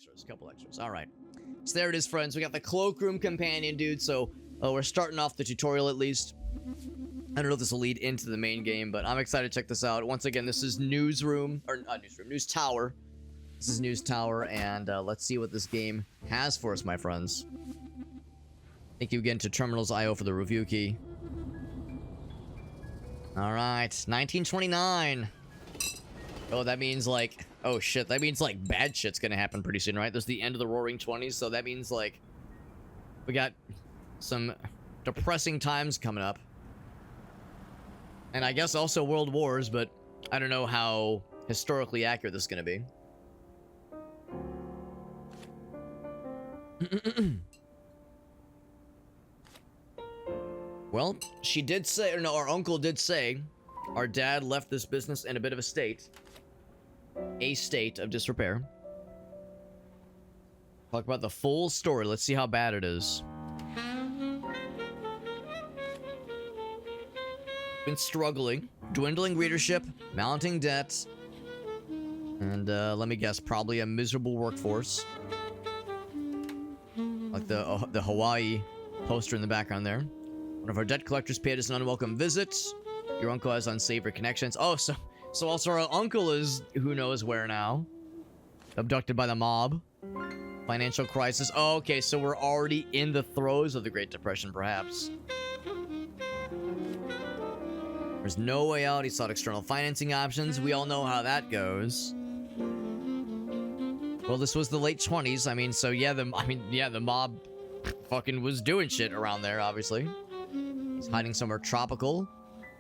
extras. A couple extras. All right. So there it is, friends. We got the Cloakroom Companion, dude. So we're starting off the tutorial at least. I don't know if this will lead into the main game, but I'm excited to check this out. Once again, this is News Tower. This is News Tower, and let's see what this game has for us, my friends. Thank you again to Terminals.io for the review key. All right, 1929. Oh, that means like, oh shit, that means like bad shit's gonna happen pretty soon, right? There's the end of the Roaring 20s, so that means like we got some depressing times coming up. And I guess also world wars, but I don't know how historically accurate this is gonna be. Well, she did say, or no, our uncle did say, our dad left this business in a bit of a state of disrepair. Talk about the full story. Let's see how bad it is. Been struggling, dwindling readership, mounting debt, and let me guess, probably a miserable workforce. Like the Hawaii poster in the background there. One of our debt collectors paid us an unwelcome visit. Your uncle has unsavory connections. Oh, so also our uncle is who knows where now. Abducted by the mob. Financial crisis. Oh, okay, so we're already in the throes of the Great Depression, perhaps. There's no way out. He sought external financing options. We all know how that goes. Well, this was the late 20s. I mean, so yeah, the mob fucking was doing shit around there, obviously. He's hiding somewhere tropical.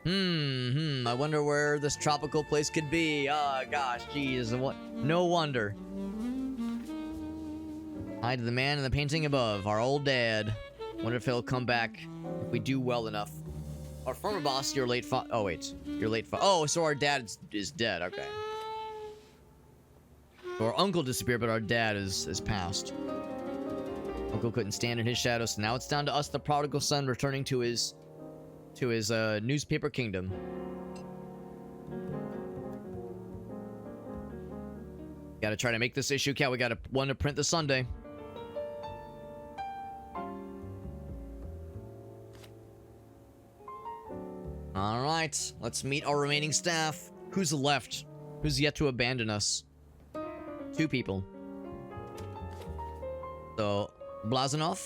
I wonder where this tropical place could be. Oh, gosh, jeez. What? No wonder. Hi to the man in the painting above, our old dad. Wonder if he'll come back if we do well enough. Our former boss, your late father. Oh, wait. Your late father. Oh, so our dad is dead. Okay. So our uncle disappeared, but our dad is passed. Uncle couldn't stand in his shadow, so now it's down to us, the prodigal son, returning to his newspaper kingdom. Gotta try to make this issue count. We got one to print this Sunday. All right, let's meet our remaining staff. Who's left? Who's yet to abandon us? 2 people. So, Blazanov,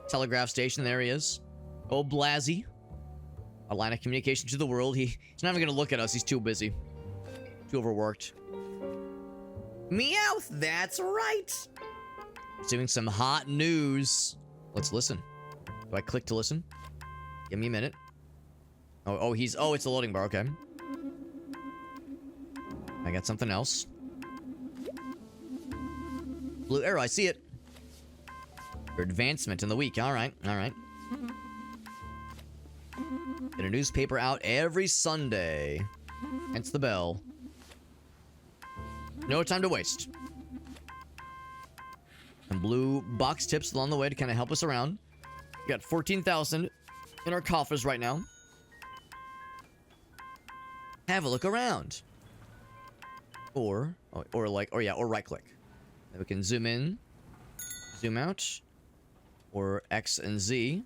telegraph station, there he is. Old Blazzy. A line of communication to the world. He's not even gonna look at us, he's too busy. Too overworked. Meowth, that's right! He's doing some hot news. Let's listen. Do I click to listen? Give me a minute. Oh, it's a loading bar, okay. I got something else. Blue arrow, I see it. For advancement in the week, alright. Get a newspaper out every Sunday. Hence the bell. No time to waste. And blue box tips along the way to kind of help us around. We got 14,000 in our coffers right now. Have a look around. Or right click. Then we can zoom in, zoom out, or X and Z.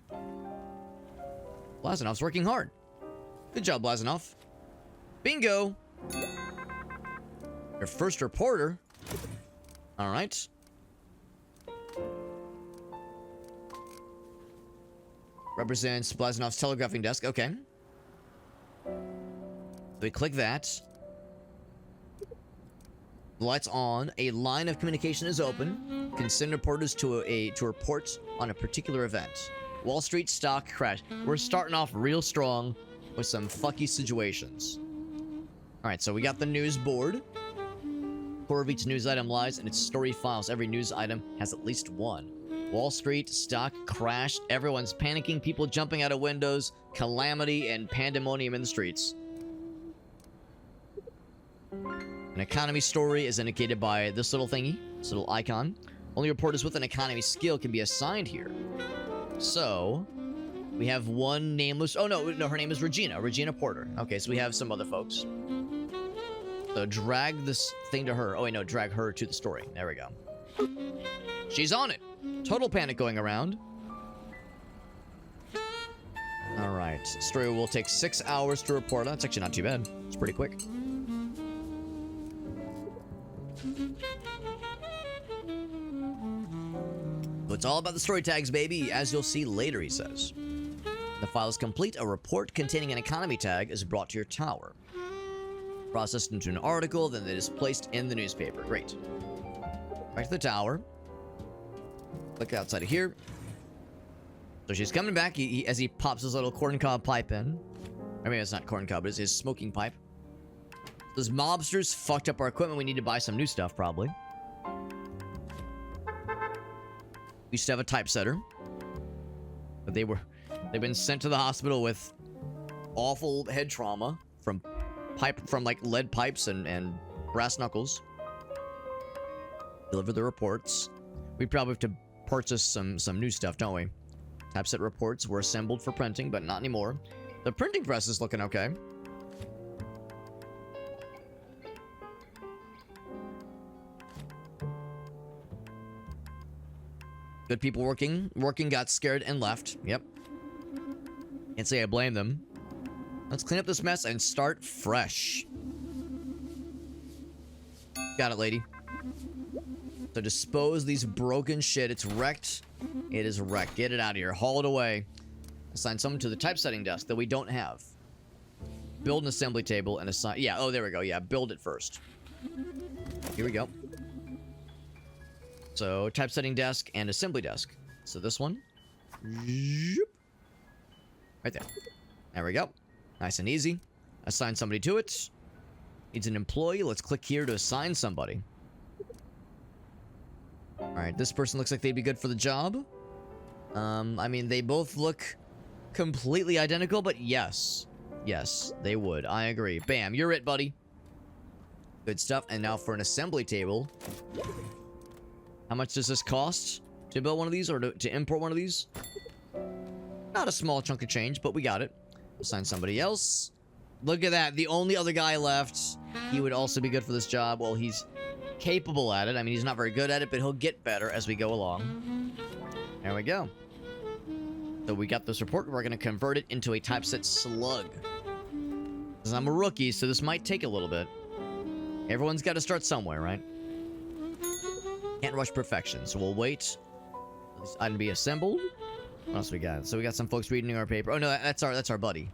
Blazanov's working hard. Good job, Blazanov. Bingo! Your first reporter. Alright. Represents Blazanov's telegraphing desk. Okay. We click that. The light's on. A line of communication is open. Can send reporters to report on a particular event. Wall Street stock crash. We're starting off real strong with some fucky situations. Alright, so we got the news board. Core of each news item lies in its story files. Every news item has at least one. Wall Street stock crashed. Everyone's panicking. People jumping out of windows. Calamity and pandemonium in the streets. An economy story is indicated by this little thingy, this little icon. Only reporters with an economy skill can be assigned here. So, we have one nameless... Oh, no, her name is Regina Porter. Okay, so we have some other folks. So drag this thing to her. Oh, wait, no, drag her to the story. There we go. She's on it. Total panic going around. Alright. Story will take 6 hours to report. That's actually not too bad. It's pretty quick. So it's all about the story tags, baby, as you'll see later, he says. The file is complete. A report containing an economy tag is brought to your tower. Processed into an article, then it is placed in the newspaper. Great. Back to the tower. Look outside of here. So she's coming back as he pops his little corncob pipe in. I mean, it's not corncob, it's his smoking pipe. Those mobsters fucked up our equipment. We need to buy some new stuff, probably. We used to have a typesetter. But they've been sent to the hospital with awful head trauma from like lead pipes and brass knuckles. Deliver the reports. We probably have to purchase some new stuff, don't we? Typeset reports were assembled for printing, but not anymore. The printing press is looking okay. Good people working got scared and left. Yep. Can't say I blame them. Let's clean up this mess and start fresh. Got it, lady. So dispose these broken shit. It's wrecked. It is wrecked. Get it out of here. Haul it away. Assign someone to the typesetting desk that we don't have. Build an assembly table and assign... Yeah, oh, there we go. Yeah, build it first. Here we go. So, typesetting desk and assembly desk. So this one. Right there. There we go. Nice and easy. Assign somebody to it. Needs an employee. Let's click here to assign somebody. Alright, this person looks like they'd be good for the job. I mean, they both look completely identical, but yes. Yes, they would. I agree. Bam, you're it, buddy. Good stuff. And now for an assembly table. How much does this cost to build one of these or to import one of these? Not a small chunk of change, but we got it. Assign somebody else. Look at that. The only other guy left. He would also be good for this job. Well, he's capable at it. I mean, he's not very good at it, but he'll get better as we go along. There we go. So we got this report. We're going to convert it into a typeset slug. Because I'm a rookie, so this might take a little bit. Everyone's got to start somewhere, right? Can't rush perfection, so we'll wait. This item be assembled. What else we got? So we got some folks reading our paper. Oh no, that's our buddy.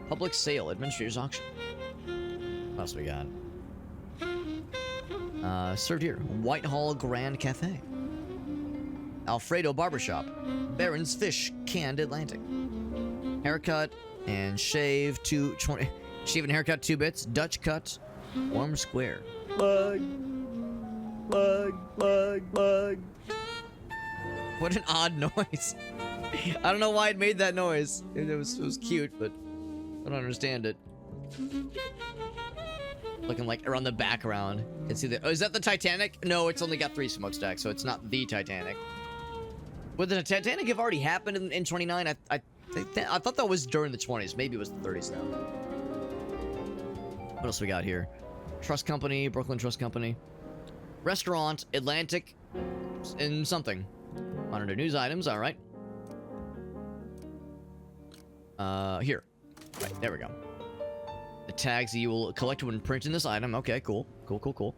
Public sale, administrator's auction. What else we got? Served here. Whitehall Grand Cafe. Alfredo Barbershop. Baron's Fish, Canned Atlantic. Haircut and shave 220. Shave and haircut 2 bits. Dutch cut. Warm square. Bug. What an odd noise. I don't know why it made that noise. It was cute, but I don't understand it. Looking like around the background. You can see that. Oh, is that the Titanic? No, it's only got 3 smokestacks, so it's not the Titanic. Would the Titanic have already happened in 29? I thought that was during the 20s. Maybe it was the 30s now. What else we got here? Trust Company, Brooklyn Trust Company. Restaurant, Atlantic, and something. Under news items, alright. Here. Right, there we go. The tags that you will collect when printing this item. Okay, cool. Cool.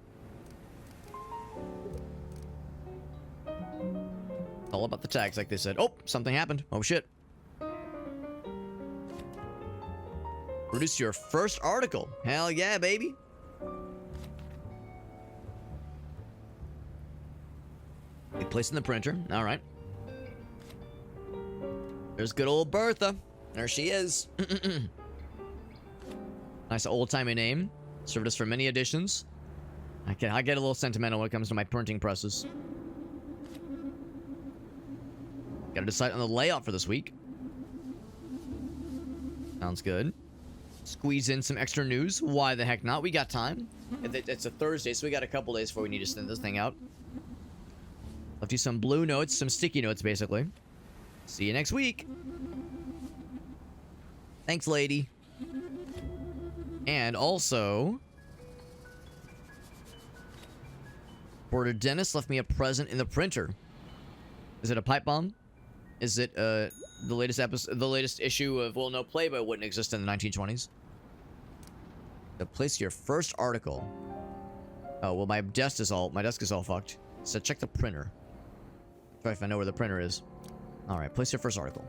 All about the tags, like they said. Oh, something happened. Oh, shit. Produce your first article. Hell yeah, baby. We place in the printer. All right. There's good old Bertha. There she is. Nice old-timey name. Served us for many editions. I get a little sentimental when it comes to my printing presses. Gotta decide on the layout for this week. Sounds good. Squeeze in some extra news. Why the heck not? We got time. It's a Thursday, so we got a couple days before we need to send this thing out. Left you some blue notes, some sticky notes, basically. See you next week. Thanks, lady. And also... Porter Dennis left me a present in the printer. Is it a pipe bomb? Is it the latest episode, the latest issue of Will No Play, but it wouldn't exist in the 1920s? To place your first article. Oh well, my desk is all fucked. So check the printer. Try if I know where the printer is. All right, place your first article.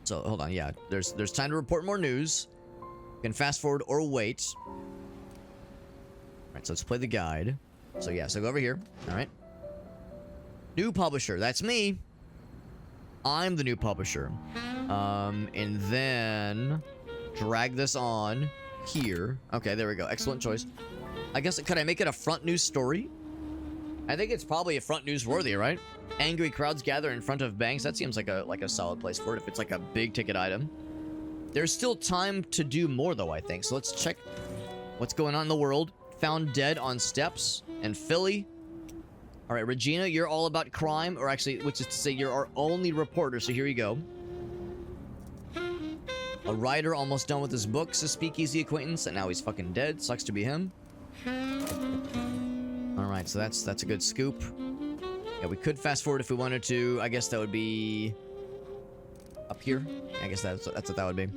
So hold on, yeah. There's time to report more news. You can fast forward or wait. All right, so let's play the guide. So yeah, so go over here. All right. New publisher. That's me. I'm the new publisher. And then drag this on here. Okay, there we go. Excellent choice. I guess, could I make it a front news story? I think it's probably a front news worthy, right? Angry crowds gather in front of banks. That seems like a solid place for it if it's like a big ticket item. There's still time to do more though, I think. So let's check what's going on in the world. Found dead on steps in Philly. All right, Regina, you're all about crime, or actually, which is to say you're our only reporter, so here you go. A writer almost done with his books, a speakeasy acquaintance, and now he's fucking dead. Sucks to be him. All right, so that's a good scoop. Yeah, we could fast forward if we wanted to. I guess that would be up here. I guess that's what that would be.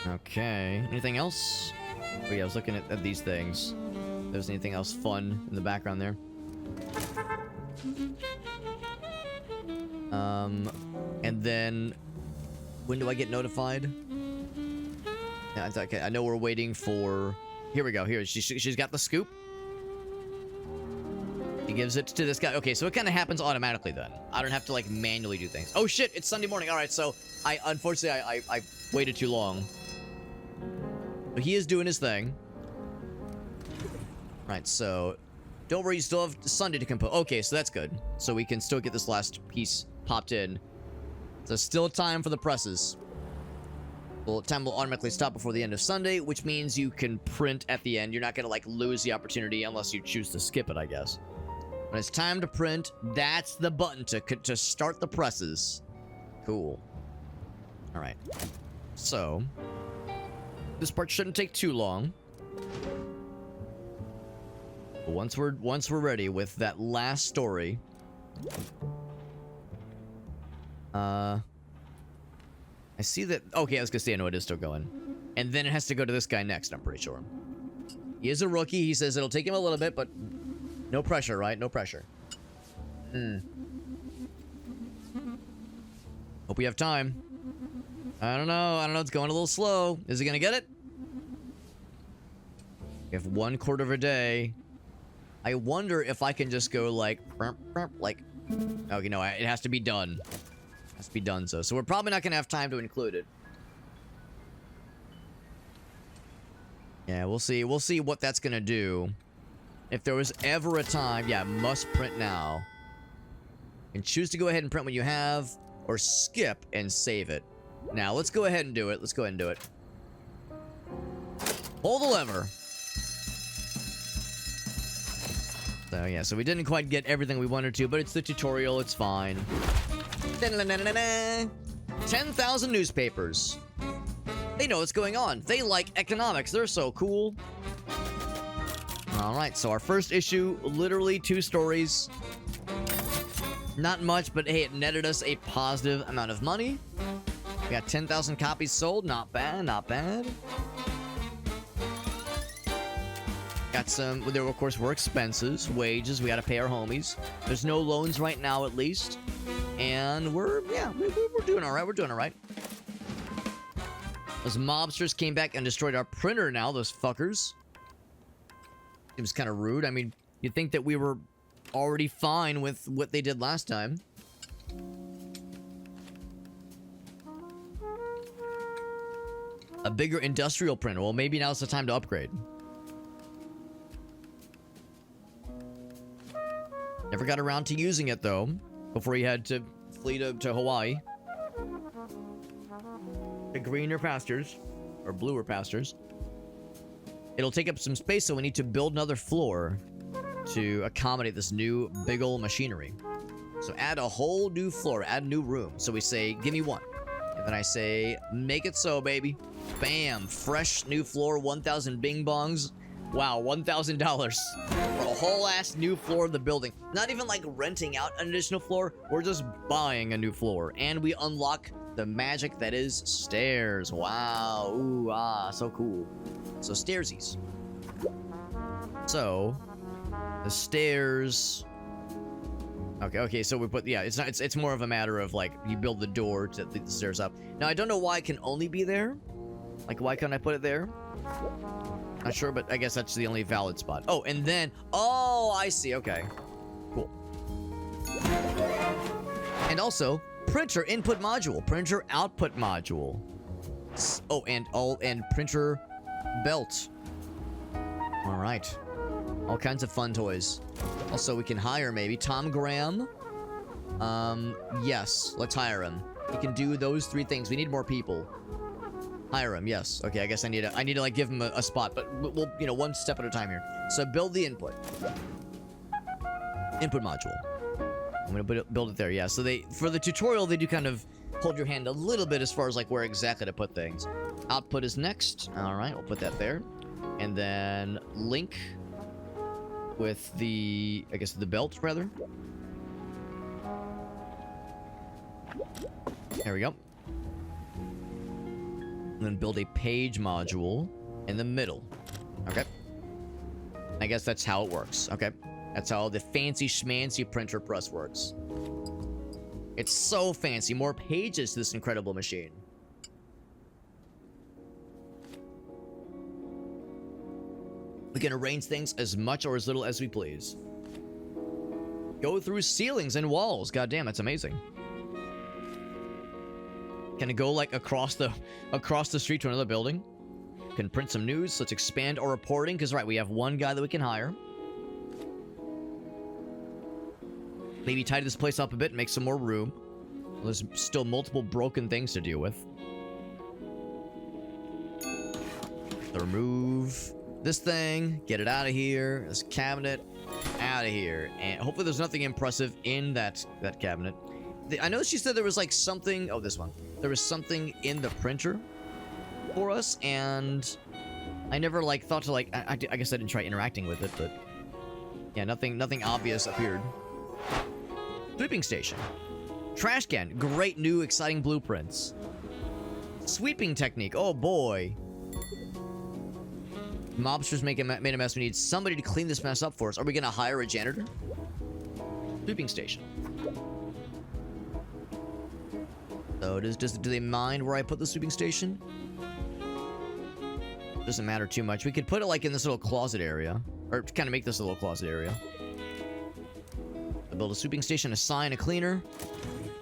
Okay, anything else? Oh yeah, I was looking at these things. If there's anything else fun in the background there. And then when do I get notified? Yeah, okay, I know we're waiting for. Here we go. Here, she's got the scoop. He gives it to this guy. Okay, so it kind of happens automatically then. I don't have to like manually do things. Oh shit! It's Sunday morning. All right, so unfortunately I waited too long. But he is doing his thing. Right, so don't worry, you still have Sunday to compose. Okay, so that's good. So we can still get this last piece popped in. So still time for the presses. Well, time will automatically stop before the end of Sunday, which means you can print at the end. You're not gonna like lose the opportunity unless you choose to skip it, I guess. When it's time to print, that's the button to start the presses. Cool. All right. So this part shouldn't take too long. But once we're ready with that last story, I see that. Okay, I was gonna say I know it is still going, and then it has to go to this guy next. I'm pretty sure. He is a rookie. He says it'll take him a little bit, but no pressure, right? No pressure. Hope we have time. I don't know. It's going a little slow. Is he gonna get it? We have 1/4 of a day. I wonder if I can just go like. Okay, no, it has to be done. It has to be done. So we're probably not gonna have time to include it. Yeah, we'll see. We'll see what that's gonna do. If there was ever a time, yeah, must print now. And choose to go ahead and print what you have, or skip and save it. Now, let's go ahead and do it. Let's go ahead and do it. Pull the lever. So, yeah, so we didn't quite get everything we wanted to, but it's the tutorial. It's fine. 10,000 newspapers. They know what's going on. They like economics. They're so cool. Alright, so our first issue, literally 2 stories. Not much, but hey, it netted us a positive amount of money. We got 10,000 copies sold. Not bad, not bad. Got some, there of course were expenses, wages, we gotta pay our homies. There's no loans right now at least. And we're doing alright, we're doing alright. Those mobsters came back and destroyed our printer now, those fuckers. It was kind of rude. I mean, you'd think that we were already fine with what they did last time. A bigger industrial printer. Well, maybe now's the time to upgrade. Never got around to using it, though, before he had to flee to Hawaii. The greener pastures, or bluer pastures. It'll take up some space, so we need to build another floor to accommodate this new big ol' machinery. So add a whole new floor, add a new room. So we say, give me 1. And then I say, make it so, baby. Bam. Fresh new floor, 1,000 bing bongs. Wow, $1,000 for a whole ass new floor of the building. Not even like renting out an additional floor. We're just buying a new floor. And we unlock the magic that is stairs. Wow. Ooh, ah, so cool. So stairsies. So the stairs. Okay, so we put, yeah, it's more of a matter of like you build the door to the stairs up. Now I don't know why it can only be there. Like, why can't I put it there? Not sure, but I guess that's the only valid spot. Oh, and then, oh, I see. Okay, cool. And also, printer input module, printer output module. Oh, and printer belt. All right, all kinds of fun toys. Also, we can hire maybe Tom Graham. Yes, let's hire him. He can do those 3 things. We need more people. Hire him, yes. Okay, I guess I need to like give him a spot, but we'll, you know, one step at a time here. So build the input module. I'm gonna build it there. Yeah. So for the tutorial they do kind of hold your hand a little bit as far as like where exactly to put things. Output is next. All right, we'll put that there, and then link with the, I guess, the belt rather. There we go. And then build a page module in the middle. Okay. I guess that's how it works. Okay. That's how the fancy schmancy printer press works. It's so fancy. More pages to this incredible machine. We can arrange things as much or as little as we please. Go through ceilings and walls. God damn, that's amazing. Can it go like across the street to another building? Can print some news. Let's expand our reporting, because right, we have one guy that we can hire. Maybe tidy this place up a bit and make some more room. There's still multiple broken things to deal with. Remove this thing, get it out of here. This cabinet, out of here. And hopefully there's nothing impressive in that cabinet. I know she said there was like something. Oh, this one. There was something in the printer for us, and I never like thought to like. I guess I didn't try interacting with it, but yeah, nothing obvious appeared. Sweeping station, trash can. Great new exciting blueprints. Sweeping technique. Oh boy. Mobsters made a mess. We need somebody to clean this mess up for us. Are we gonna hire a janitor? Sweeping station. So do they mind where I put the sweeping station? Doesn't matter too much. We could put it like in this little closet area, or kind of make this a little closet area. Build a sweeping station, assign a cleaner,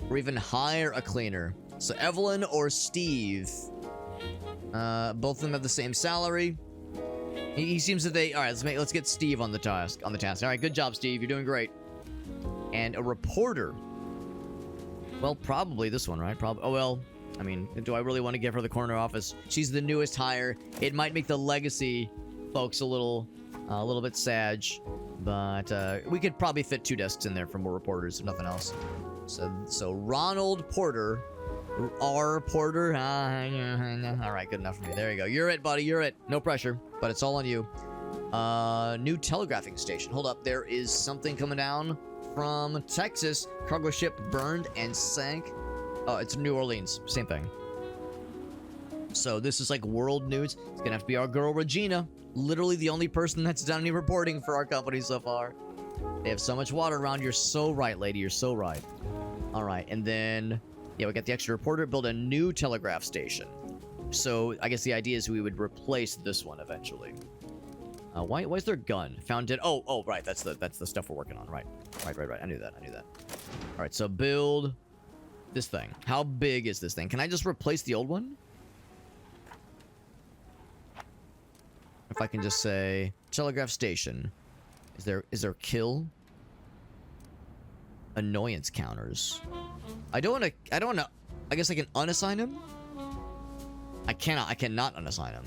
or even hire a cleaner. So Evelyn or Steve. Both of them have the same salary. He seems that they. All right, let's get Steve on the task. All right, good job, Steve. You're doing great. And a reporter. Well, probably this one, right? Probably. Oh well. I mean, do I really want to give her the corner office? She's the newest hire. It might make the legacy folks a little bit sad, but we could probably fit 2 desks in there for more reporters, if nothing else. So Ronald Porter, R. Porter. All right, good enough for me. There you go. You're it, buddy. You're it. No pressure, but it's all on you. New telegraphing station. Hold up. There is something coming down from Texas. Cargo ship burned and sank. Oh, it's New Orleans. Same thing. So this is like world news. It's gonna have to be our girl Regina. Literally the only person that's done any reporting for our company so far. They have so much water around. You're so right, lady. You're so right. All right, and then yeah, we got the extra reporter. Build a new telegraph station. So I guess the idea is we would replace this one eventually. Why is there a gun? Found it. Oh, right. That's the stuff we're working on. Right. I knew that. All right. So build this thing. How big is this thing? Can I just replace the old one? If I can just say telegraph station. Is there kill? Annoyance counters. I don't want to. I guess I can unassign him. I cannot unassign him.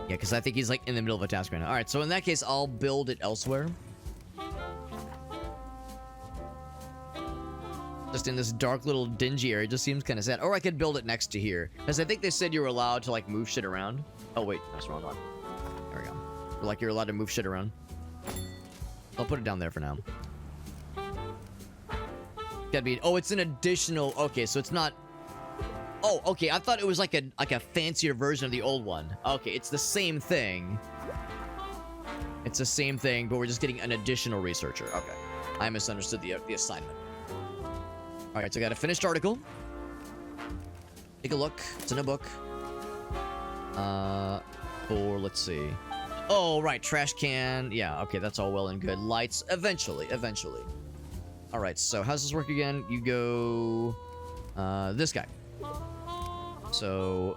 Yeah, because I think he's like in the middle of a task right now. All right, so in that case, I'll build it elsewhere. Just in this dark little dingy area. It just seems kind of sad. Or I could build it next to here. Because I think they said you were allowed to, like, move shit around. Oh, wait. That's the wrong one. There we go. Like, you're allowed to move shit around. I'll put it down there for now. Gotta be... Oh, it's an additional... Okay, so it's not... Oh, okay. I thought it was like a fancier version of the old one. Okay, it's the same thing. It's the same thing, but we're just getting an additional researcher. Okay. I misunderstood the assignment. Alright, so I got a finished article. Take a look. It's in a book. Let's see. Oh, right. Trash can. Yeah, okay. That's all well and good. Lights. Eventually. Alright, so how's this work again? You go... this guy. So...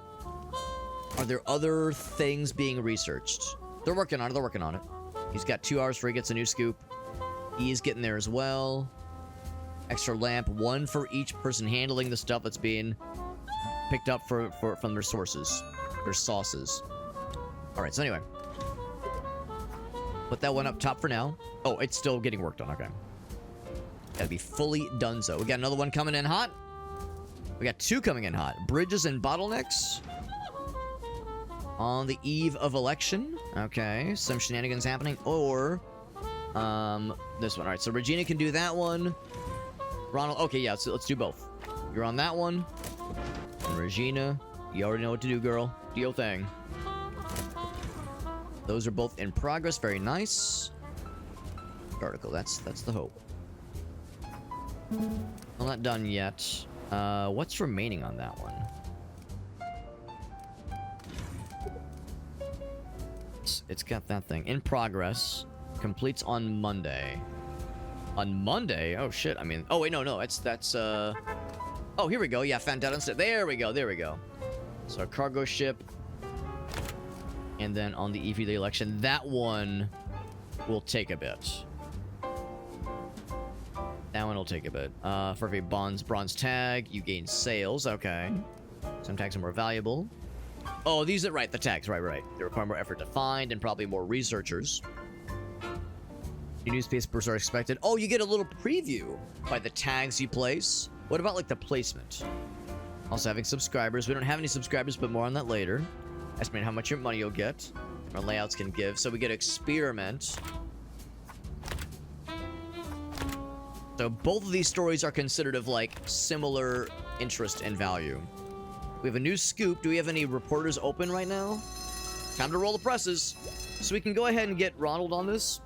Are there other things being researched? They're working on it. He's got 2 hours before he gets a new scoop. He's getting there as well. Extra lamp. 1 for each person handling the stuff that's being picked up from their sources. Their sauces. Alright, so anyway. Put that one up top for now. Oh, it's still getting worked on. Okay. Gotta be fully donezo. We got another one coming in hot. We got 2 coming in hot. Bridges and bottlenecks. On the eve of election. Okay. Some shenanigans happening. Or... this one. Alright, so Regina can do that one. Ronald... Okay, yeah, so let's do both. You're on that one. And Regina, you already know what to do, girl. Do your thing. Those are both in progress. Very nice. Article. That's the hope. Well, not done yet. What's remaining on that one? It's got that thing. In progress. Completes on Monday. On Monday? Oh, shit. I mean... Oh, wait, no. That's, Oh, here we go. Yeah, found out instead. There we go. So, a cargo ship. And then on the eve of the election, that one will take a bit. That one will take a bit. For every bronze tag, you gain sales. Okay. Some tags are more valuable. Oh, these are right. The tags. Right. They require more effort to find and probably more researchers. New newspapers are expected. Oh, you get a little preview by the tags you place. What about, like, the placement? Also having subscribers. We don't have any subscribers, but more on that later. Estimate how much your money you'll get. Our layouts can give. So we get experiment. So both of these stories are considered of, like, similar interest and value. We have a new scoop. Do we have any reporters open right now? Time to roll the presses. So we can go ahead and get Ronald on this.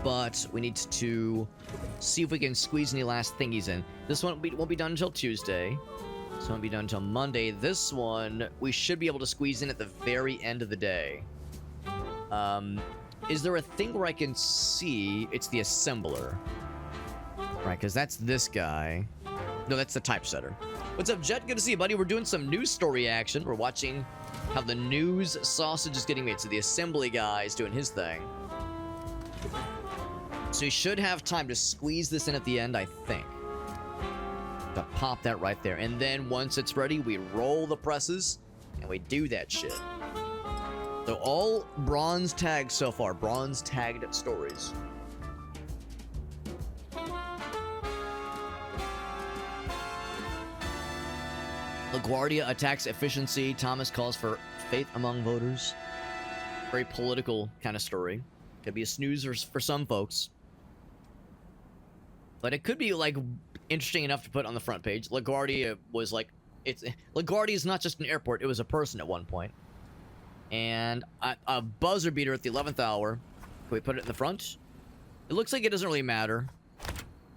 But we need to see if we can squeeze any last thingies in. This one won't be done until Tuesday. This won't be done until Monday. This one, we should be able to squeeze in at the very end of the day. Is there a thing where I can see it's the assembler? Right, because that's this guy. No, that's the typesetter. What's up, Jet? Good to see you, buddy. We're doing some news story action. We're watching how the news sausage is getting made. So the assembly guy is doing his thing. So you should have time to squeeze this in at the end, I think. To pop that right there. And then once it's ready, we roll the presses and we do that shit. So all bronze tags so far. Bronze tagged stories. LaGuardia attacks efficiency. Thomas calls for faith among voters. Very political kind of story. Could be a snoozer for some folks. But it could be, like, interesting enough to put on the front page. LaGuardia was, like... LaGuardia is not just an airport. It was a person at one point. And a buzzer beater at the 11th hour. Can we put it in the front? It looks like it doesn't really matter.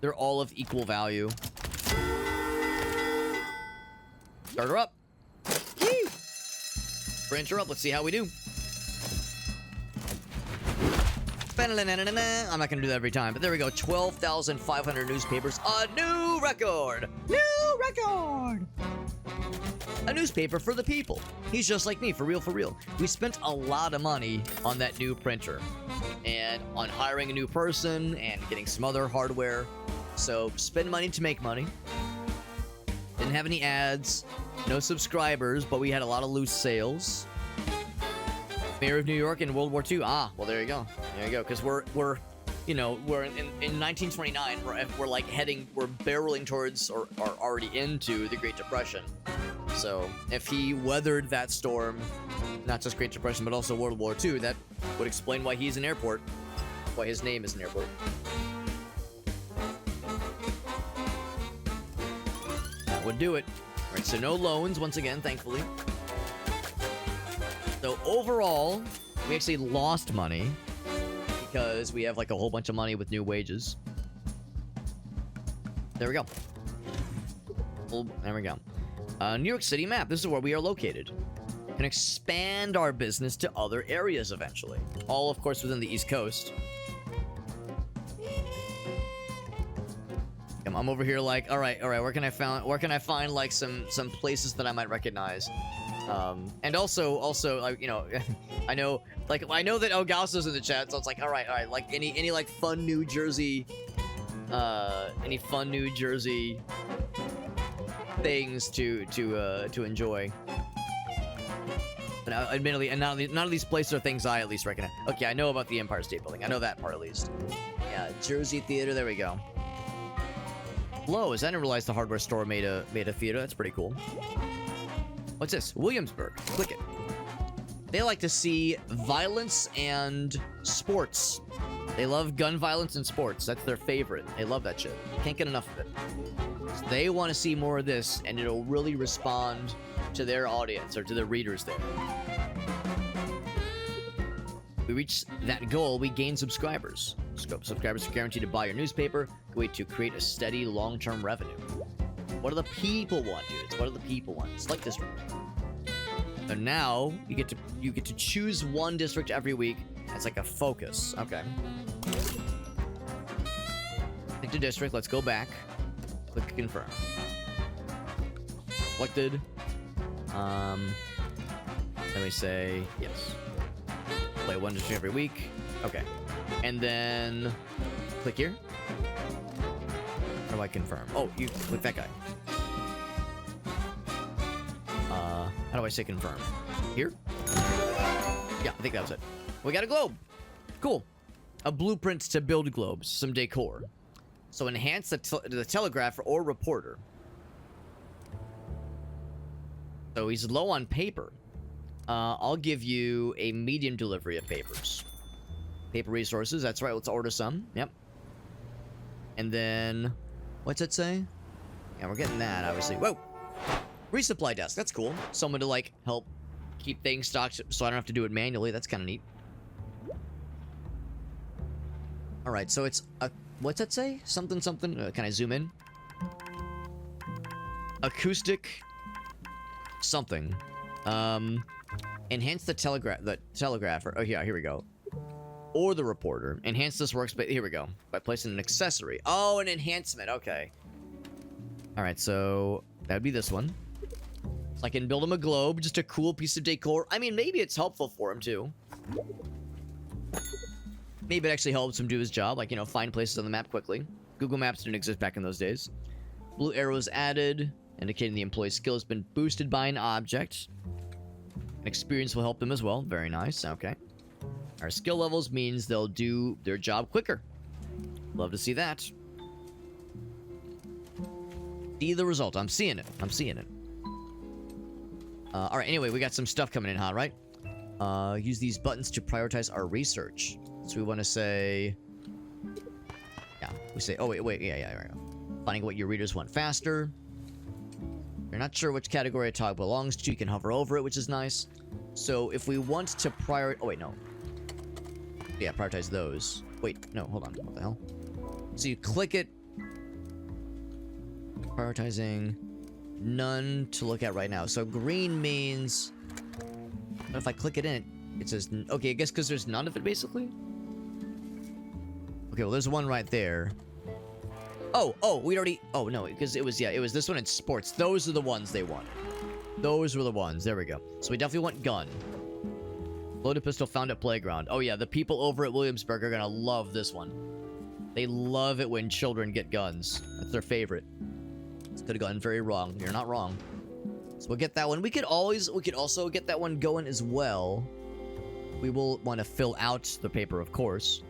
They're all of equal value. Start her up. Woo! Branch her up. Let's see how we do. I'm not going to do that every time, but there we go. 12,500 newspapers. A new record! New record! A newspaper for the people. He's just like me, for real, for real. We spent a lot of money on that new printer. And on hiring a new person and getting some other hardware. So, spend money to make money. Didn't have any ads. No subscribers, but we had a lot of loose sales. Mayor of New York in World War II. Ah, well, there you go. There you go. Because we're you know, we're in 1929, we're like we're barreling towards or are already into the Great Depression. So if he weathered that storm, not just Great Depression, but also World War II, that would explain why he's an airport, why his name is an airport. That would do it. All right, so no loans once again, thankfully. So overall, we actually lost money because we have like a whole bunch of money with new wages. There we go. There we go. New York City map. This is where we are located. Can expand our business to other areas eventually. All, of course, within the East Coast. I'm over here like, all right. Where can I find like some places that I might recognize? And also, like, you know, I know that Elgauso's in the chat, so it's like, all right. Like any like fun New Jersey, things to enjoy. But admittedly, and none of these places are things I at least recognize. Okay, I know about the Empire State Building. I know that part at least. Yeah, Jersey Theater. There we go. Lowe's. I didn't realize the hardware store made a theater. That's pretty cool. What's this? Williamsburg. Click it. They like to see violence and sports. They love gun violence and sports. That's their favorite. They love that shit. Can't get enough of it. So they want to see more of this, and it'll really respond to their audience or to the readers there. We reach that goal, we gain subscribers. Subscribers are guaranteed to buy your newspaper. A way to create a steady long-term revenue. What do the people want, dudes? What do the people want? It's like district. So now you get to choose one district every week. It's like a focus. Okay. Pick the district. Let's go back. Click confirm. Selected. Let me say yes. Play one district every week. Okay. And then click here. How do I confirm? Oh, you click that guy. How do I say confirm? Here? Yeah, I think that was it. We got a globe. Cool. A blueprint to build globes. Some decor. So enhance the telegrapher or reporter. So he's low on paper. I'll give you a medium delivery of papers. Paper resources. That's right. Let's order some. Yep. And then... what's it say? Yeah, we're getting that, obviously. Whoa! Resupply desk. That's cool. Someone to, like, help keep things stocked so I don't have to do it manually. That's kind of neat. Alright, so it's a... what's that say? Something. Can I zoom in? Acoustic... something. Enhance the telegrapher. Oh, yeah, here we go. Or the reporter. Enhance this workspace. Here we go. By placing an accessory. Oh, an enhancement. Okay. Alright, so... that would be this one. So I can build him a globe. Just a cool piece of decor. I mean, maybe it's helpful for him, too. Maybe it actually helps him do his job. Like, you know, find places on the map quickly. Google Maps didn't exist back in those days. Blue arrows added, indicating the employee's skill has been boosted by an object. An experience will help them as well. Very nice. Okay. Our skill levels means they'll do their job quicker. Love to see that. See the result. I'm seeing it. Alright, anyway, we got some stuff coming in hot, right? Use these buttons to prioritize our research. So we want to say... yeah, we say... oh, wait, yeah. Finding what your readers want faster. You're not sure which category a tog belongs to. You can hover over it, which is nice. So if we want to prioritize... oh, wait, no. Yeah, prioritize those. Wait, no, hold on. What the hell? So you click it. Prioritizing none to look at right now. So green means... if I click it in, it says... okay, I guess because there's none of it, basically? Okay, well, there's one right there. Oh, we already... oh, no, because it was... yeah, it was this one and sports. Those are the ones they want. Those were the ones. There we go. So we definitely want gun. Loaded pistol found at playground. Oh, yeah, the people over at Williamsburg are gonna love this one. They love it when children get guns. That's their favorite. This could have gone very wrong. You're not wrong. So we'll get that one. We could also get that one going as well. We will want to fill out the paper, of course.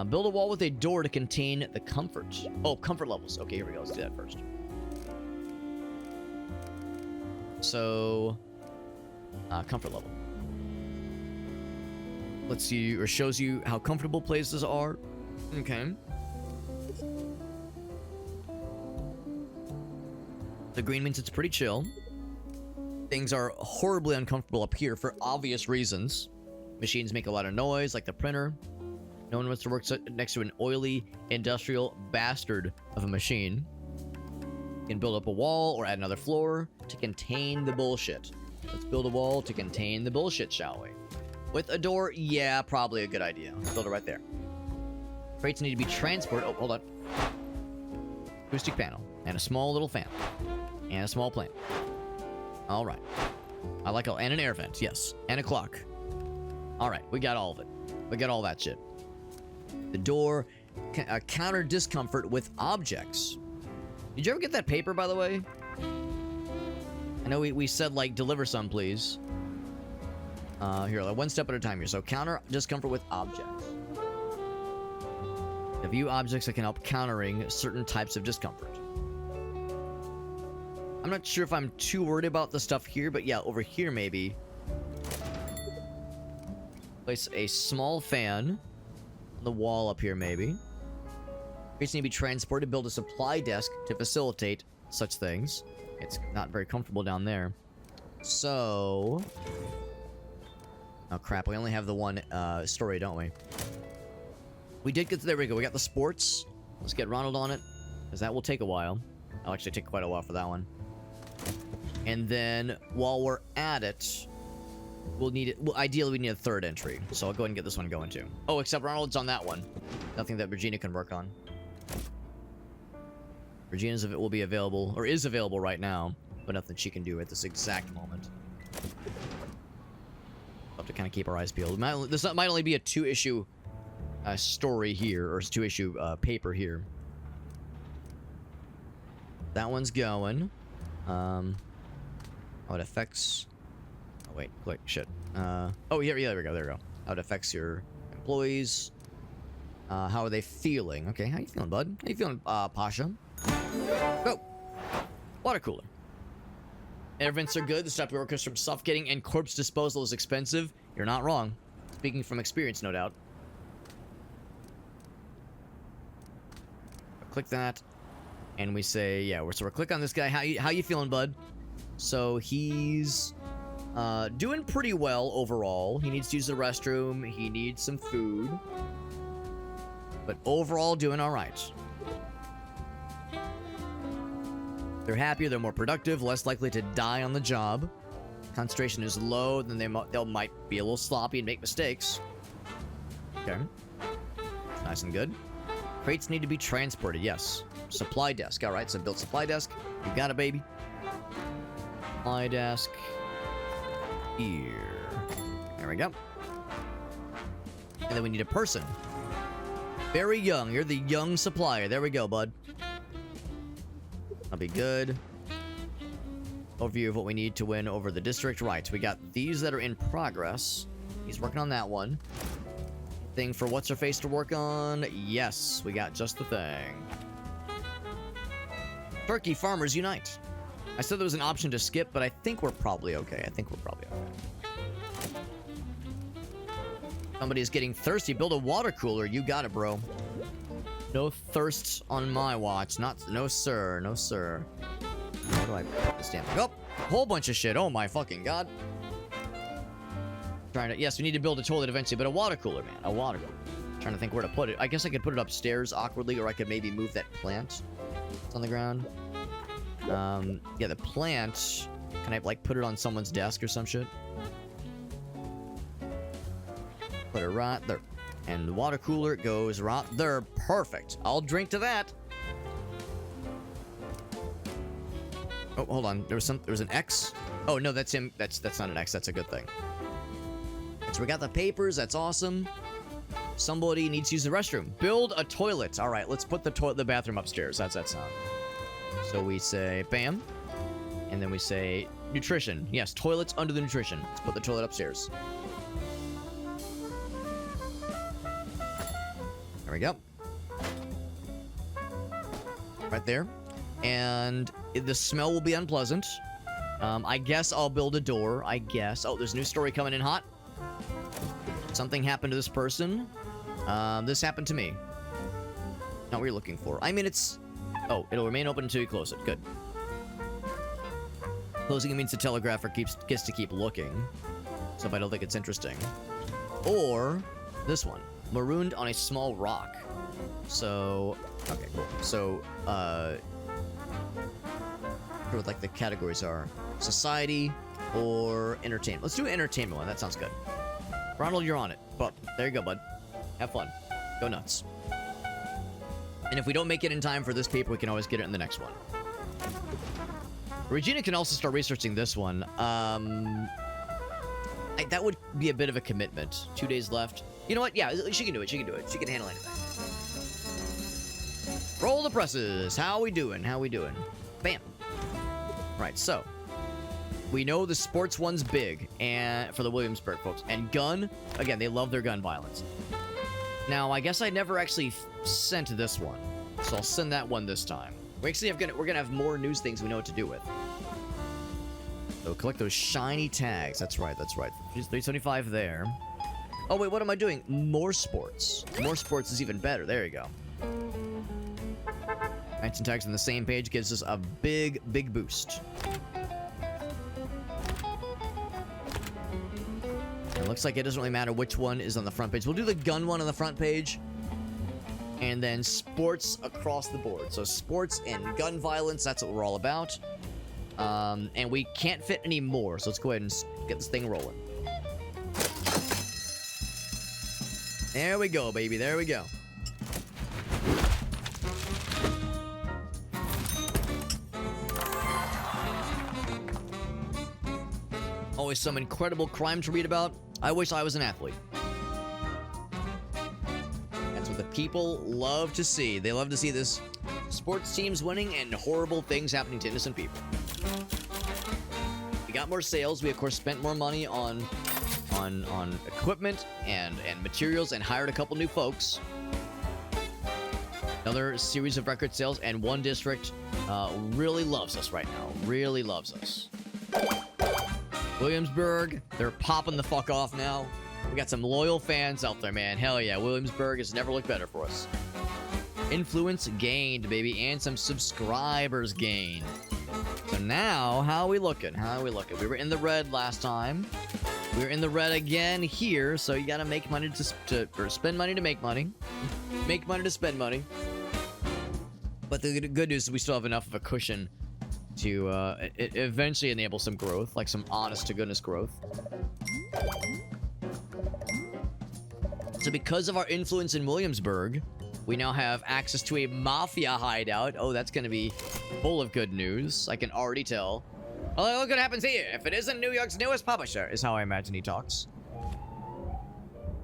Build a wall with a door to contain the comfort. Oh, comfort levels. Okay, here we go. Let's do that first. So, comfort level. Let's see, or shows you how comfortable places are. Okay. The green means it's pretty chill. Things are horribly uncomfortable up here for obvious reasons. Machines make a lot of noise, like the printer. No one wants to work next to an oily, industrial bastard of a machine. You can build up a wall or add another floor to contain the bullshit. Let's build a wall to contain the bullshit, shall we? With a door, yeah, probably a good idea. Let's build it right there. Crates need to be transported. Oh, hold on. Acoustic panel. And a small little fan. And a small plant. Alright. I like and an air vent, yes. And a clock. Alright, we got all of it. We got all that shit. The door counter discomfort with objects. Did you ever get that paper, by the way? I know we said, like, deliver some, please. Here, like, one step at a time here. So, counter discomfort with objects. View objects that can help countering certain types of discomfort. I'm not sure if I'm too worried about the stuff here, but yeah, over here maybe. Place a small fan on the wall up here, maybe. Crates need to be transported. Build a supply desk to facilitate such things. It's not very comfortable down there. So... oh, crap. We only have the one story, don't we? We did get... there we go. We got the sports. Let's get Ronald on it, because that will take a while. I'll actually take quite a while for that one. And then, while we're at it, we'll need it... well, ideally, we need a third entry. So I'll go ahead and get this one going, too. Oh, except Ronald's on that one. Nothing that Regina can work on. Regina's will be available, or is available right now, but nothing she can do at this exact moment. We'll have to kind of keep our eyes peeled. This might only be a 2-issue story here, or 2-issue paper here. That one's going. How it affects... oh, wait, click, shit. Oh, yeah, there we go, there we go. How it affects your employees. How are they feeling? Okay, how you feeling, bud? How you feeling, Pasha? Go! Water cooler. Air vents are good. The stop your workers from suffocating, and corpse disposal is expensive. You're not wrong. Speaking from experience, no doubt. Click that, and we say, yeah, we're click on this guy. How you feeling, bud? So he's doing pretty well overall. He needs to use the restroom. He needs some food, but overall doing all right. They're happier, they're more productive, less likely to die on the job. Concentration is low, then they might be a little sloppy and make mistakes. Okay. Nice and good. Crates need to be transported, yes. Supply desk, alright, so build supply desk. You got it, baby. Supply desk. Here. There we go. And then we need a person. Very young, you're the young supplier. There we go, bud. That'll be good. Overview of what we need to win over the district. Right, we got these that are in progress. He's working on that one. Thing for what's-her-face to work on. Yes, we got just the thing. Turkey Farmers Unite. I said there was an option to skip, but I think we're probably okay. Somebody is getting thirsty. Build a water cooler. You got it, bro. No thirsts on my watch. No sir. No sir. Where do I put this damn thing? Oh, a whole bunch of shit. Oh my fucking god. Yes, we need to build a toilet eventually, but a water cooler, man. A water cooler. Trying to think where to put it. I guess I could put it upstairs awkwardly, or I could maybe move that plant. It's on the ground. Yeah, the plant. Can I, like, put it on someone's desk or some shit? Put it right there. And the water cooler goes right there. Perfect. I'll drink to that. Oh, hold on. There was an X. Oh no, that's him. That's not an X. That's a good thing. So we got the papers. That's awesome. Somebody needs to use the restroom. Build a toilet. All right, let's put the bathroom upstairs. That's that sound. So we say bam, and then we say nutrition. Yes, toilets under the nutrition. Let's put the toilet upstairs. There we go. Right there. And the smell will be unpleasant. I guess I'll build a door. I guess. Oh, there's a new story coming in hot. Something happened to this person. This happened to me. Not what you're looking for. I mean, it's... Oh, it'll remain open until you close it. Good. Closing it means the telegrapher gets to keep looking. So if I don't think it's interesting. Or this one. Marooned on a small rock. So... Okay, cool. So, what like the categories are. Society or entertainment. Let's do an entertainment one. That sounds good. Ronald, you're on it. But there you go, bud. Have fun. Go nuts. And if we don't make it in time for this paper, we can always get it in the next one. Regina can also start researching this one. That would be a bit of a commitment. 2 days left. You know what? Yeah, she can do it. She can do it. She can handle anything. Roll the presses. How we doing? How we doing? Bam. Right, so. We know the sports one's big and for the Williamsburg folks. And gun, again, they love their gun violence. Now, I guess I never actually sent this one. So I'll send that one this time. We're gonna have more news things we know what to do with. So collect those shiny tags. That's right, that's right. 375 there. Oh wait, what am I doing? More sports. More sports is even better. There you go. 19 tags on the same page gives us a big, big boost. It looks like it doesn't really matter which one is on the front page. We'll do the gun one on the front page. And then sports across the board. So sports and gun violence, that's what we're all about. And we can't fit any more. So let's go ahead and get this thing rolling. There we go, baby. There we go. Always some incredible crime to read about. I wish I was an athlete. That's what the people love to see. They love to see this sports teams winning and horrible things happening to innocent people. We got more sales. We of course spent more money on equipment and materials and hired a couple new folks. Another series of record sales, and one district really loves us right now. Really loves us. Williamsburg, they're popping the fuck off now. We got some loyal fans out there, man. Hell yeah, Williamsburg has never looked better for us. Influence gained, baby, and some subscribers gained. So now, how are we looking? How are we looking? We were in the red last time. We're in the red again here, so you gotta make money or spend money to make money. Make money to spend money. But the good news is we still have enough of a cushion to eventually enable some growth, like some honest-to-goodness growth. So because of our influence in Williamsburg, we now have access to a mafia hideout. Oh, that's going to be full of good news. I can already tell. Oh, look what happens here. If it isn't New York's newest publisher, is how I imagine he talks.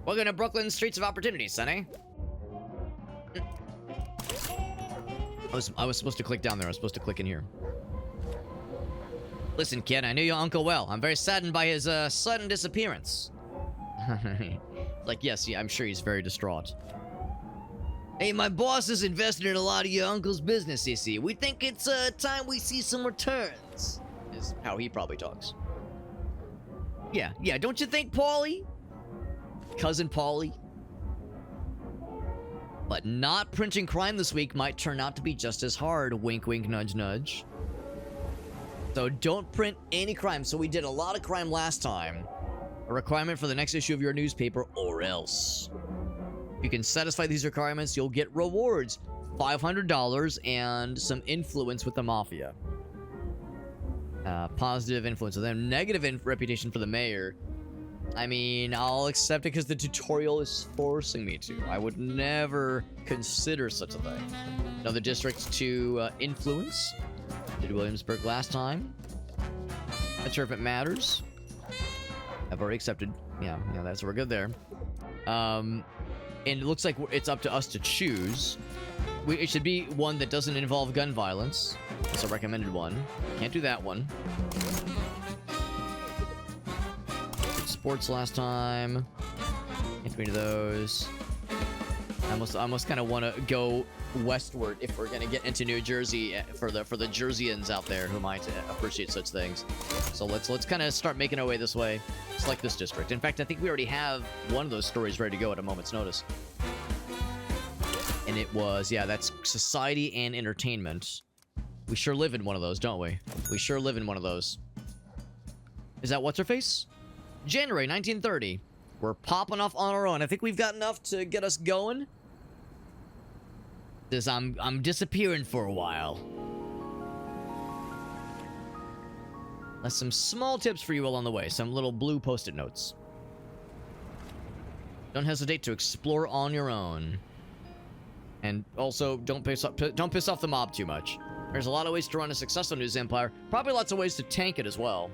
Welcome to Brooklyn's Streets of Opportunity, Sonny. I was supposed to click down there. I was supposed to click in here. Listen, kid, I knew your uncle well. I'm very saddened by his sudden disappearance. Like, yes, yeah, I'm sure he's very distraught. Hey, my boss is invested in a lot of your uncle's business, you see. We think it's time we see some returns. Is how he probably talks. Yeah, don't you think, Paulie? Cousin Paulie? But not printing crime this week might turn out to be just as hard. Wink, wink, nudge, nudge. So don't print any crime. So we did a lot of crime last time. A requirement for the next issue of your newspaper, or else. If you can satisfy these requirements, you'll get rewards. $500 and some influence with the mafia. Positive influence with them. Negative reputation for the mayor. I mean, I'll accept it because the tutorial is forcing me to. I would never consider such a thing. Another district to influence. Did Williamsburg last time. Not sure if it matters. I've already accepted. Yeah, that's we're good there. And it looks like it's up to us to choose. It should be one that doesn't involve gun violence. It's a recommended one. Can't do that one. Sports last time. Can't do any of those. I almost kind of want to go westward if we're gonna get into New Jersey for the Jerseyans out there who might appreciate such things. So let's kind of start making our way this way. Select this district. In fact, I think we already have one of those stories ready to go at a moment's notice. And it was, yeah, that's society and entertainment. We sure live in one of those, don't we? We sure live in one of those. Is that what's her face? January 1930. We're popping off on our own. I think we've got enough to get us going. Because I'm disappearing for a while. That's some small tips for you along the way. Some little blue post-it notes. Don't hesitate to explore on your own. And also, don't piss off the mob too much. There's a lot of ways to run a successful news empire. Probably lots of ways to tank it as well.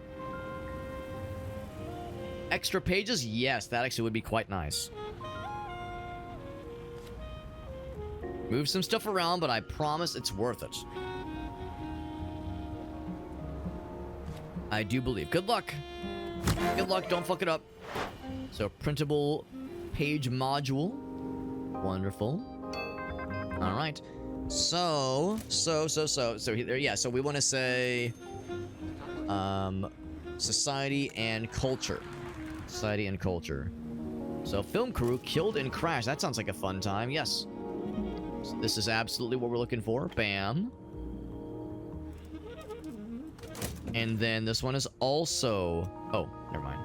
Extra pages? Yes, that actually would be quite nice. Move some stuff around, but I promise it's worth it. I do believe. Good luck. Good luck, don't fuck it up. So, printable page module. Wonderful. All right. So here, yeah, so we want to say society and culture. Society and culture. So film crew killed in crash. That sounds like a fun time. Yes. So this is absolutely what we're looking for. Bam. And then this one is also, oh, never mind.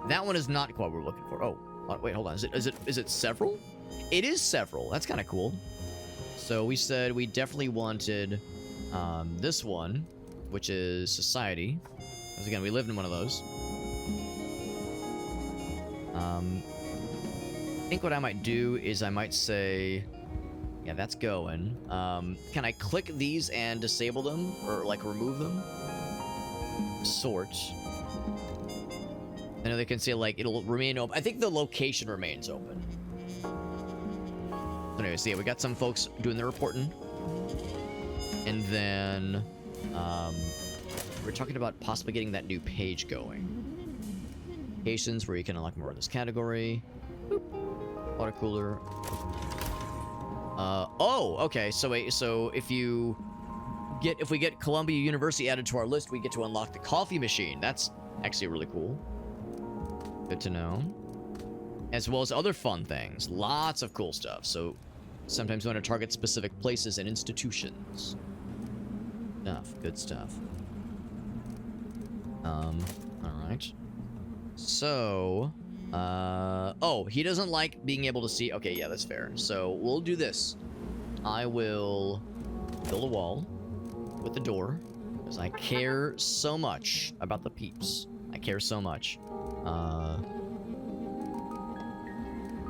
That one is not what we're looking for. Oh, wait, hold on. Is it several? It is several. That's kind of cool. So we said we definitely wanted this one, which is society. Because again, we lived in one of those. I think what I might do is I might say, yeah, that's going. Can I click these and disable them or like remove them? Sort. I know they can say like it'll remain open. I think the location remains open. Anyway, so yeah, we got some folks doing their reporting. And then we're talking about possibly getting that new page going. Locations where you can unlock more of this category. Boop. Water cooler. Oh, okay. So wait, so if we get Columbia University added to our list, we get to unlock the coffee machine. That's actually really cool. Good to know. As well as other fun things. Lots of cool stuff. So sometimes we want to target specific places and institutions. Good stuff. All right. So, oh, he doesn't like being able to see. Okay, yeah, that's fair. So we'll do this. I will build a wall with the door because I care so much about the peeps. I care so much.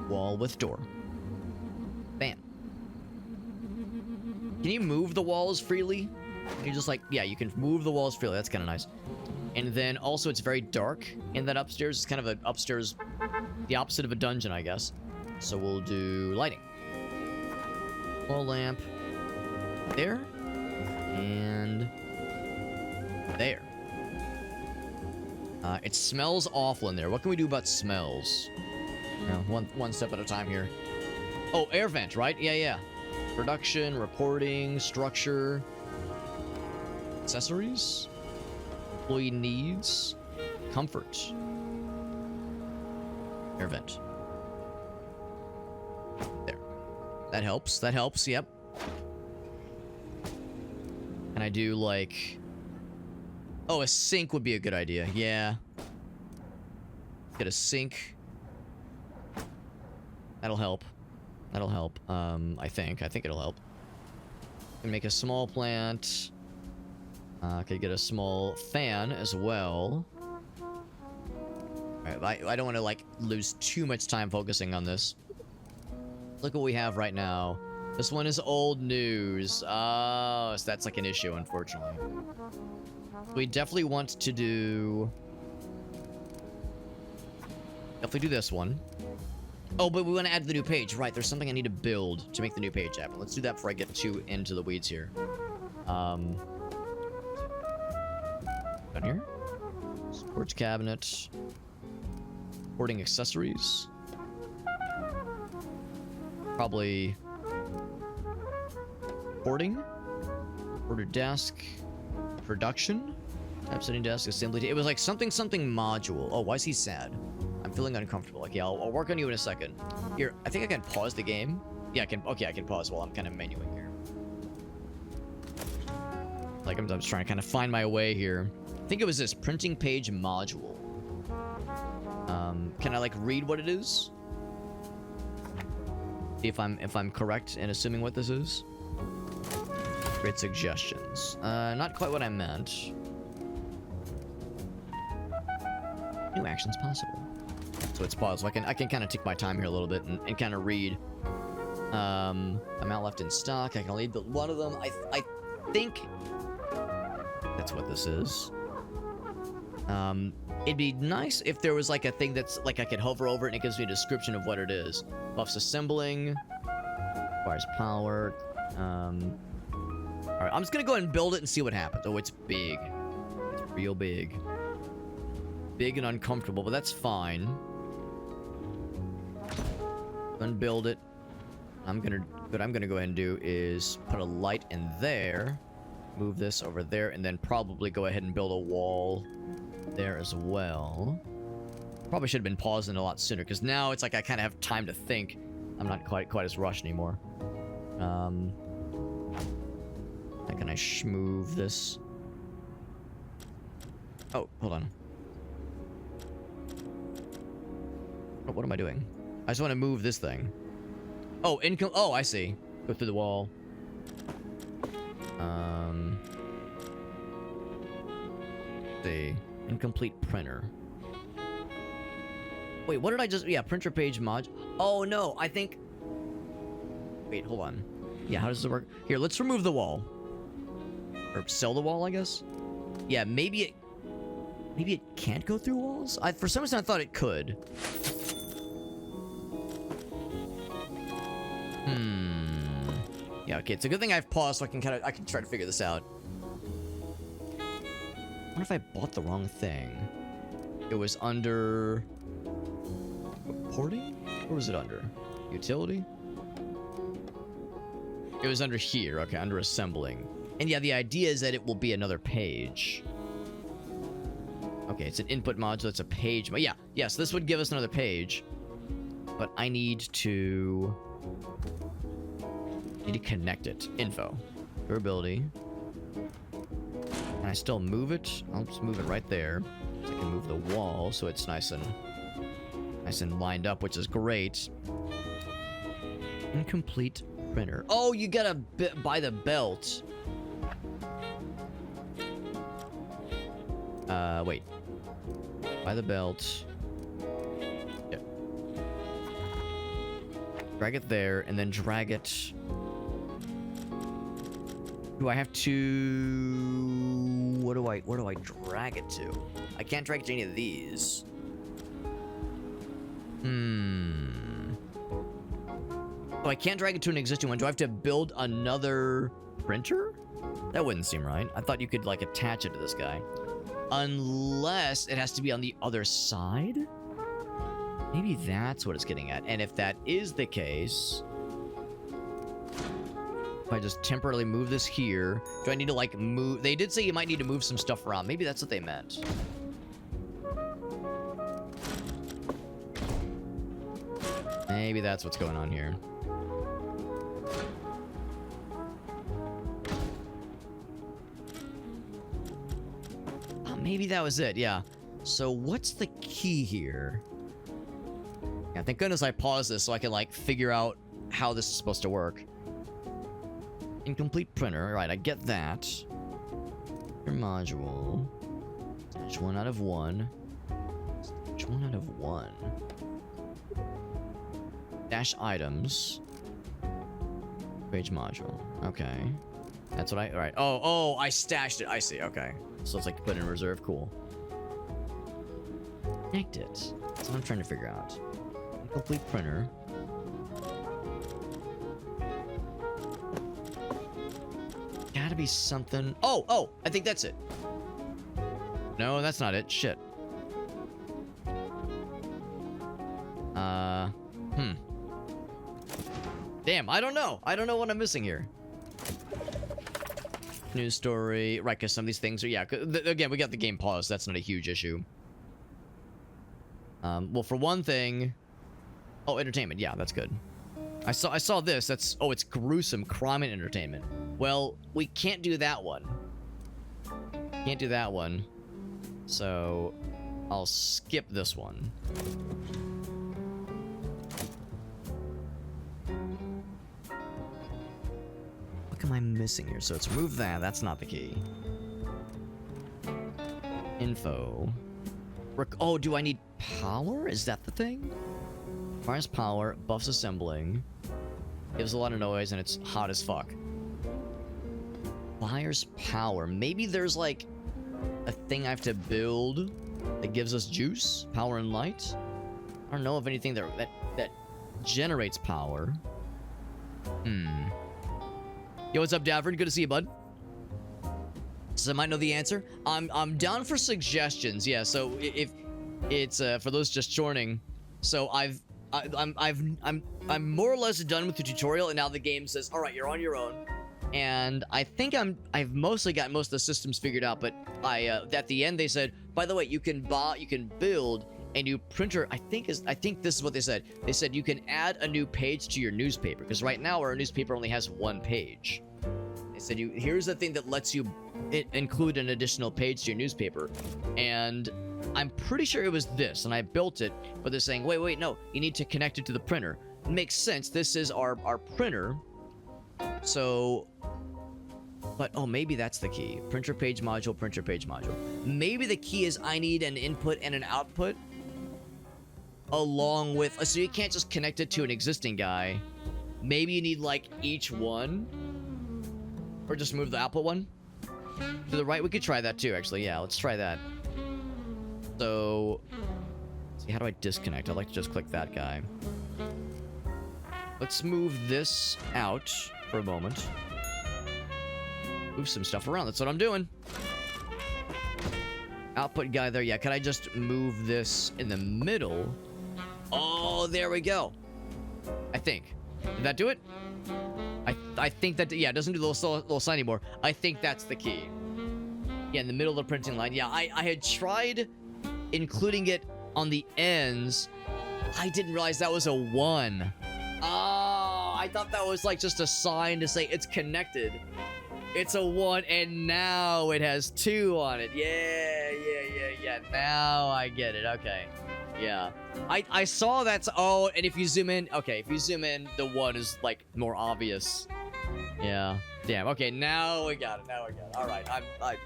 Wall with door. Bam. Can you move the walls freely? Can you just like, yeah, you can move the walls freely. That's kind of nice. And then also it's very dark in that upstairs. It's kind of an upstairs, the opposite of a dungeon, I guess. So we'll do lighting. Wall lamp. There. And there. It smells awful in there. What can we do about smells? You know, one step at a time here. Oh, air vent, right? Yeah. Production, reporting, structure. Accessories. Employee needs. Comfort. Air vent. There. That helps, yep. Can I do, like... Oh, a sink would be a good idea, yeah. Get a sink. That'll help. I think it'll help. Can make a small plant. Could get a small fan as well. Alright, I don't want to, like, lose too much time focusing on this. Look what we have right now. This one is old news. Oh, so that's, like, an issue, unfortunately. We definitely want to do... Definitely do this one. Oh, but we want to add the new page. Right, there's something I need to build to make the new page happen. Let's do that before I get too into the weeds here. Down here. Storage cabinet. Hoarding accessories. Probably porting, order desk, production, typesetting desk, assembly. It was like something module. Oh, why is he sad? I'm feeling uncomfortable. Okay, I'll work on you in a second. Here, I think I can pause the game. Yeah, I can. Okay, I can pause while I'm kind of menuing here. Like I'm just trying to kind of find my way here. I think it was this printing page module. Can I like read what it is? See if I'm correct in assuming what this is. Great suggestions. Not quite what I meant. New actions possible. So it's paused. So I can kind of take my time here a little bit and kind of read. Amount left in stock. I can only build one of them. I think that's what this is. It'd be nice if there was like a thing that's like I could hover over it and it gives me a description of what it is. Buffs assembling. Requires power. Alright, I'm just gonna go ahead and build it and see what happens. Oh, it's big. It's real big. Big and uncomfortable, but that's fine. Unbuild it. What I'm gonna go ahead and do is put a light in there. Move this over there, and then probably go ahead and build a wall there as well. Probably should have been pausing a lot sooner, because now it's like I kind of have time to think. I'm not quite as rushed anymore. How can I move this? Oh, hold on. Oh, what am I doing? I just want to move this thing. Oh, oh, I see. Go through the wall. See. Incomplete printer. Wait, what did I just... Yeah, printer page mod. Oh, no, I think... Wait, hold on. Yeah, how does it work? Here, let's remove the wall. Or sell the wall, I guess? Yeah, maybe it... Maybe it can't go through walls? For some reason, I thought it could. Yeah, okay, it's a good thing I've paused so I can try to figure this out. I wonder if I bought the wrong thing. It was under... Porting? Or was it under? Utility? It was under here, okay, under assembling. And yeah, the idea is that it will be another page. Okay, it's an input module, it's a page. But yeah, yes, this would give us another page. But I need to connect it. Info. Durability. Can I still move it? I'll just move it right there. So I can move the wall so it's nice and lined up, which is great. Incomplete printer. Oh, you gotta buy the belt. Wait. Buy the belt. Yeah. Drag it there, and then drag it. Do I have to... Where do I drag it to? I can't drag it to any of these. Oh, I can't drag it to an existing one. Do I have to build another printer? That wouldn't seem right. I thought you could, like, attach it to this guy. Unless it has to be on the other side? Maybe that's what it's getting at. And if that is the case... If I just temporarily move this here... Do I need to, like, move... They did say you might need to move some stuff around. Maybe that's what they meant. Maybe that's what's going on here. Oh, maybe that was it, yeah. So what's the key here? Yeah, thank goodness I paused this so I can, like, figure out how this is supposed to work. Incomplete printer. Alright, I get that. Your module. Stage 1 out of 1. Stage 1 out of 1. Dash items. Page module. Okay. That's what I... Alright. Oh, I stashed it. I see. Okay. So it's like put in reserve. Cool. Connect it. That's what I'm trying to figure out. Incomplete printer. Gotta be something... Oh! I think that's it. No, that's not it. Shit. Damn, I don't know. I don't know what I'm missing here. News story. Right, because some of these things are... Yeah, again, we got the game paused. That's not a huge issue. Well, for one thing... Oh, entertainment. Yeah, that's good. I saw this. That's... Oh, it's gruesome crime and entertainment. Well, we can't do that one. Can't do that one. So, I'll skip this one. What am I missing here? So it's remove that. That's not the key. Info. Oh, do I need power? Is that the thing? Fires power, buffs assembling. Gives a lot of noise, and it's hot as fuck. Fires power. Maybe there's like a thing I have to build that gives us juice, power, and light. I don't know of anything that generates power. Yo, what's up, Davern? Good to see you, bud. So I might know the answer. I'm down for suggestions. Yeah. So if it's for those just joining, so I'm more or less done with the tutorial, and now the game says, all right, you're on your own. And I think I've mostly got most of the systems figured out, but at the end they said, by the way, you can build a new printer. I think this is what they said. They said you can add a new page to your newspaper, because right now our newspaper only has one page. They said here's the thing that lets you include an additional page to your newspaper, and I'm pretty sure it was this, and I built it, but they're saying, wait, no, you need to connect it to the printer. It makes sense. This is our printer. So, but, oh, maybe that's the key. Printer page module, printer page module. Maybe the key is I need an input and an output along with, so you can't just connect it to an existing guy. Maybe you need, like, each one. Or just move the output one to the right. We could try that too, actually. Yeah, let's try that. So, see, how do I disconnect? I'd like to just click that guy. Let's move this out for a moment. Move some stuff around. That's what I'm doing. Output guy there. Yeah, can I just move this in the middle? Oh, there we go. I think. Did that do it? I think that... Yeah, it doesn't do the little sign anymore. I think that's the key. Yeah, in the middle of the printing line. Yeah, I had tried including it on the ends. I didn't realize that was a 1. Oh, I thought that was like just a sign to say it's connected. It's a 1, and now it has 2 on it. Yeah. Now I get it. Okay. Yeah. I saw that's... Oh, and if you zoom in... Okay, if you zoom in, the 1 is, like, more obvious. Yeah. Damn. Okay, now we got it. All right.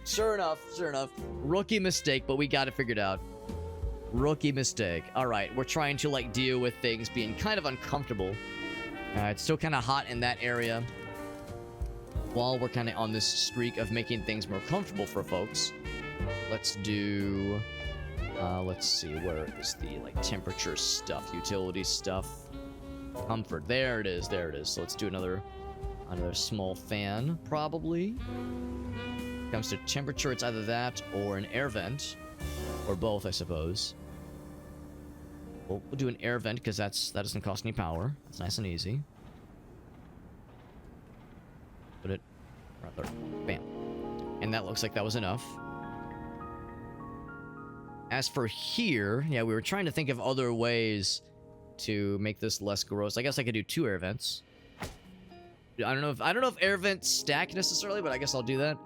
Sure enough. Rookie mistake, but we got it figured out. Rookie mistake. All right, we're trying to, like, deal with things being kind of uncomfortable. It's still kind of hot in that area. While we're kind of on this streak of making things more comfortable for folks, let's do... let's see, where is the, like, temperature stuff, utility stuff, comfort. There it is. So let's do another small fan, probably. Comes to temperature, it's either that or an air vent, or both, I suppose. We'll do an air vent because that doesn't cost any power. That's nice and easy. Put it right there. Bam. And that looks like that was enough. As for here, yeah, we were trying to think of other ways to make this less gross. I guess I could do 2 air vents. I don't know if air vents stack necessarily, but I guess I'll do that.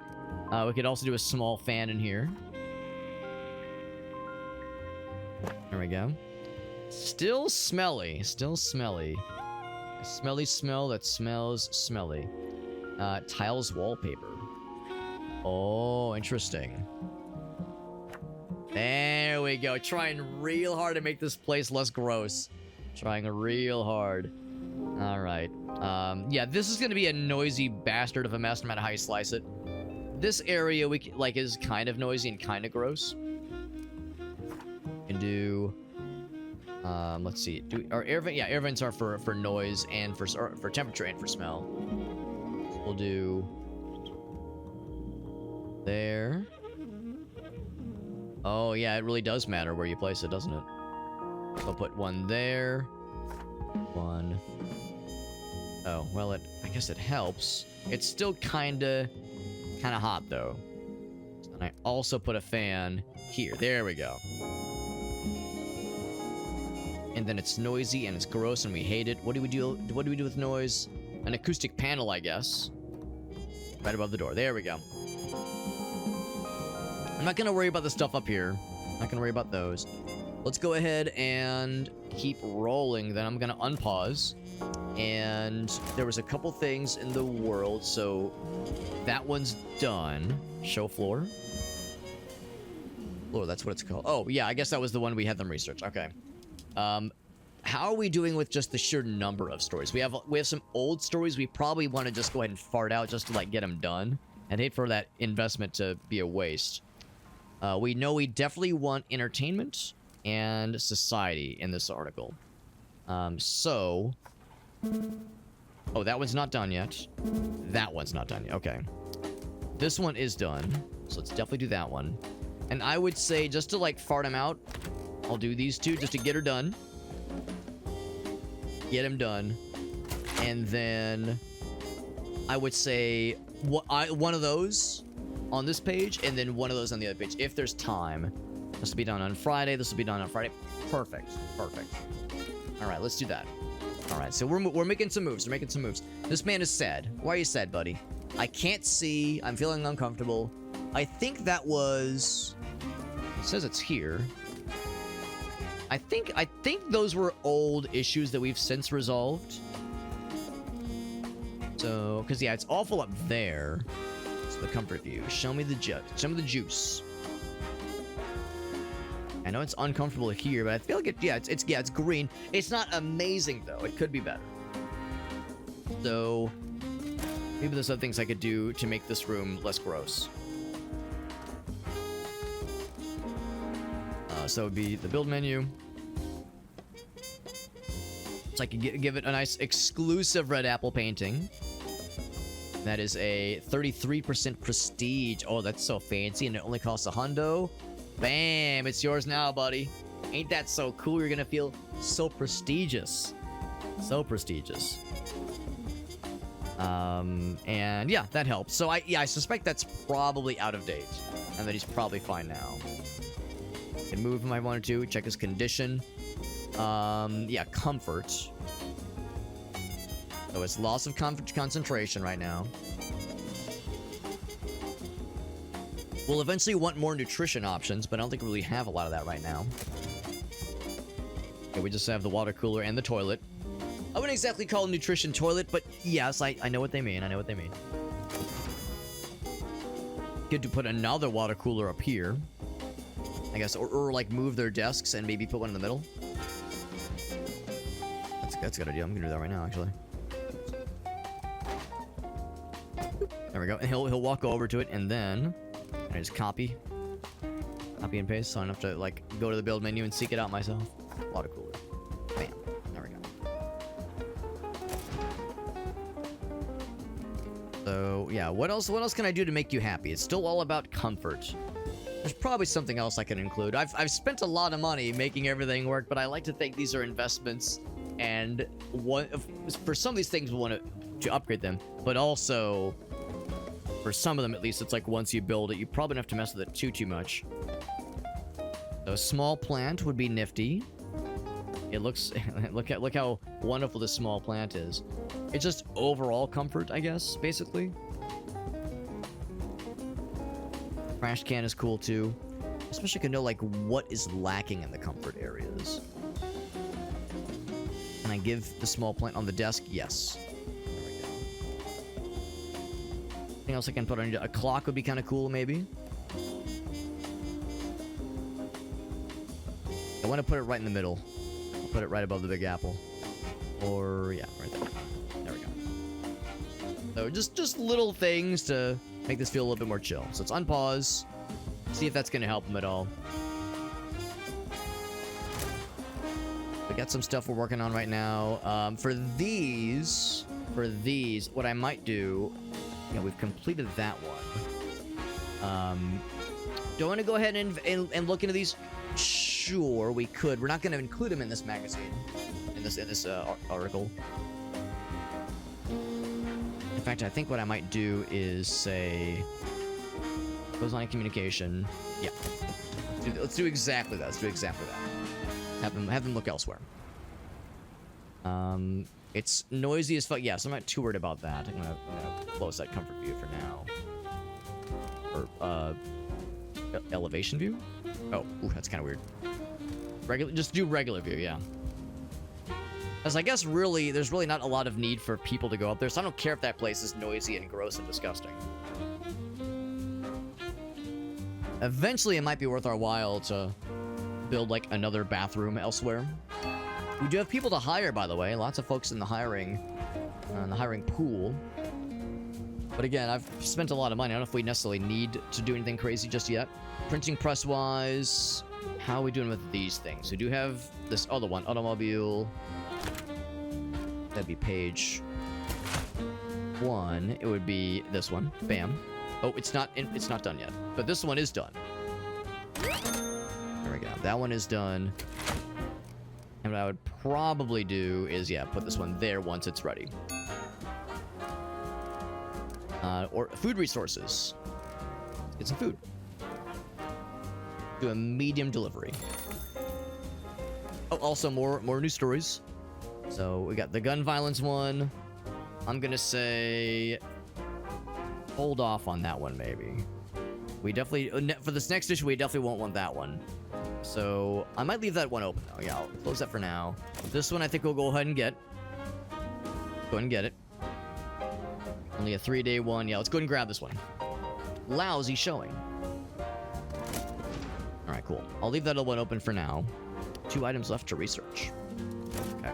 We could also do a small fan in here. There we go. Still smelly. A smelly smell that smells smelly. Tiles wallpaper. Oh, interesting. There we go. Trying real hard to make this place less gross. Trying real hard. Alright. Yeah, this is going to be a noisy bastard of a mess no matter how you slice it. This area is kind of noisy and kind of gross. We can do... let's see. Our air vent? Yeah, air vents are for noise and for temperature and for smell. So we'll do... There. Oh, yeah, it really does matter where you place it, doesn't it? So I'll put 1 there. 1. Oh, well, I guess it helps. It's still kind of hot, though. And I also put a fan here. There we go. And then it's noisy and it's gross and we hate it. What do we do? What do we do with noise? An acoustic panel, I guess. Right above the door. There we go. I'm not gonna worry about the stuff up here. I'm not gonna worry about those. Let's go ahead and keep rolling. Then I'm gonna unpause. And there was a couple things in the world, so that one's done. Show floor. Floor, that's what it's called. Oh, yeah, I guess that was the one we had them research. Okay. How are we doing with just the sheer number of stories? We have some old stories we probably want to just go ahead and fart out just to, like, get them done. I'd hate for that investment to be a waste. We know we definitely want entertainment and society in this article. So... Oh, that one's not done yet. That one's not done yet. Okay. This one is done. So let's definitely do that one. And I would say, just to, like, fart them out, I'll do these two just to get her done. Get him done. And then I would say one of those on this page, and then one of those on the other page, if there's time. This will be done on Friday. This will be done on Friday. Perfect. Perfect. All right, let's do that. All right, so we're making some moves. We're making some moves. This man is sad. Why are you sad, buddy? I can't see. I'm feeling uncomfortable. I think that was... It says it's here. I think those were old issues that we've since resolved. So, because yeah, it's awful up there. So the comfort view. Show me the juice. I know it's uncomfortable here, but I feel like it's green. It's not amazing though. It could be better. So maybe there's other things I could do to make this room less gross. So it would be the build menu. So I could give it a nice exclusive red apple painting. That is a 33% prestige. Oh, that's so fancy, and it only costs $100. Bam! It's yours now, buddy. Ain't that so cool? You're gonna feel so prestigious. So prestigious. And yeah, that helps. So I suspect that's probably out of date, and that he's probably fine now. Can move him if I wanted to. Check his condition. Yeah, comfort. So it's loss of concentration right now. We'll eventually want more nutrition options, but I don't think we really have a lot of that right now. Okay, we just have the water cooler and the toilet. I wouldn't exactly call it nutrition toilet, but yes, I know what they mean. I know what they mean. Good to put another water cooler up here. I guess, or like move their desks and maybe put one in the middle. That's a good idea. I'm gonna do that right now, actually. There we go. And he'll walk over to it, and then I just copy and paste, so I don't have to like go to the build menu and seek it out myself. Water cooler. Bam. There we go. So yeah, what else can I do to make you happy? It's still all about comfort. There's probably something else I can include. I've spent a lot of money making everything work, but I like to think these are investments, and for some of these things we want to upgrade them, but also for some of them at least, it's like once you build it, you probably don't have to mess with it too much. So a small plant would be nifty. It looks look how wonderful this small plant is. It's just overall comfort, I guess, basically. Trash can is cool too. Especially to know like what is lacking in the comfort areas. Can I give the small plant on the desk? Yes. There we go. Anything else I can put on a clock would be kind of cool, maybe. I want to put it right in the middle. I'll put it right above the Big Apple. Or yeah, right there. There we go. So just little things to make this feel a little bit more chill. So let's unpause. See if that's going to help them at all. We got some stuff we're working on right now. For these, what I might do... Yeah, we've completed that one. Do I want to go ahead and look into these? Sure, we could. We're not going to include them in this magazine. In this article. fact, I think what I might do is say close line of communication. Yeah. Let's do exactly that. Let's do exactly that. Have them look elsewhere. It's noisy as fuck. Yeah, so I'm not too worried about that. I'm gonna close that comfort view for now. Or elevation view? Oh, ooh, that's kind of weird. Just do regular view, yeah. Because I guess really, there's really not a lot of need for people to go up there, so I don't care if that place is noisy and gross and disgusting. Eventually, it might be worth our while to build, like, another bathroom elsewhere. We do have people to hire, by the way. Lots of folks in the hiring pool. But again, I've spent a lot of money. I don't know if we necessarily need to do anything crazy just yet. Printing press-wise, how are we doing with these things? We do have this other one, automobile. That'd be page 1. It would be this one. Bam. Oh, it's not done yet. But this one is done. There we go. That one is done. And what I would probably do is, yeah, put this one there once it's ready. Or food resources. Get some food. Do a medium delivery. Oh, also more news stories. So we got the gun violence one. I'm gonna say hold off on that one, maybe. We definitely, for this next issue, we definitely won't want that one. So I might leave that one open though. Yeah, I'll close that for now. This one I think we'll go ahead and get. Go ahead and get it. Only a 3-day one. Yeah, let's go ahead and grab this one. Lousy showing. Alright, cool. I'll leave that one open for now. 2 items left to research. Okay.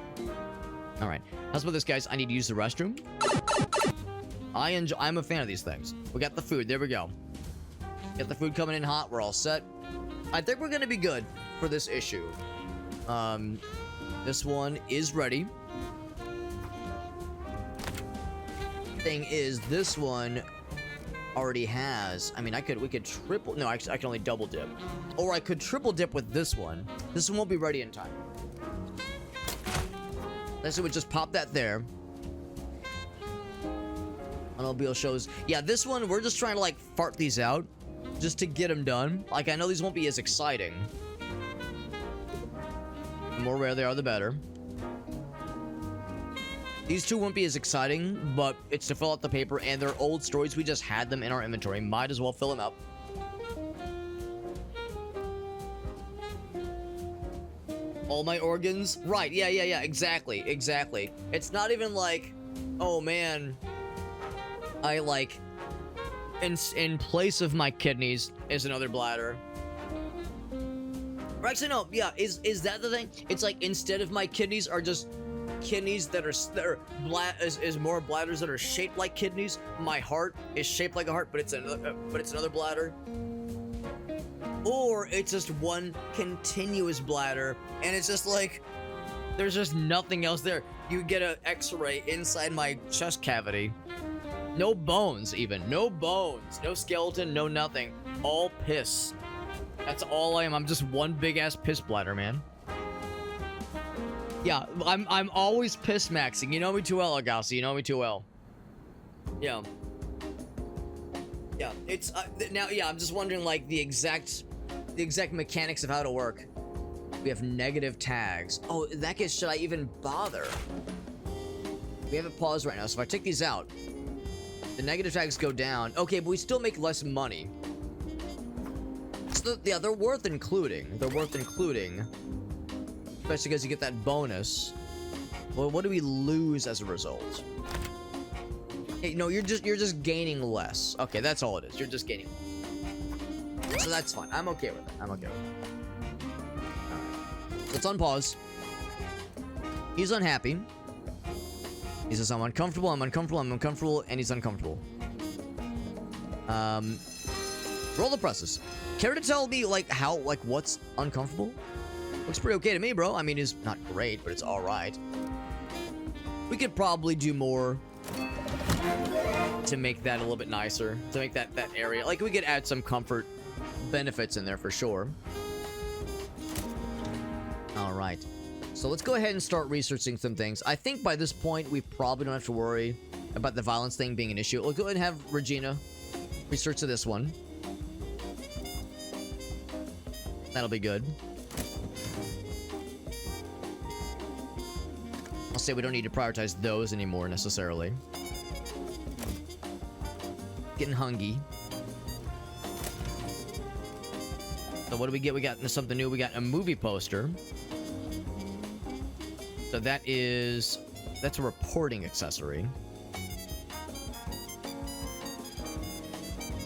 Alright. How's about this, guys? I need to use the restroom. I'm a fan of these things. We got the food. There we go. Get the food coming in hot. We're all set. I think we're gonna be good for this issue. This one is ready. Thing is, this one already has. I mean, we could triple. No, I can only double dip, or I could triple dip with this one. This one won't be ready in time. Let's see. We just pop that there. Automobile shows. Yeah, this one we're just trying to like fart these out, just to get them done. Like I know these won't be as exciting. The more rare they are, the better. These 2 won't be as exciting, but it's to fill out the paper, and they're old stories. We just had them in our inventory. Might as well fill them up. All my organs? Right, yeah, exactly. It's not even like, oh man, I like, in place of my kidneys is another bladder. Or actually, no, yeah, is that the thing? It's like, instead of my kidneys are just kidneys that are more bladders that are shaped like kidneys. My heart is shaped like a heart, but it's another bladder. Or it's just one continuous bladder, and it's just like there's just nothing else there. You get an X-ray inside my chest cavity. No bones, even. No bones. No skeleton. No nothing. All piss. That's all I am. I'm just one big ass piss bladder, man. Yeah, I'm always piss maxing. You know me too well, Agassi. You know me too well. Yeah. Yeah, it's now. Yeah, I'm just wondering like the exact mechanics of how to work. We have negative tags. Oh, in that case, should I even bother? We have it paused right now, so if I take these out, the negative tags go down. Okay, but we still make less money. So yeah, they're worth including. They're worth including. Especially because you get that bonus. Well, what do we lose as a result? Hey, no, you're just gaining less. Okay, that's all it is. You're just gaining less. So that's fine. I'm okay with it. I'm okay with it. Alright. Let's unpause. He's unhappy. He says, I'm uncomfortable, I'm uncomfortable, I'm uncomfortable, and he's uncomfortable. Roll the presses. Care to tell me, like, how, like, what's uncomfortable? Looks pretty okay to me, bro. I mean, it's not great, but it's alright. We could probably do more to make that a little bit nicer. To make that area. Like, we could add some comfort benefits in there for sure. Alright. So let's go ahead and start researching some things. I think by this point, we probably don't have to worry about the violence thing being an issue. We'll go ahead and have Regina research to this one. That'll be good. I'll say we don't need to prioritize those anymore necessarily. Getting hungry. So what do we get? We got something new. We got a movie poster. So that's a reporting accessory.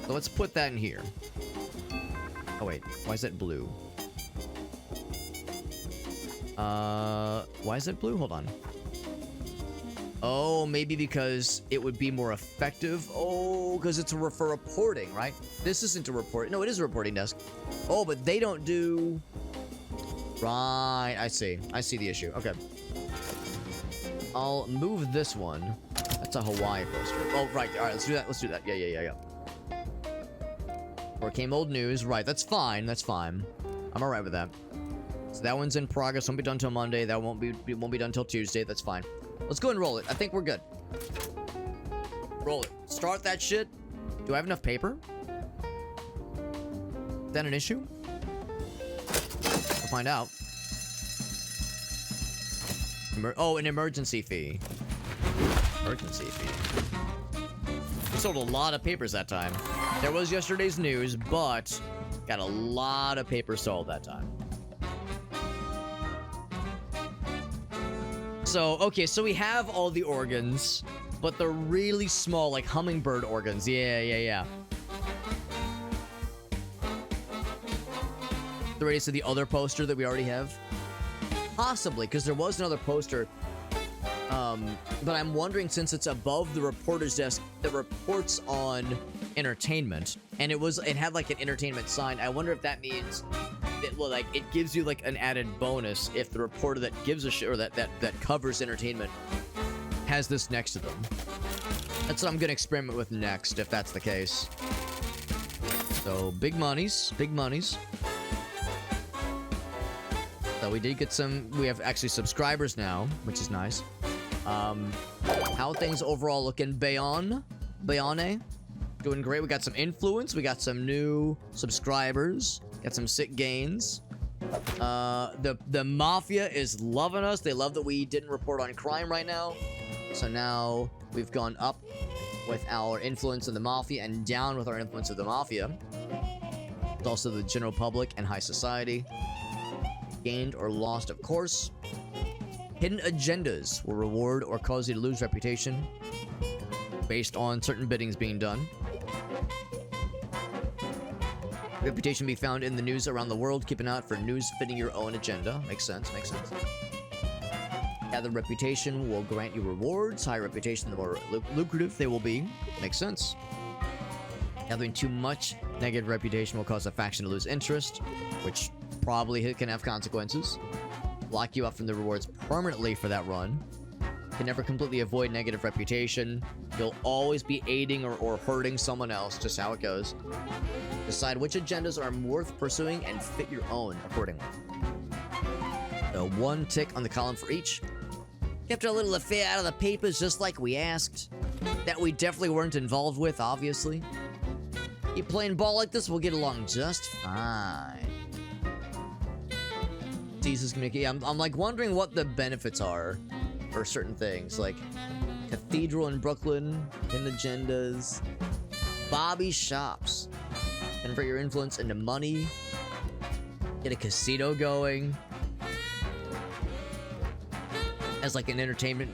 So let's put that in here. Oh wait, why is that blue? Why is it blue? Hold on. Oh, maybe because it would be more effective. Oh, because it's for reporting, right? This isn't a report. No, it is a reporting desk. Oh, but they don't do... Right, I see. I see the issue. Okay. I'll move this one. That's a Hawaii poster. Oh, right. All right, let's do that. Let's do that. Yeah. Or came old news. Right, that's fine. That's fine. I'm all right with that. So that one's in progress. Won't be done till Monday. That won't be done till Tuesday. That's fine. Let's go and roll it. I think we're good. Roll it. Start that shit. Do I have enough paper? Is that an issue? We'll find out. Oh, an emergency fee. Emergency fee. We sold a lot of papers that time. There was yesterday's news, but got a lot of papers sold that time. So, okay, so we have all the organs, but they're really small, like hummingbird organs. Yeah. The radius of the other poster that we already have? Possibly, because there was another poster. But I'm wondering, since it's above the reporter's desk that reports on entertainment, and it had like an entertainment sign, I wonder if that means that, well, like, it gives you like an added bonus if the reporter that gives a shit, or that covers entertainment, has this next to them. That's what I'm gonna experiment with next, if that's the case. So big monies. So we did get some. We have actually subscribers now, which is nice. How things overall looking? Bayonne, doing great. We got some influence. We got some new subscribers. Got some sick gains. The mafia is loving us. They love that we didn't report on crime right now. So now we've gone up with our influence of the mafia and down with our influence of the mafia. It's also the general public and high society. Gained or lost, of course. Hidden agendas will reward or cause you to lose reputation based on certain biddings being done. Reputation be found in the news around the world. Keep an eye out for news fitting your own agenda. Makes sense. Gather reputation will grant you rewards. Higher reputation, the more lucrative they will be. Makes sense. Gathering too much negative reputation will cause a faction to lose interest, which probably can have consequences. Lock you up from the rewards permanently for that run. Can never completely avoid negative reputation. You'll always be aiding or hurting someone else, just how it goes. Decide which agendas are worth pursuing and fit your own accordingly. So 1 tick on the column for each. Kept a little affair out of the papers just like we asked. That we definitely weren't involved with, obviously. Keep playing ball like this, we'll get along just fine. Jesus communication. I'm like wondering what the benefits are for certain things, like Cathedral in Brooklyn, hidden agendas, Bobby's shops, convert your influence into money, get a casino going as like an entertainment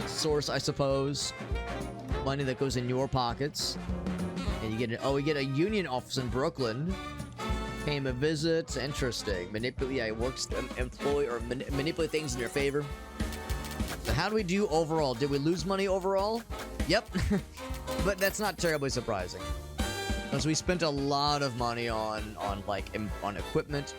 source, I suppose. Money that goes in your pockets, and you get we get a union office in Brooklyn. Pay him a visit. Interesting. Manipulate, works employ or manipulate things in your favor. So how do we do overall? Did we lose money overall? Yep. But that's not terribly surprising, because we spent a lot of money on equipment.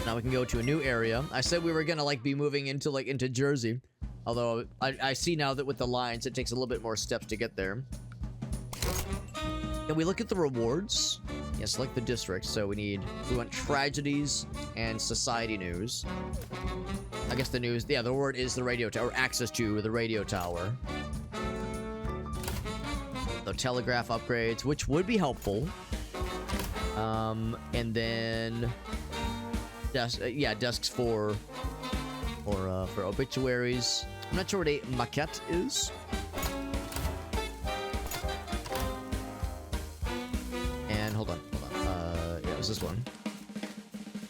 Now we can go to a new area. I said we were gonna like be moving into Jersey, although I see now that with the lines it takes a little bit more steps to get there. Can we look at the rewards? Yeah, select the district. So we want tragedies and society news. I guess the news, yeah, the word is the radio tower, access to the radio tower. The telegraph upgrades, which would be helpful. And then desks for obituaries. I'm not sure what a maquette is. And hold on. Yeah, it was this one.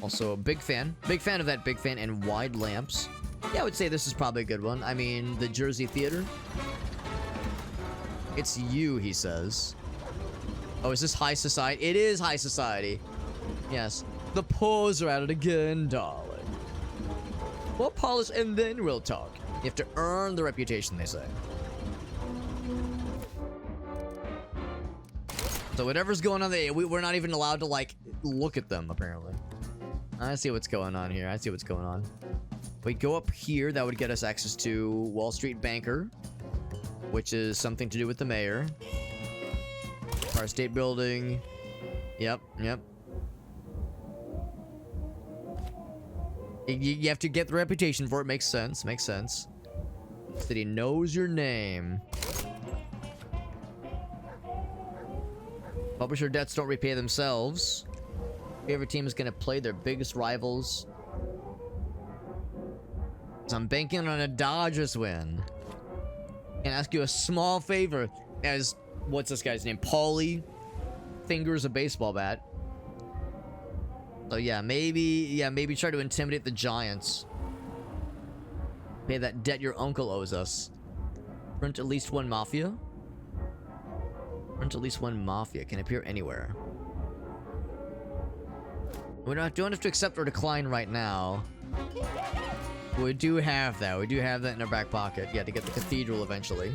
Also, big fan of that big fan and wide lamps. Yeah, I would say this is probably a good one. I mean, the Jersey Theater. It's you, he says. Oh, is this high society? It is high society. Yes. The paws are at it again, darling. More polish and then we'll talk. You have to earn the reputation, they say. So whatever's going on there, we're not even allowed to, like, look at them, apparently. I see what's going on here. I see what's going on. We go up here. That would get us access to Wall Street Banker, which is something to do with the mayor. Empire State Building. Yep. You have to get the reputation for it. Makes sense. City knows your name. Publisher debts don't repay themselves. Favorite team is going to play their biggest rivals. So I'm banking on a Dodgers win. And ask you a small favor as, what's this guy's name? Paulie fingers a baseball bat. So yeah, maybe try to intimidate the Giants. Pay that debt your uncle owes us. Print at least one mafia. Print at least one mafia. Can appear anywhere. We don't have to accept or decline right now. We do have that. We do have that in our back pocket. Yeah, to get the cathedral eventually.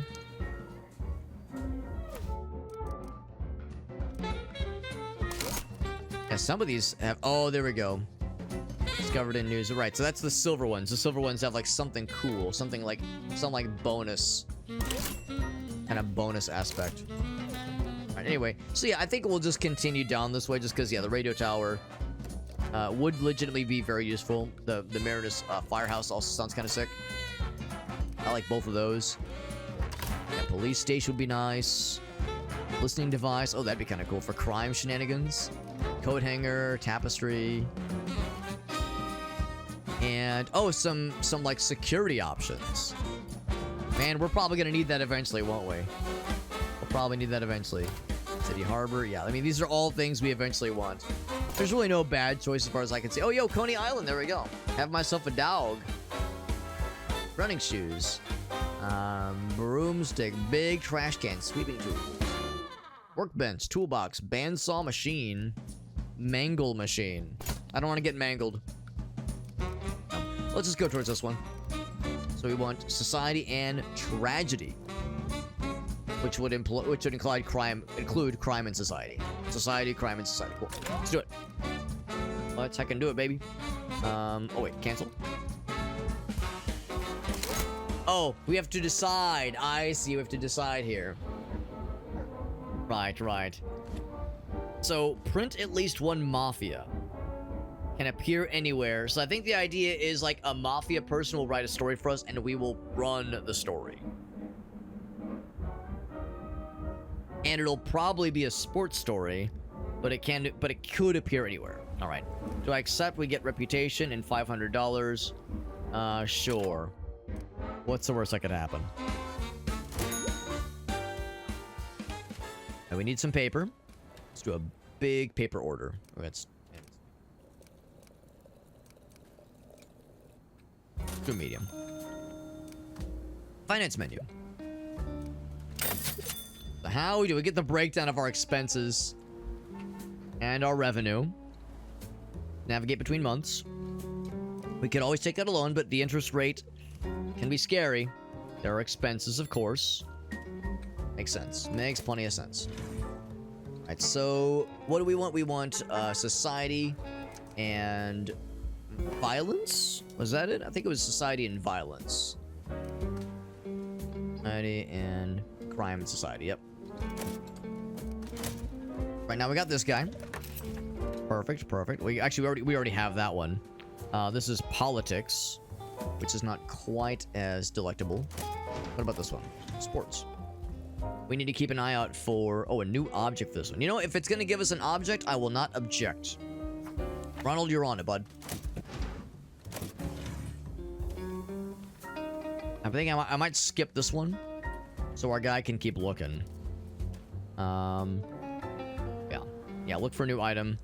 Yeah, some of these have... Oh, there we go. Discovered in news. Right, so that's the silver ones. The silver ones have, like, something cool. Some, like, bonus. Kind of bonus aspect. Alright, anyway. So, yeah, I think we'll just continue down this way just because, yeah, the radio tower... would legitimately be very useful. The Marinus Firehouse also sounds kind of sick. I like both of those. Yeah, police station would be nice. Listening device. Oh, that'd be kind of cool for crime shenanigans. Coat hanger, tapestry. And, oh, some like security options. Man, we're probably gonna need that eventually, won't we? We'll probably need that eventually. City Harbor. Yeah, I mean, these are all things we eventually want. There's really no bad choice as far as I can see. Oh, yo, Coney Island. There we go. Have myself a dog. Running shoes. Broomstick. Big trash can. Sweeping tools. Workbench. Toolbox. Bandsaw machine. Mangle machine. I don't want to get mangled. Let's just go towards this one. So we want society and tragedy. Which would include crime and society. Society, crime, and society. Cool. Let's do it. Let's heckin' do it, baby. Oh wait, cancel. Oh, we have to decide. I see, we have to decide here. Right. So, print at least one mafia. Can appear anywhere. So I think the idea is like a mafia person will write a story for us and we will run the story. And it'll probably be a sports story, but it could appear anywhere. All right. Do I accept? We get reputation and $500. Sure. What's the worst that could happen? And we need some paper. Let's do a big paper order. Let's do a medium. Finance menu. How do we get the breakdown of our expenses and our revenue? Navigate between months. We could always take out a loan, but the interest rate can be scary. There are expenses, of course. Makes sense. Makes plenty of sense. Alright, so what do we want? We want society and violence? Was that it? I think it was society and violence. Society and crime and society, yep. Right, now we got this guy. Perfect, perfect. We already have that one. This is politics, which is not quite as delectable. What about this one? Sports. We need to keep an eye out for, oh, a new object for this one. You know, if it's going to give us an object, I will not object. Ronald, you're on it, bud. I think I might skip this one so our guy can keep looking. Yeah, look for a new item.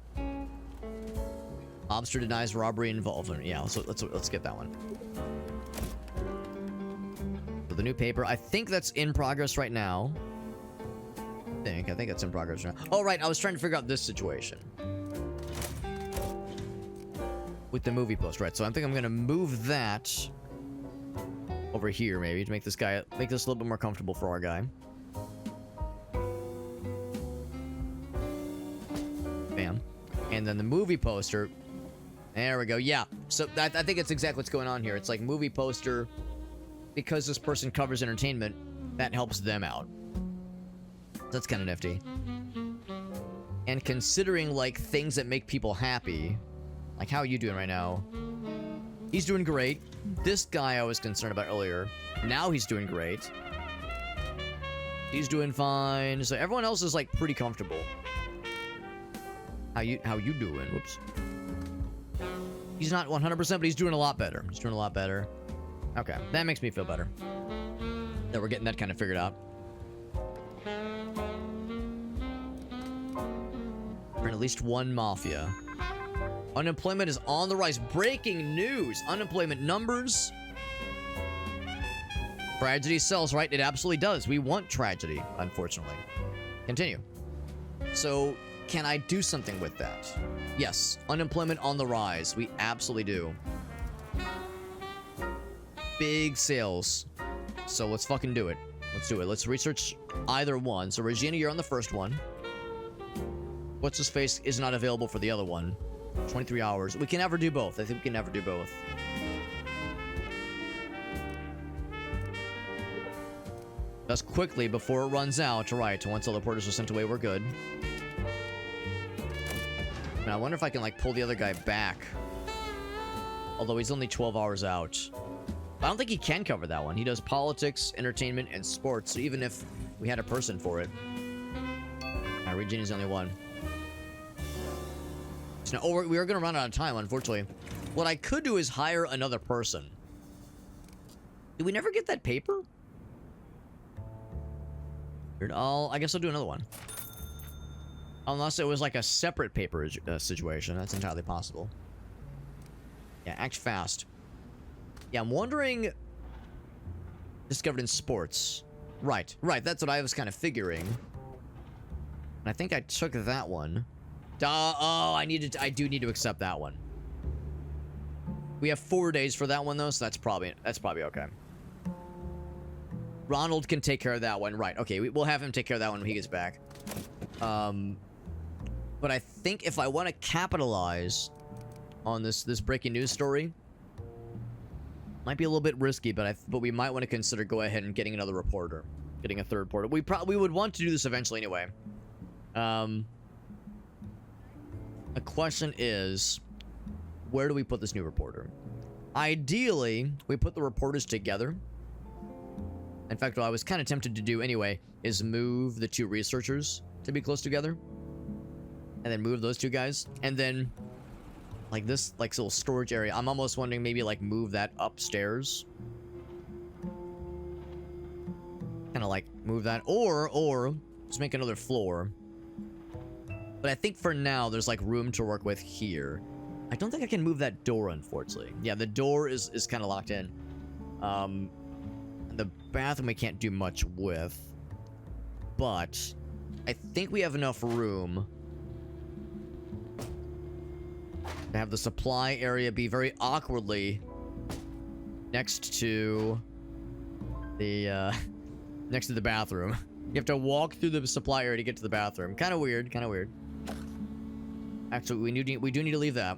Mobster denies robbery involvement. Yeah, let's get that one. So the new paper, I think that's in progress right now. I think that's in progress right now. Oh, right, I was trying to figure out this situation with the movie post, right? So I think I'm gonna move that over here maybe to make this a little bit more comfortable for our guy. Bam. And then the movie poster. There we go. Yeah. So I think it's exactly what's going on here. It's like movie poster, because this person covers entertainment, that helps them out. That's kind of nifty. And considering like things that make people happy, like how are you doing right now? He's doing great. This guy I was concerned about earlier, now he's doing great. He's doing fine. So everyone else is like pretty comfortable. How you doing? Whoops. He's not 100%, but he's doing a lot better. He's doing a lot better. Okay, that makes me feel better that we're getting that kind of figured out. We're in at least one mafia. Unemployment is on the rise. Breaking news. Unemployment numbers. Tragedy sells, right? It absolutely does. We want tragedy, unfortunately. Continue. So, can I do something with that? Yes. Unemployment on the rise. We absolutely do. Big sales. So let's fucking do it. Let's do it. Let's research either one. So Regina, you're on the first one. What's his face is not available for the other one. 23 hours. We can never do both. I think we can never do both. Just quickly before it runs out. Right. Once all the porters are sent away, we're good. Now, I wonder if I can, like, pull the other guy back. Although he's only 12 hours out. I don't think he can cover that one. He does politics, entertainment, and sports. So even if we had a person for it. Alright, Regina's the only one. So now, we are going to run out of time, unfortunately. What I could do is hire another person. Did we never get that paper? Weird. I guess I'll do another one. Unless it was like a separate paper situation. That's entirely possible. Yeah, act fast. Yeah, I'm wondering... Discovered in sports. Right, that's what I was kind of figuring. And I think I took that one. Oh, I do need to accept that one. We have 4 days for that one, though, so that's probably okay. Ronald can take care of that one. Right, okay, we'll have him take care of that one when he gets back. But I think if I want to capitalize on this breaking news story, might be a little bit risky, but we might want to consider go ahead and getting another reporter, getting a third reporter. We would want to do this eventually anyway. The question is, where do we put this new reporter? Ideally, we put the reporters together. In fact, what I was kind of tempted to do anyway is move the two researchers to be close together. And then move those two guys. And then, like this, like little storage area. I'm almost wondering maybe like move that upstairs. Kind of like move that. Or just make another floor. But I think for now, there's like room to work with here. I don't think I can move that door, unfortunately. Yeah, the door is kind of locked in. The bathroom we can't do much with. But I think we have enough room to have the supply area be very awkwardly next to the bathroom. You have to walk through the supply area to get to the bathroom. Kind of weird, kind of weird. Actually, we do need to leave that.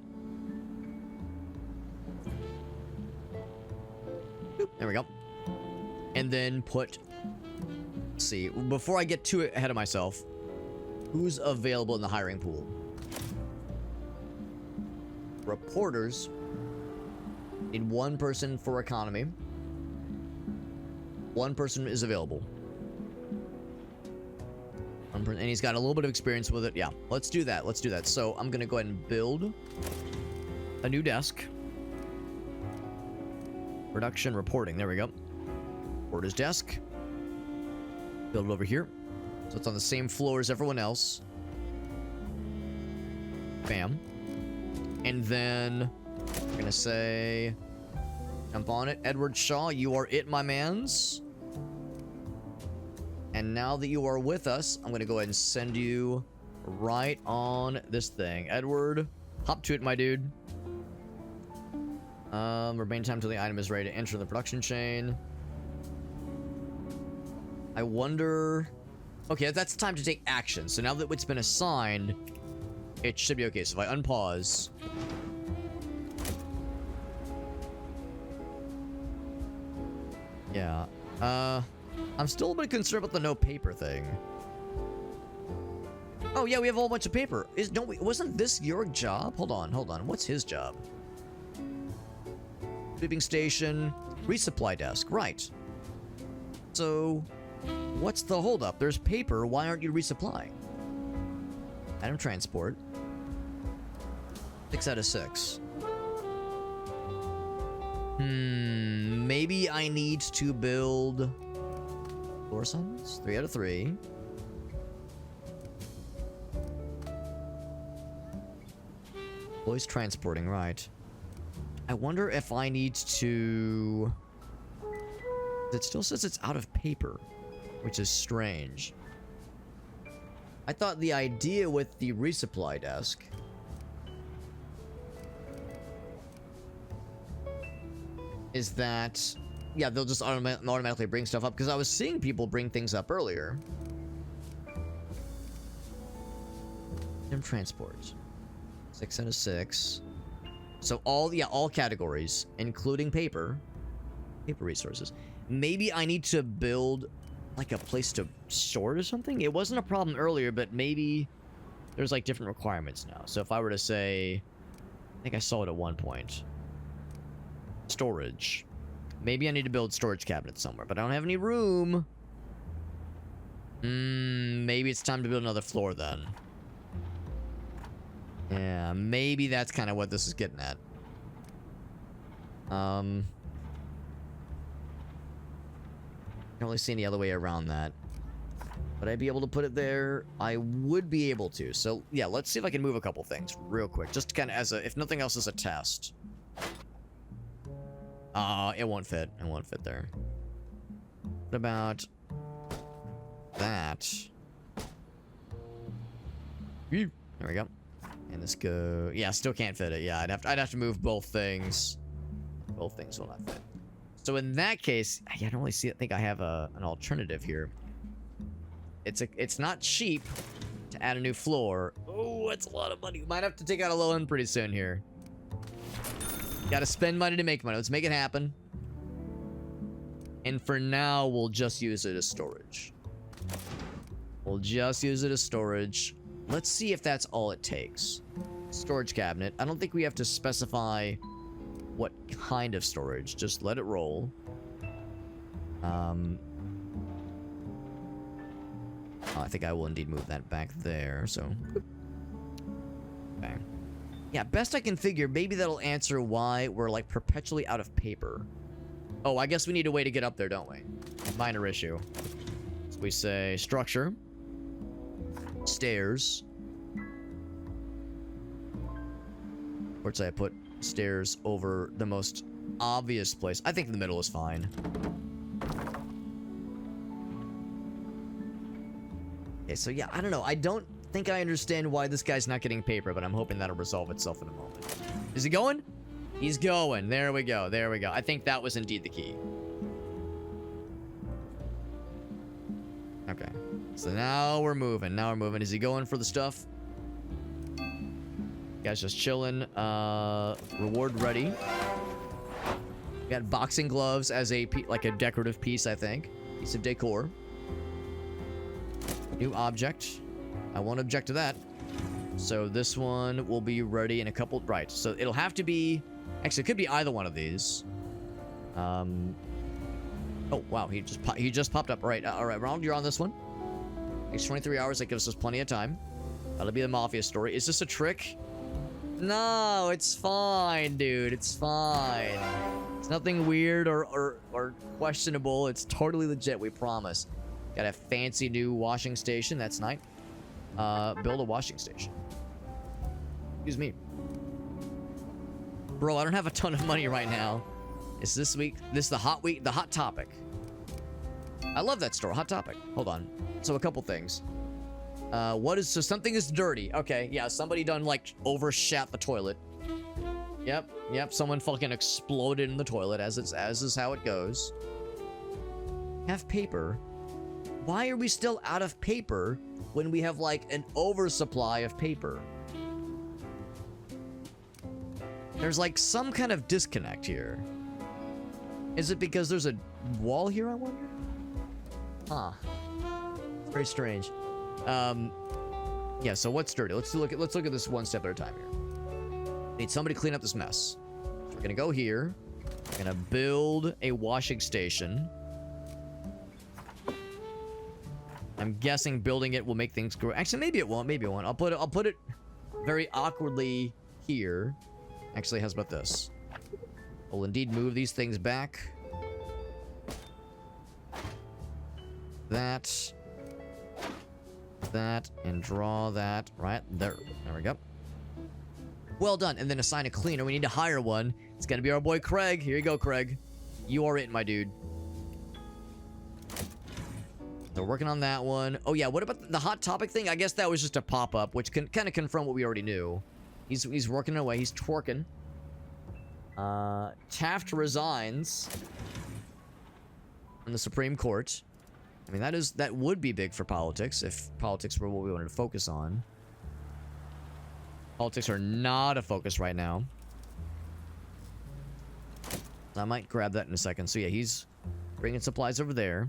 Boop, there we go. And then put... Let's see. Before I get too ahead of myself, who's available in the hiring pool? Reporters. Need one person for economy. One person is available. And he's got a little bit of experience with it. Yeah, let's do that. Let's do that. So I'm gonna go ahead and build a new desk. Production reporting. There we go. Reporter's desk. Build it over here. So it's on the same floor as everyone else. Bam. And then we're gonna say, jump on it. Edward Shaw, you are it, my mans. And now that you are with us, I'm gonna go ahead and send you right on this thing. Edward, hop to it, my dude. Remain time until the item is ready to enter the production chain. I wonder... Okay, that's time to take action. So now that it's been assigned, it should be okay. So if I unpause... Yeah. I'm still a bit concerned about the no paper thing. Oh yeah, we have a whole bunch of paper. Wasn't this your job? Hold on. What's his job? Sweeping station, resupply desk. Right. So, what's the holdup? There's paper. Why aren't you resupplying? Item transport. 6 out of 6. Maybe I need to build floor suns? 3 out of 3. Employees transporting, right. I wonder if I need to... It still says it's out of paper, which is strange. I thought the idea with the resupply desk is that, yeah, they'll just automatically bring stuff up, because I was seeing people bring things up earlier. Item transport. 6 out of 6. So all categories, including paper resources. Maybe I need to build like a place to store it or something. It wasn't a problem earlier, but maybe there's like different requirements now. So if I were to say, I think I saw it at one point. Storage. Maybe I need to build storage cabinets somewhere, but I don't have any room. Maybe it's time to build another floor then. Yeah, maybe that's kind of what this is getting at. Can't really see any other way around that. Would I be able to put it there? I would be able to. So, yeah, let's see if I can move a couple things real quick. Just kind of as a, if nothing else, as a test. It won't fit. It won't fit there. What about that? There we go. And this go. Yeah, still can't fit it. Yeah, I'd have to move both things. Both things will not fit. So in that case, I don't really think I have an alternative here. It's not cheap to add a new floor. Oh, it's a lot of money. Might have to take out a loan pretty soon here. Gotta spend money to make money. Let's make it happen. And for now, we'll just use it as storage. We'll just use it as storage. Let's see if that's all it takes. Storage cabinet. I don't think we have to specify what kind of storage. Just let it roll. I think I will indeed move that back there, so... Okay. Yeah, best I can figure, maybe that'll answer why we're, like, perpetually out of paper. Oh, I guess we need a way to get up there, don't we? Minor issue. So we say structure. Stairs. Where'd I put stairs over the most obvious place? I think the middle is fine. Okay, so yeah, I don't know. I don't think I understand why this guy's not getting paper, but I'm hoping that'll resolve itself in a moment. Is he going? He's going. There we go. There we go. I think that was indeed the key. Okay. So now we're moving. Now we're moving. Is he going for the stuff? Guy's just chilling. Reward ready. We got boxing gloves as a like a decorative piece, I think. Piece of decor. New object. I won't object to that. So this one will be ready in a couple... Right, so it'll have to be... Actually, it could be either one of these. Oh, wow, he just popped up. All right, Ronald, you're on this one. Next 23 hours, that gives us plenty of time. That'll be the Mafia story. Is this a trick? No, it's fine, dude. It's fine. It's nothing weird or questionable. It's totally legit, we promise. Got a fancy new washing station. That's nice. Build a washing station. Excuse me. Bro, I don't have a ton of money right now. It's this week. This is the hot week. The hot topic. I love that store. Hot topic. Hold on. So a couple things. So something is dirty. Okay, yeah, somebody done like overshat the toilet. Yep, someone fucking exploded in the toilet as is how it goes. Have paper. Why are we still out of paper when we have like an oversupply of paper? There's like some kind of disconnect here. Is it because there's a wall here, I wonder? Huh. Very strange. Yeah, so what's dirty? Let's look at this one step at a time here. Need somebody to clean up this mess. So we're gonna go here. We're gonna build a washing station. I'm guessing building it will make things grow. Actually, maybe it won't. Maybe it won't. I'll put it very awkwardly here. Actually, how's about this? We'll indeed move these things back. That, and draw that right there. There we go. Well done. And then assign a cleaner. We need to hire one. It's gonna be our boy Craig. Here you go, Craig. You are it, my dude. So working on that one. Oh yeah, what about the hot topic thing? I guess that was just a pop-up, which can kind of confirm what we already knew. He's working away. He's twerking. Taft resigns from the Supreme Court. I mean, that would be big for politics if politics were what we wanted to focus on. Politics are not a focus right now. I might grab that in a second. So yeah, he's bringing supplies over there.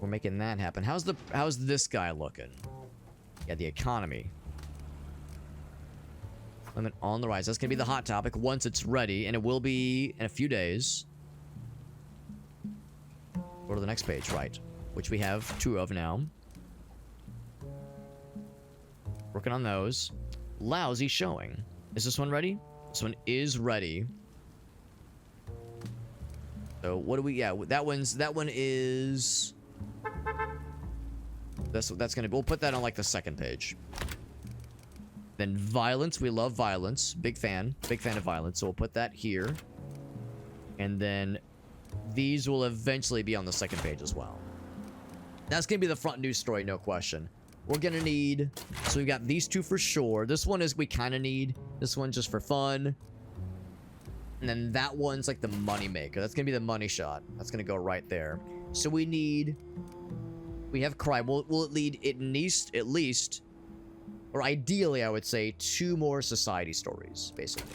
We're making that happen. How's this guy looking? Yeah, the economy. Limit on the rise. That's gonna be the hot topic once it's ready, and it will be in a few days. Go to the next page, right? Which we have 2 of now. Working on those. Lousy showing. Is this one ready? This one is ready. So what do we? Yeah, that one is. That's gonna. We'll put that on like the second page. Then violence. We love violence. Big fan of violence. So we'll put that here. And then these will eventually be on the second page as well. That's gonna be the front news story, no question. We're gonna need. So we've got these 2 for sure. This one is we kind of need. This one just for fun. And then that one's like the money maker. That's gonna be the money shot. That's gonna go right there. So we need. We have crime. Will it lead at least, or ideally, I would say 2 more society stories, basically.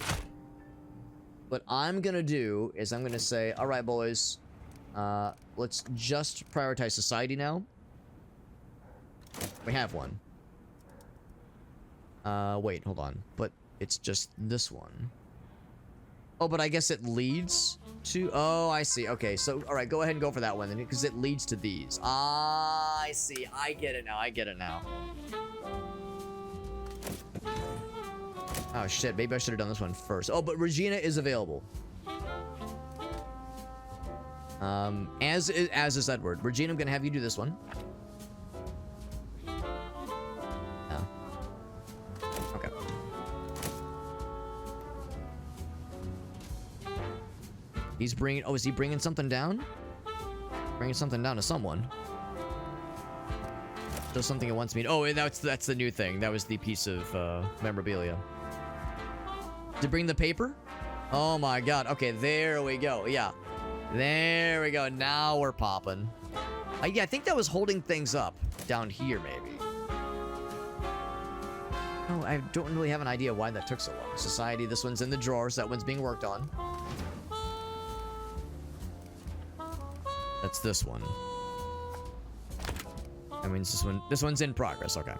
What I'm gonna do is I'm gonna say, all right, boys, let's just prioritize society now. We have one. Wait, hold on. But it's just this one. Oh, but I guess it leads to... Oh, I see. Okay, so, all right, go ahead and go for that one then, because it leads to these. Ah, I see. I get it now. Oh, shit. Maybe I should have done this one first. Oh, but Regina is available. As is Edward. Regina, I'm going to have you do this one. Okay. He's bringing... Oh, is he bringing something down? Bringing something down to someone. Does something it wants me to... Oh, that's the new thing. That was the piece of memorabilia. To bring the paper? Oh my god. Okay, there we go. Yeah. There we go. Now we're popping. Yeah, I think that was holding things up down here, maybe. Oh, I don't really have an idea why that took so long. Society, this one's in the drawers. That one's being worked on. That's this one. That means this one's in progress. Okay.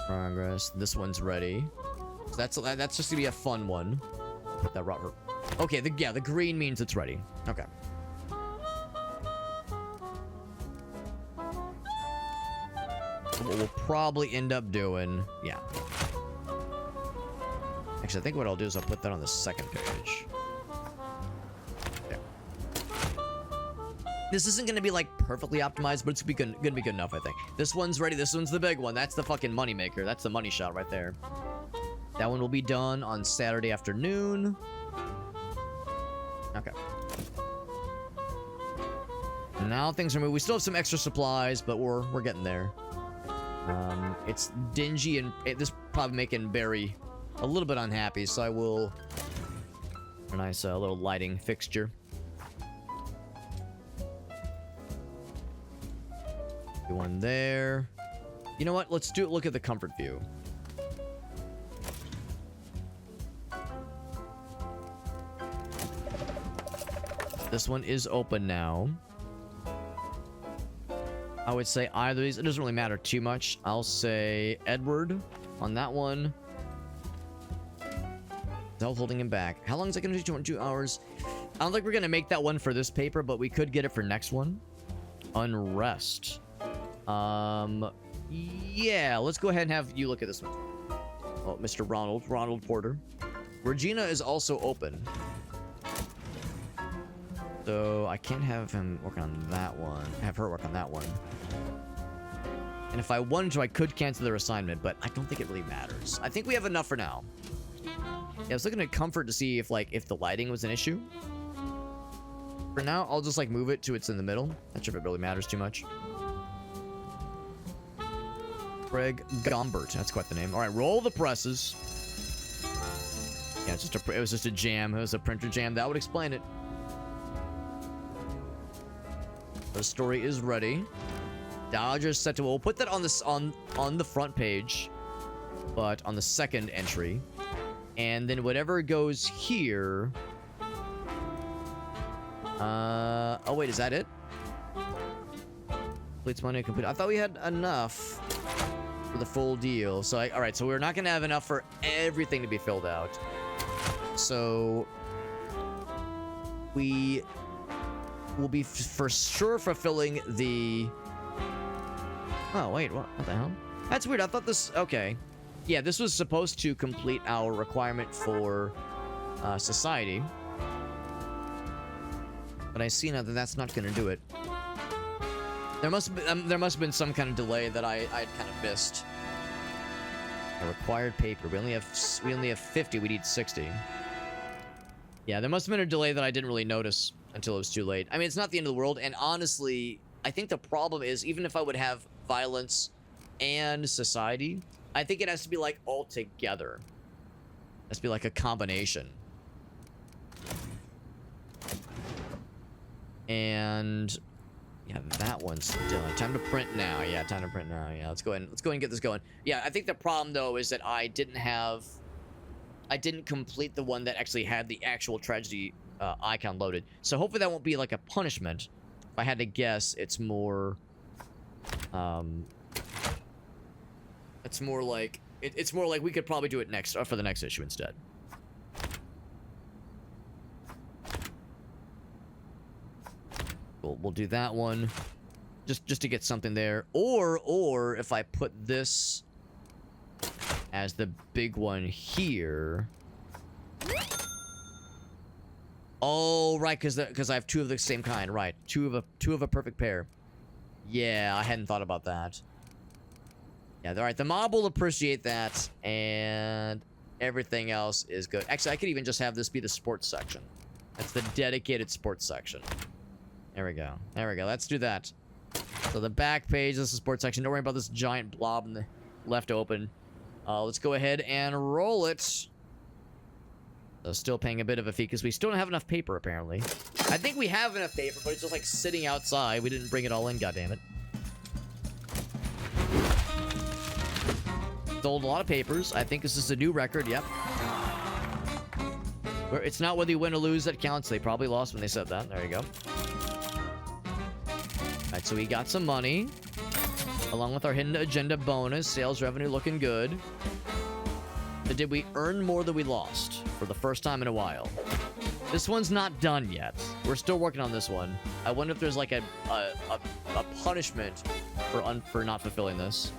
Progress. This one's ready. So that's just gonna be a fun one. Put that rubber. Okay, the green means it's ready. Okay. What we'll probably end up doing, yeah. Actually, I think what I'll do is I'll put that on the second page. Okay. This isn't gonna be like perfectly optimized, but it's gonna be good enough, I think. This one's ready. This one's the big one. That's the fucking money maker. That's the money shot right there. That one will be done on Saturday afternoon. Okay. Now things are moving. We still have some extra supplies, but we're getting there. It's dingy and this probably making Barry a little bit unhappy, so I will a nice little lighting fixture. Do one there. You know what? Let's do it. Look at the comfort view. This one is open now. I would say either of these. It doesn't really matter too much. I'll say Edward on that one. Self holding him back. How long is that going to take? 2 hours. I don't think we're going to make that one for this paper, but we could get it for next one. Unrest. Yeah, let's go ahead and have you look at this one. Oh, Mr. Ronald Porter. Regina is also open. So I can't have him work on that one. Have her work on that one. And if I wanted to, I could cancel their assignment, but I don't think it really matters. I think we have enough for now. Yeah, I was looking at comfort to see if the lighting was an issue. For now, I'll just move it to it's in the middle. Not sure if it really matters too much. Craig Gombert. That's quite the name. All right, roll the presses. Yeah, it was just a jam. It was a printer jam. That would explain it. The story is ready. Dodgers set to. We'll put that on this on the front page, but on the second entry, and then whatever goes here. Oh wait, is that it? Completes money complete. I thought we had enough for the full deal. So all right, so we're not gonna have enough for everything to be filled out. So we will be for sure fulfilling the. Oh wait, what the hell? That's weird. I thought this. Okay, yeah, this was supposed to complete our requirement for society, but I see now that that's not going to do it. There must have been some kind of delay that I kind of missed. A required paper. We only have 50. We need 60. Yeah, there must have been a delay that I didn't really notice until it was too late. I mean, it's not the end of the world, and honestly, I think the problem is, even if I would have violence and society, I think it has to be all together. It has to be a combination. And yeah, that one's done. Time to print now. Yeah, time to print now. Yeah, let's go ahead and get this going. Yeah, I think the problem though is that I didn't complete the one that actually had the actual tragedy icon loaded. So hopefully that won't be a punishment. If I had to guess, it's more it's more like we could probably do it next for the next issue instead. We'll do that one just to get something there, or if I put this as the big one here. Oh, right, because I have two of the same kind, right? Two of a perfect pair. Yeah, I hadn't thought about that. Yeah, all right, the mob will appreciate that, and everything else is good. Actually, I could even just have this be the sports section. That's the dedicated sports section. There we go. There we go. Let's do that. So the back page, this is the sports section. Don't worry about this giant blob in the left open. Let's go ahead and roll it. So still paying a bit of a fee because we still don't have enough paper, apparently. I think we have enough paper, but it's just sitting outside. We didn't bring it all in, goddammit. Sold a lot of papers. I think this is a new record, yep. It's not whether you win or lose that counts. They probably lost when they said that. There you go. Alright, so we got some money. Along with our hidden agenda bonus, sales revenue looking good. But did we earn more than we lost for the first time in a while? This one's not done yet. We're still working on this one. I wonder if there's like a punishment for not fulfilling this.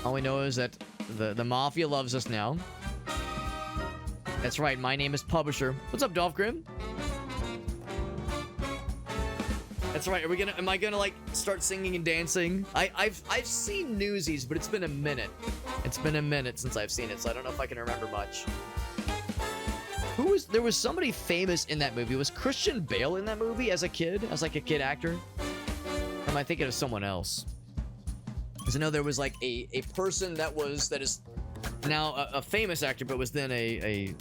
All we know is that the Mafia loves us now. That's right, my name is Publisher. What's up, Dolphgrim? That's right. Am I gonna like start singing and dancing? I've seen Newsies, but it's been a minute. It's been a minute since I've seen it, so I don't know if I can remember much. There was somebody famous in that movie. Was Christian Bale in that movie as a kid? As like a kid actor? Or am I thinking of someone else? Because I know there was like a person that is now a famous actor, but was then a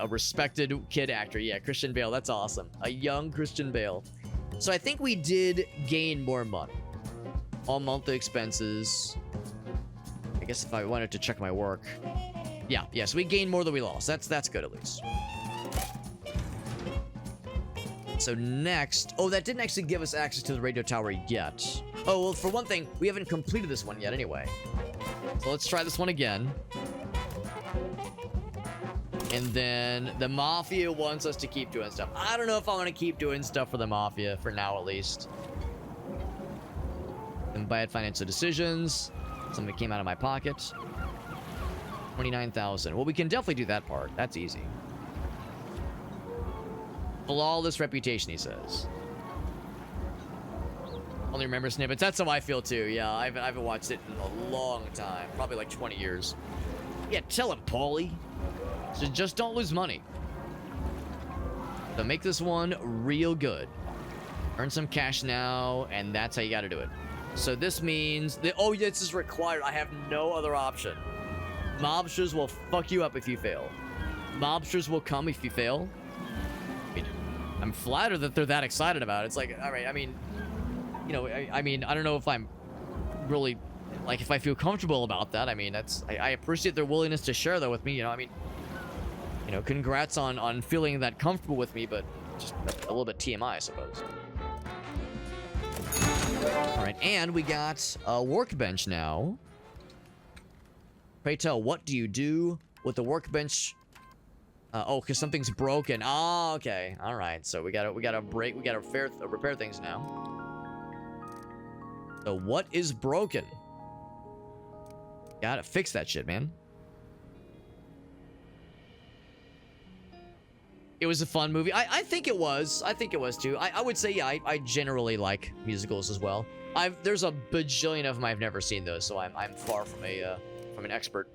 respected kid actor. Yeah, Christian Bale. That's awesome. A young Christian Bale. So I think we did gain more money. All monthly expenses. I guess if I wanted to check my work. Yeah, so we gained more than we lost. That's good at least. So next, that didn't actually give us access to the radio tower yet. Oh, well, for one thing, we haven't completed this one yet anyway. So let's try this one again. And then the Mafia wants us to keep doing stuff. I don't know if I want to keep doing stuff for the Mafia, for now at least. And bad financial decisions. Something came out of my pocket. 29,000. Well, we can definitely do that part. That's easy. Flawless reputation, he says. Only remember snippets. That's how I feel too. Yeah, I haven't watched it in a long time. Probably like 20 years. Yeah, tell him, Paulie. So just don't lose money. So make this one real good. Earn some cash now, and that's how you gotta do it. So this means that, oh, this is required. I have no other option. Mobsters will fuck you up if you fail. Mobsters will come if you fail. I'm flattered that they're that excited about it. It's like, all right, I mean, you know, I mean, I don't know if I'm really, like, if I feel comfortable about that. I mean, I appreciate their willingness to share that with me. You know, I mean, you know, congrats on feeling that comfortable with me, but just a little bit TMI, I suppose. All right, and we got a workbench now. Pray tell, what do you do with the workbench? Oh, because something's broken. Oh, okay. All right. So we gotta repair things now. So what is broken? Gotta fix that shit, man. It was a fun movie. I think it was. I think it was too. I would say, yeah, I generally like musicals as well. There's a bajillion of them I've never seen those, so I'm far from an expert.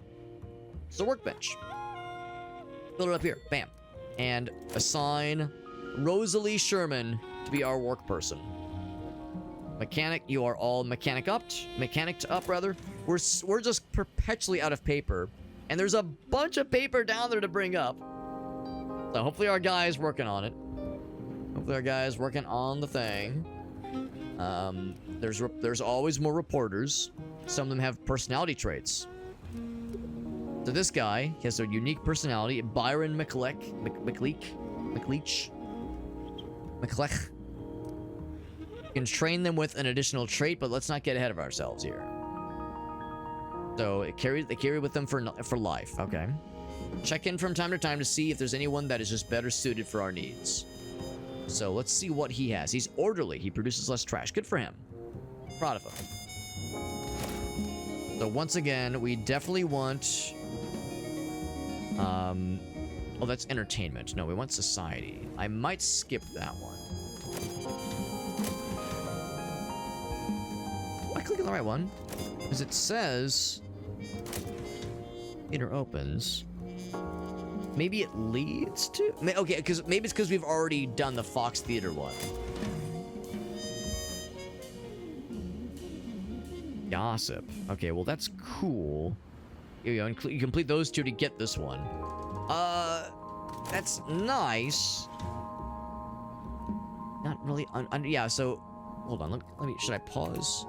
It's a workbench. Build it up here. Bam. And assign Rosalie Sherman to be our work person. Mechanic, you are all mechanicked up, rather. We're just perpetually out of paper. And there's a bunch of paper down there to bring up. So hopefully our guy is working on it. Hopefully our guy is working on the thing. There's always more reporters. Some of them have personality traits. So this guy, he has a unique personality. Byron McLeach. You can train them with an additional trait, but let's not get ahead of ourselves here. So they carry with them for life. Okay. Check in from time to time to see if there's anyone that is just better suited for our needs. So let's see what he has. He's orderly. He produces less trash. Good for him. Proud of him. So once again, we definitely want... oh, that's entertainment. No, we want society. I might skip that one. Oh, I clicked on the right one. Because it says... Theater opens. Maybe it leads to... Okay, maybe it's because we've already done the Fox Theater one. Gossip. Okay, well, that's cool. Here you go. You complete those two to get this one. That's nice. Not really... yeah, so... Hold on. Let me... Should I pause?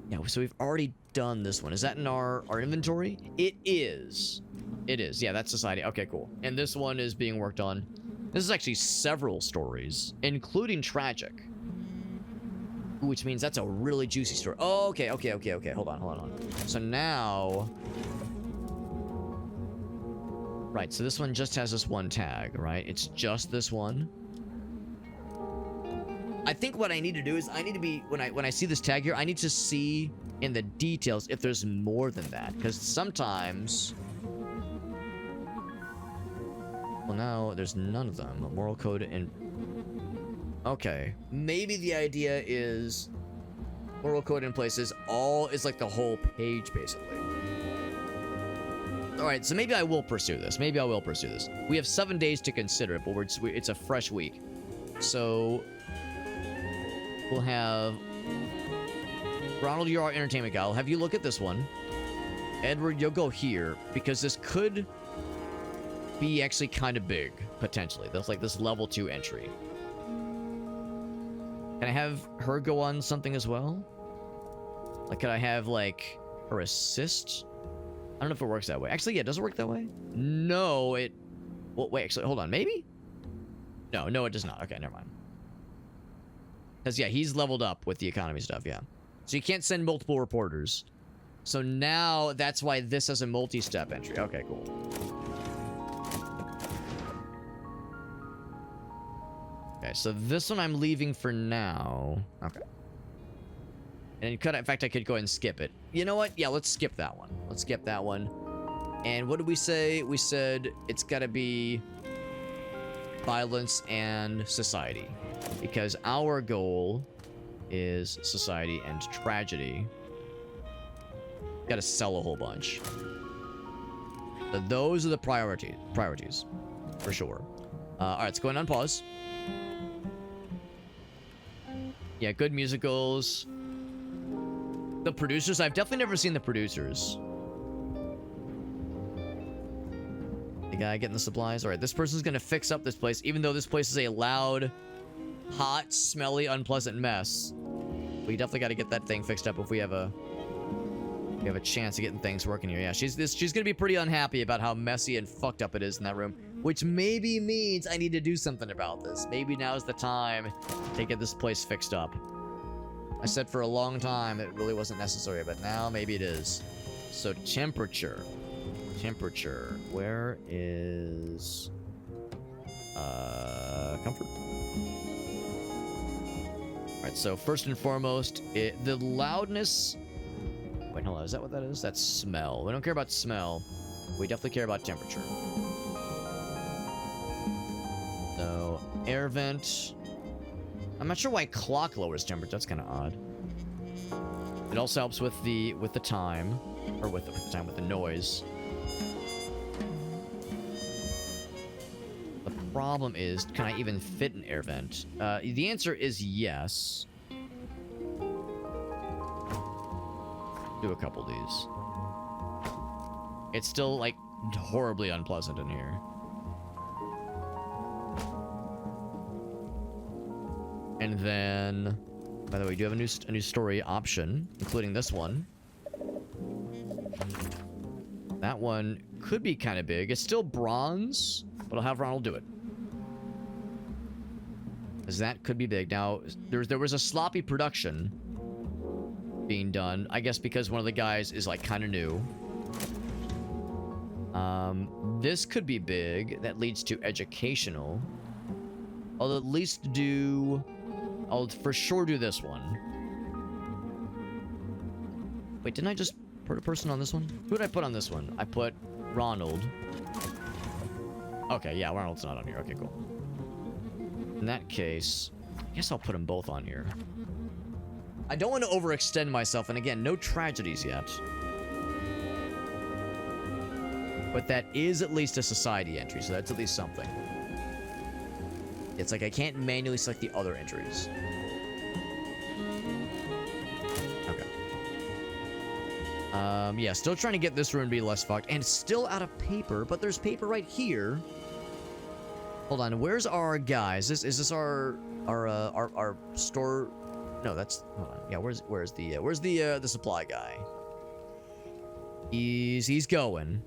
Yeah, so we've already done this one. Is that in our inventory? It is. It is. Yeah, that's society. Okay, cool. And this one is being worked on. This is actually several stories, including tragic. Which means that's a really juicy story. Oh, okay. Hold on. So now... Right, so this one just has this one tag, right? It's just this one. I think what I need to do is I need to be... When I see this tag here, I need to see in the details if there's more than that. Because sometimes... Well, now there's none of them. Moral code and... Okay. Maybe the idea is... Moral code in places all is like the whole page, basically. Alright, so maybe I will pursue this. We have 7 days to consider it, but it's a fresh week. So... We'll have... Ronald, you're our entertainment guy. I'll have you look at this one. Edward, you'll go here, because this could be actually kind of big, potentially. That's like this level 2 entry. Can I have her go on something as well? Like, could I have, like, her assist? I don't know if it works that way. Actually, yeah, does it work that way? No, it... Well, wait, actually, hold on. Maybe? No, it does not. Okay, never mind. Because, yeah, he's leveled up with the economy stuff, yeah. So you can't send multiple reporters. So now, that's why this has a multi-step entry. Okay, cool. Okay, so this one I'm leaving for now. Okay. And in fact, I could go ahead and skip it. You know what? Yeah, let's skip that one. And what did we say? We said it's got to be violence and society. Because our goal is society and tragedy. Got to sell a whole bunch. So those are the priorities. For sure. Alright, let's go ahead and unpause. Yeah, good musicals. The producers, I've definitely never seen the producers. The guy getting the supplies. All right, this person's gonna fix up this place, even though this place is a loud, hot, smelly, unpleasant mess. We definitely got to get that thing fixed up if we have a chance of getting things working here. Yeah, she's gonna be pretty unhappy about how messy and fucked up it is in that room, which maybe means I need to do something about this. Maybe now's the time to get this place fixed up. I said for a long time it really wasn't necessary, but now maybe it is. So temperature. Where is comfort? Alright, so first and foremost, the loudness. Wait, hold on, is that what that is? That's smell. We don't care about smell. We definitely care about temperature. So, air vent. I'm not sure why clock lowers temperature. That's kind of odd. It also helps with the time, or with the noise. The problem is, can I even fit an air vent? The answer is yes. Do a couple of these. It's still like horribly unpleasant in here. And then, by the way, we do have a new story option, including this one. That one could be kind of big. It's still bronze, but I'll have Ronald do it. Because that could be big. Now, there was a sloppy production being done. I guess because one of the guys is like kind of new. This could be big. That leads to educational. I'll at least do... I'll for sure do this one. Wait, didn't I just put a person on this one? Who did I put on this one? I put Ronald. Okay, yeah, Ronald's not on here. Okay, cool. In that case, I guess I'll put them both on here. I don't want to overextend myself, and again, no tragedies yet. But that is at least a society entry, so that's at least something. It's like I can't manually select the other entries. Okay. Yeah, still trying to get this room to be less fucked. And still out of paper, but there's paper right here. Hold on, where's our guys? Is this our store? No, that's... Hold on. Yeah, where's the supply guy? He's going.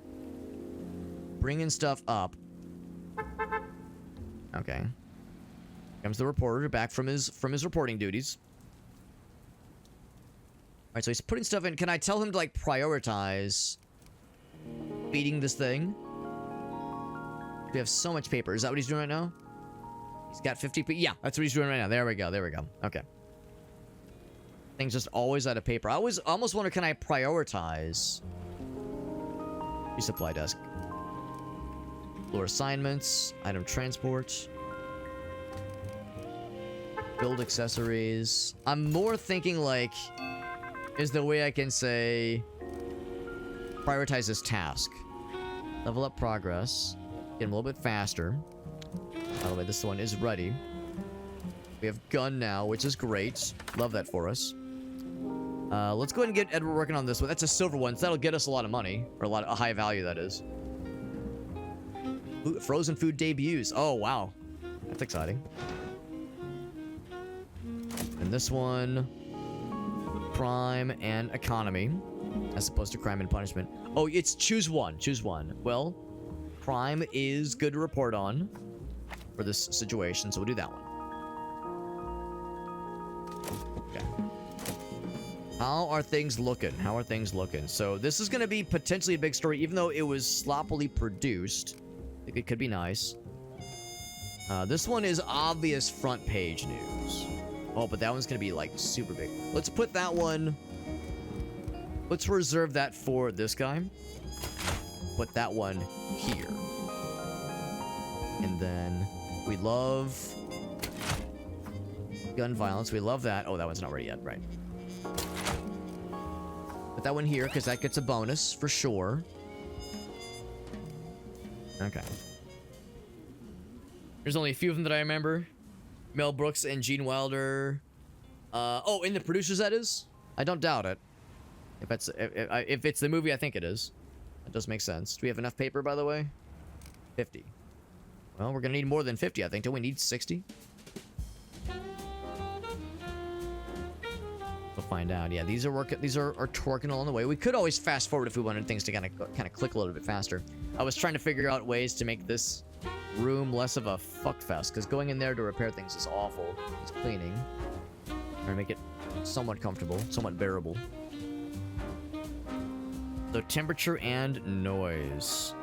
bringing stuff up. Okay. Comes the reporter back from his reporting duties. All right, so he's putting stuff in. Can I tell him to like prioritize feeding this thing? We have so much paper. Is that what he's doing right now? He's got 50 yeah, that's what he's doing right now. There we go. There we go. Okay. Things just always out of paper. I almost wonder, can I prioritize? Resupply desk. Floor assignments. Item transport. Build accessories. I'm more thinking like, is the way I can say prioritize this task. Level up progress. Get him a little bit faster. By the way, this one is ready. We have gun now, which is great. Love that for us. Let's go ahead and get Edward working on this one. That's a silver one, so that'll get us a lot of money. Or a high value, that is. Frozen food debuts. Oh, wow. That's exciting. And this one... crime and economy. As opposed to crime and punishment. Oh, it's choose one. Choose one. Well, crime is good to report on. For this situation, so we'll do that one. Okay. How are things looking? How are things looking? So this is going to be potentially a big story, even though it was sloppily produced. I think it could be nice. This one is obvious front page news. Oh, but that one's going to be like super big. Let's put that one... Let's reserve that for this guy. Put that one here. And then we love gun violence. We love that. Oh, that one's not ready yet. Right. Put that one here because that gets a bonus for sure. Okay. There's only a few of them that I remember. Mel Brooks and Gene Wilder. Oh, in the producers, that is? I don't doubt it. If it's the movie, I think it is. That does make sense. Do we have enough paper, by the way? 50. Well, we're gonna need more than 50, I think. Don't we need 60? We'll find out. Yeah, these are working. These are twerking along the way. We could always fast forward if we wanted things to kind of click a little bit faster. I was trying to figure out ways to make this room less of a fuckfest, because going in there to repair things is awful. It's cleaning. Or make it somewhat comfortable, somewhat bearable. So temperature and noise.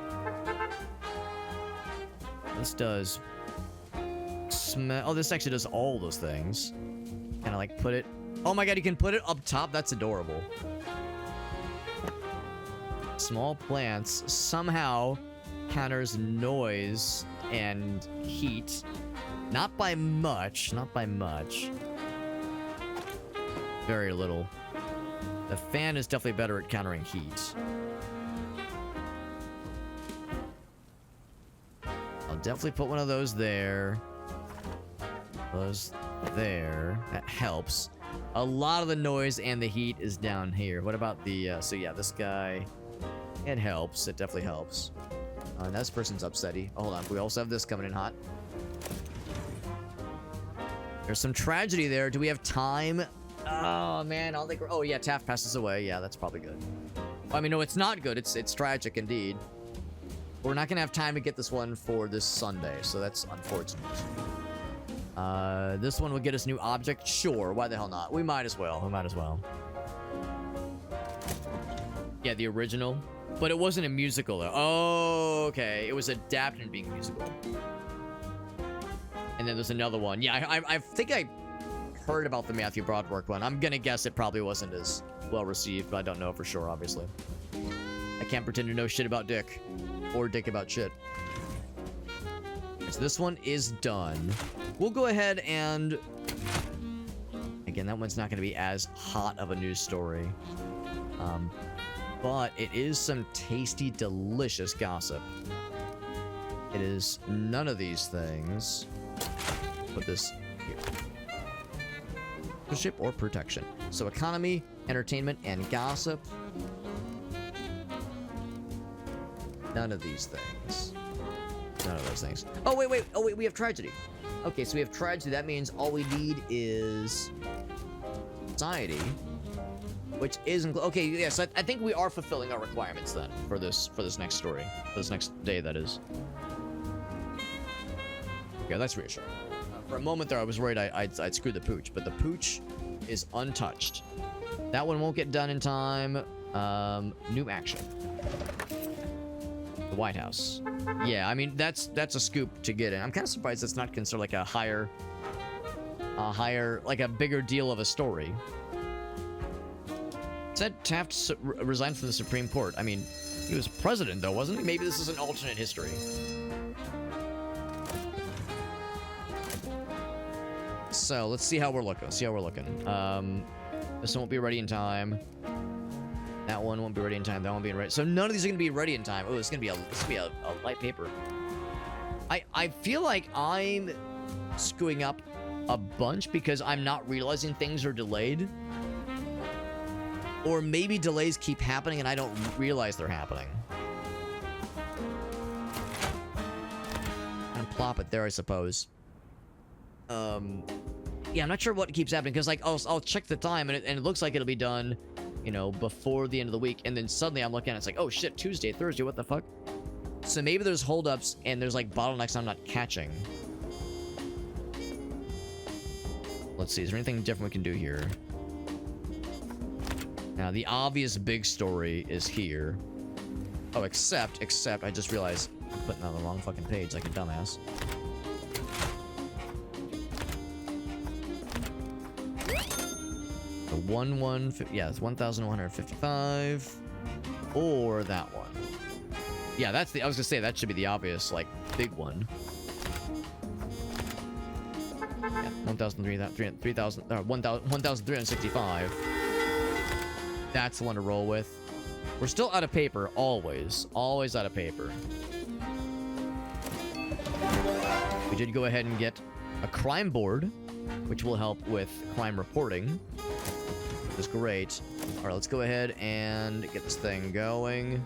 This does smell. Oh, this actually does all those things. Kind of like put it. Oh my god, you can put it up top. That's adorable. Small plants somehow counters noise and heat. Not by much. Not by much. Very little. The fan is definitely better at countering heat. I'll definitely put one of those there. Those there. That helps. A lot of the noise and the heat is down here. What about the... so yeah, this guy... It helps. It definitely helps. This person's upsetty. Oh, hold on. We also have this coming in hot. There's some tragedy there. Do we have time? Oh, man. I'll think... Oh, yeah. Taft passes away. Yeah, that's probably good. I mean, no, it's not good. It's tragic indeed. We're not going to have time to get this one for this Sunday, so that's unfortunate. This one will get us new object. Sure. Why the hell not? We might as well. We might as well. Yeah, the original. But it wasn't a musical, though. Oh, okay. It was adapted to being a musical. And then there's another one. Yeah, I think I heard about the Matthew Broderick one. I'm gonna guess it probably wasn't as well received, but I don't know for sure, obviously. I can't pretend to know shit about Dick. Or Dick about shit. So this one is done. We'll go ahead and... Again, that one's not gonna be as hot of a news story. But it is some tasty, delicious gossip. It is none of these things. Put this here. Ship or protection. So economy, entertainment, and gossip. None of these things. None of those things. Oh, wait. Oh, wait, we have tragedy. Okay, so we have tragedy. That means all we need is society. which is okay. Yes, I think we are fulfilling our requirements then for this next story, for this next day. That is. Yeah, that's reassuring. For a moment there, I was worried I'd screw the pooch, but the pooch is untouched. That one won't get done in time. New action. The White House. Yeah, I mean that's a scoop to get in. I'm kind of surprised it's not considered like a higher, like a bigger deal of a story. It said Taft resigned from the Supreme Court. I mean, he was president though, wasn't he? Maybe this is an alternate history. So let's see how we're looking. This one won't be ready in time. That one won't be ready in time. That won't be ready. So none of these are gonna be ready in time. Oh, it's gonna be a light paper. I feel like I'm screwing up a bunch because I'm not realizing things are delayed. Or maybe delays keep happening and I don't realize they're happening. And plop it there, I suppose. Yeah, I'm not sure what keeps happening because like I'll check the time and it looks like it'll be done, you know, before the end of the week, and then suddenly I'm looking at it, it's like, oh shit, Tuesday, Thursday, what the fuck? So maybe there's holdups and there's like bottlenecks I'm not catching. Let's see, is there anything different we can do here? Now the obvious big story is here. Oh, except I just realized I'm putting on the wrong fucking page like a dumbass. Yeah, it's 1,155. Or that one. Yeah, that's the. I was gonna say that should be the obvious, like, big one. Yeah, 1,365. That's the one to roll with. We're still out of paper, always out of paper. We did go ahead and get a crime board, which will help with crime reporting. Is great. All right, let's go ahead and get this thing going.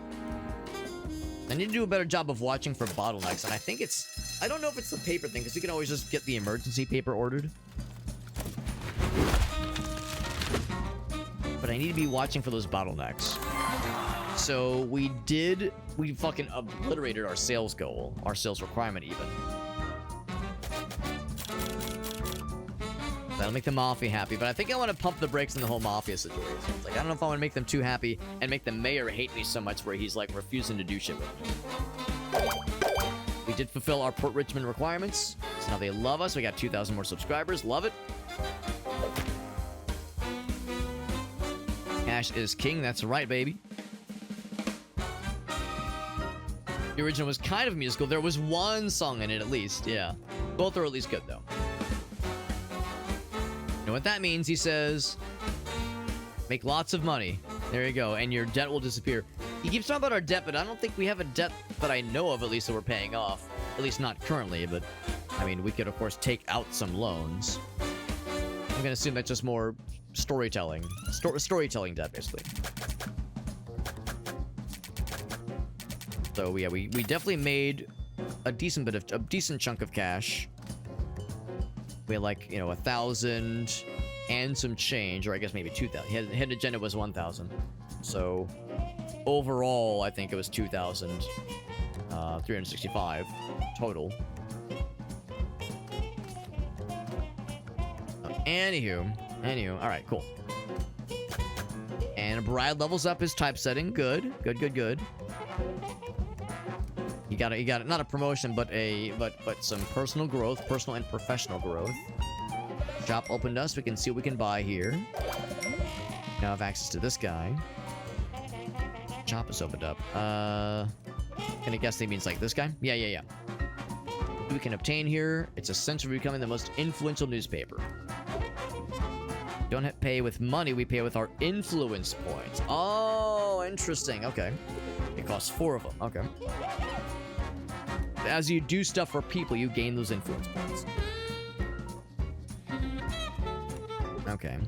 I need to do a better job of watching for bottlenecks, and I think it's... I don't know if it's the paper thing, because we can always just get the emergency paper ordered. But I need to be watching for those bottlenecks. So we fucking obliterated our sales goal, our sales requirement even. That'll make the Mafia happy, but I think I want to pump the brakes in the whole Mafia situation. It's like, I don't know if I want to make them too happy and make the mayor hate me so much where he's, like, refusing to do shit with me. We did fulfill our Port Richmond requirements, so now they love us. We got 2,000 more subscribers. Love it. Cash is king. That's right, baby. The original was kind of musical. There was one song in it, at least. Yeah. Both are at least good, though. You know what that means? He says, make lots of money. There you go. And your debt will disappear. He keeps talking about our debt, but I don't think we have a debt that I know of, at least, that we're paying off. At least not currently, but, I mean, we could, of course, take out some loans. I'm going to assume that's just more storytelling. Storytelling debt, basically. So, yeah, we definitely made a decent chunk of cash. We had, like, you know, 1,000 and some change, or I guess maybe 2,000. Hidden agenda was 1,000. So, overall, I think it was 2,365 total. Anywho, all right, cool. And Brad levels up his typesetting. Good. You got it. Not a promotion, but some personal growth, personal and professional growth. Shop opened us. We can see what we can buy here. Now have access to this guy. Shop is opened up. Can I guess he means like this guy? Yeah. We can obtain here. It's essential for becoming the most influential newspaper. Don't pay with money. We pay with our influence points. Oh, interesting. Okay. It costs 4 of them. Okay. As you do stuff for people, you gain those influence points. Okay.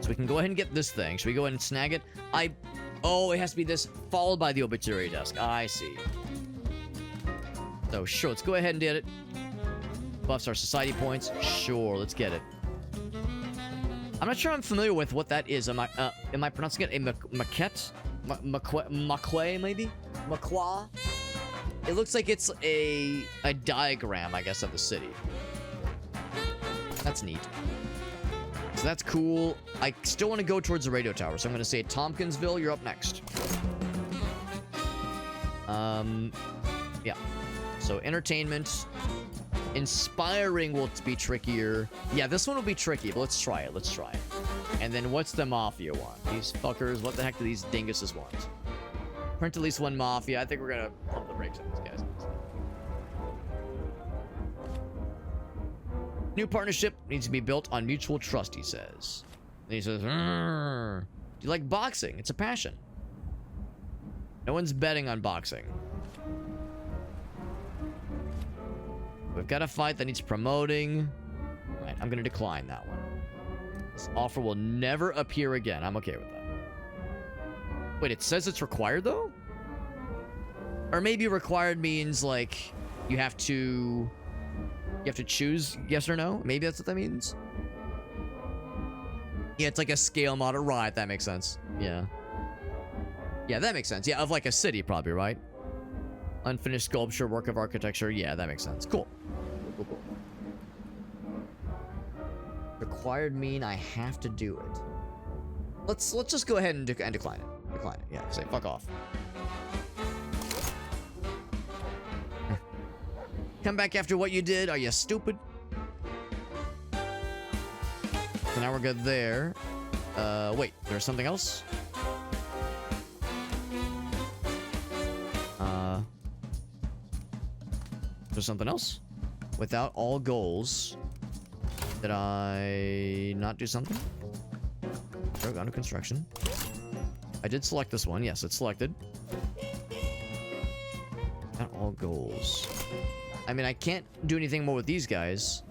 So we can go ahead and get this thing. Should we go ahead and snag it? Oh, it has to be this, followed by the obituary desk. I see. So, sure, let's go ahead and get it. Buffs our society points. Sure, let's get it. I'm not sure I'm familiar with what that is. Am I pronouncing it a maquette? Maquet, maybe? Maquet? It looks like it's a diagram, I guess, of the city. That's neat. So that's cool. I still want to go towards the radio tower, so I'm going to say Tompkinsville, you're up next. Yeah. So entertainment. Inspiring will be trickier. Yeah, this one will be tricky, but let's try it. Let's try it. And then what's the Mafia want? These fuckers, what the heck do these dinguses want? Print at least one Mafia. I think we're going to pump the brakes on these guys. New partnership needs to be built on mutual trust, he says. And he says, do you like boxing? It's a passion. No one's betting on boxing. We've got a fight that needs promoting. Right, I'm going to decline that one. This offer will never appear again. I'm okay with that. Wait, it says it's required, though? Or maybe required means, like, you have to choose yes or no? Maybe that's what that means? Yeah, it's like a scale model. Right, that makes sense. Yeah. Yeah, that makes sense. Yeah, of like a city, probably, right? Unfinished sculpture, work of architecture. Yeah, that makes sense. Cool. Cool. Required mean I have to do it. Let's just go ahead and decline it. Decline it. Yeah, say fuck off. Come back after what you did. Are you stupid? So now we're good there. Wait, there's something else? There's something else? Without all goals, did I not do something? Drug under construction. I did select this one. Yes, it's selected. Without all goals. I mean, I can't do anything more with these guys.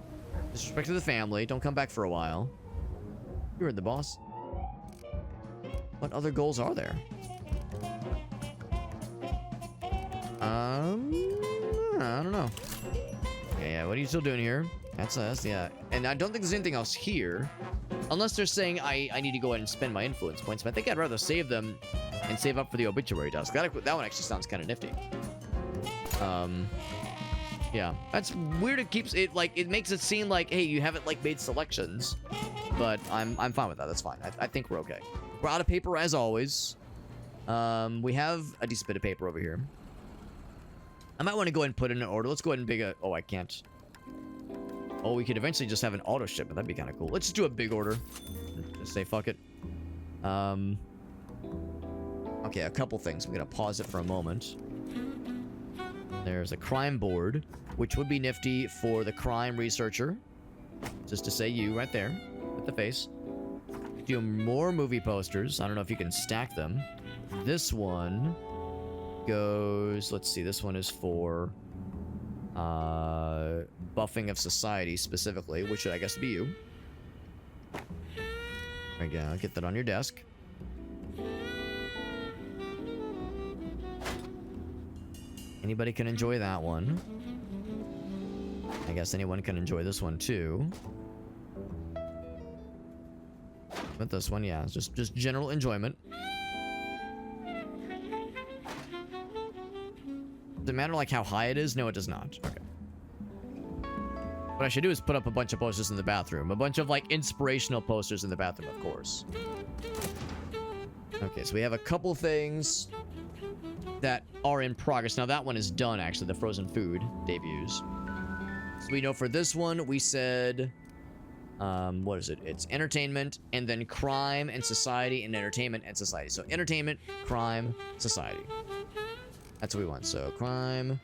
Disrespect to the family. Don't come back for a while. You heard the boss. What other goals are there? I don't know. Yeah, what are you still doing here? That's us, yeah. And I don't think there's anything else here. Unless they're saying I need to go ahead and spend my influence points. But I think I'd rather save them and save up for the obituary desk. That one actually sounds kind of nifty. Yeah. That's weird. It keeps it like, it makes it seem like, hey, you haven't like made selections. But I'm fine with that. That's fine. I think we're okay. We're out of paper as always. We have a decent bit of paper over here. I might want to go ahead and put in an order. Let's go ahead and big a... Oh, I can't. Oh, we could eventually just have an auto shipment. That'd be kind of cool. Let's just do a big order. Just say fuck it. Okay, a couple things. I'm going to pause it for a moment. There's a crime board, which would be nifty for the crime researcher. Just to say you right there with the face. Do more movie posters. I don't know if you can stack them. This one goes... Let's see. This one is for buffing of society specifically, which should I guess be you. There we go. Get that on your desk. Anybody can enjoy that one. I guess anyone can enjoy this one too. But this one, yeah, it's just general enjoyment. Does it matter like how high it is? No, it does not. Okay. What I should do is put up a bunch of posters in the bathroom. A bunch of like inspirational posters in the bathroom, of course. Okay, so we have a couple things that are in progress. Now that one is done, actually, the frozen food debuts. So we know for this one, we said, what is it? It's entertainment, and then crime and society, and entertainment and society. So entertainment, crime, society. That's what we want. So crime,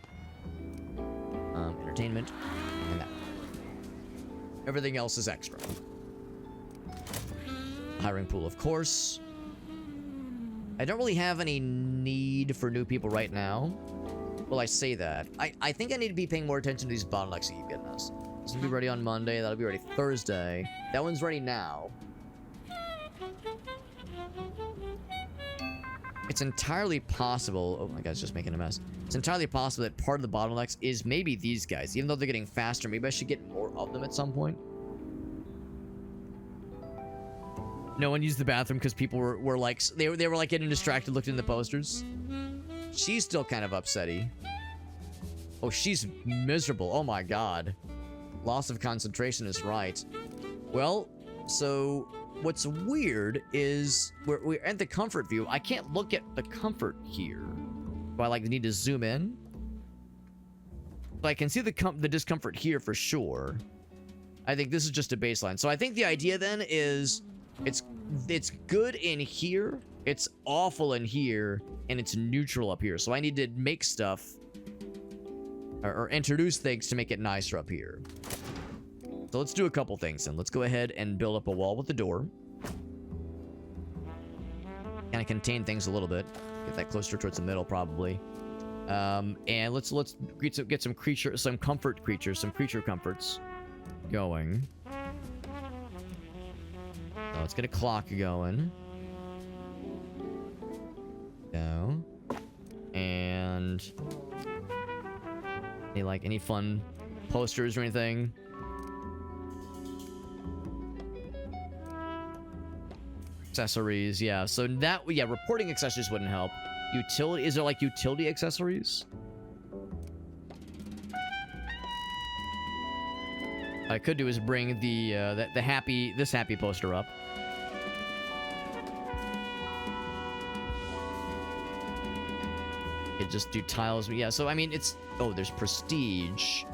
entertainment, and that. Everything else is extra. Hiring pool, of course. I don't really have any need for new people right now. Well, I say that. I think I need to be paying more attention to these bottlenecks that keep getting us. This will be ready on Monday. That'll be ready Thursday. That one's ready now. It's entirely possible... Oh, my guy's just making a mess. It's entirely possible that part of the bottlenecks is maybe these guys. Even though they're getting faster, maybe I should get more of them at some point. No one used the bathroom because people were like, they were like getting distracted looking at the posters. She's still kind of upsetty. Oh, she's miserable. Oh my god. Loss of concentration is right. Well, so what's weird is we're at the comfort view. I can't look at the comfort here. Do I like need to zoom in? But I can see the discomfort here for sure. I think this is just a baseline. So I think the idea then is it's good in here, it's awful in here, and it's neutral up here. So I need to make stuff or introduce things to make it nicer up here. So let's do a couple things then. Let's go ahead and build up a wall with the door. Kind of contain things a little bit. Get that closer towards the middle probably. And let's get some creature comforts going. So let's get a clock going. Go. And any fun posters or anything? Accessories, yeah. So that, yeah, reporting accessories wouldn't help. Utility, is there like utility accessories? What I could do is bring this happy poster up. Could just do tiles. Yeah, so I mean it's, oh, there's prestige.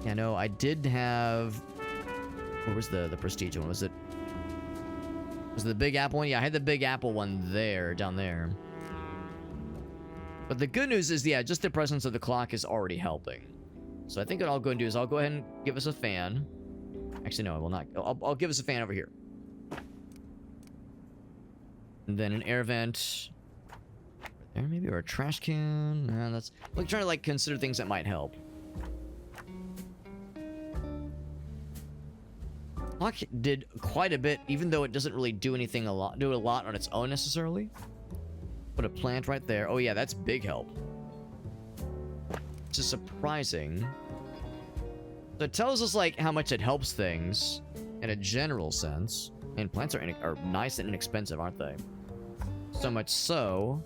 Yeah, no, I did have, where was the prestige one? Was it the Big Apple one? Yeah, I had the Big Apple one there, down there. But the good news is, yeah, just the presence of the clock is already helping. So I think what I'll go and do is I'll go ahead and give us a fan. Actually, no, I will not. I'll give us a fan over here. And then an air vent. Right there, maybe, or a trash can. That's, like, trying to, like, consider things that might help. Clock did quite a bit, even though it doesn't really do anything a lot on its own necessarily. Put a plant right there. Oh yeah, that's big help. Which is surprising. So it tells us like how much it helps things in a general sense. And plants are nice and inexpensive, aren't they? So much so.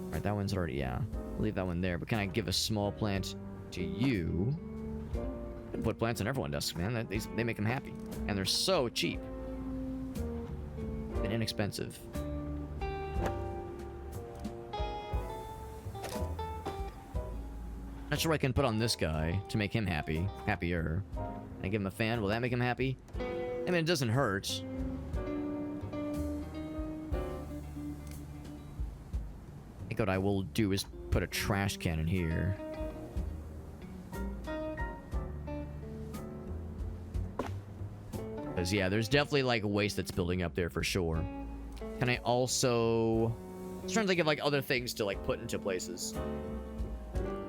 Alright, that one's already, yeah. Leave that one there, but can I give a small plant to you? Put plants on everyone's desks, man. They make them happy. And they're so cheap. And inexpensive. Not sure what I can put on this guy to make him happy. Happier. Can I give him a fan? Will that make him happy? I mean, it doesn't hurt. I think what I will do is put a trash can in here. Because, yeah, there's definitely, like, waste that's building up there for sure. Can I also... I was trying to think of, like, other things to, like, put into places.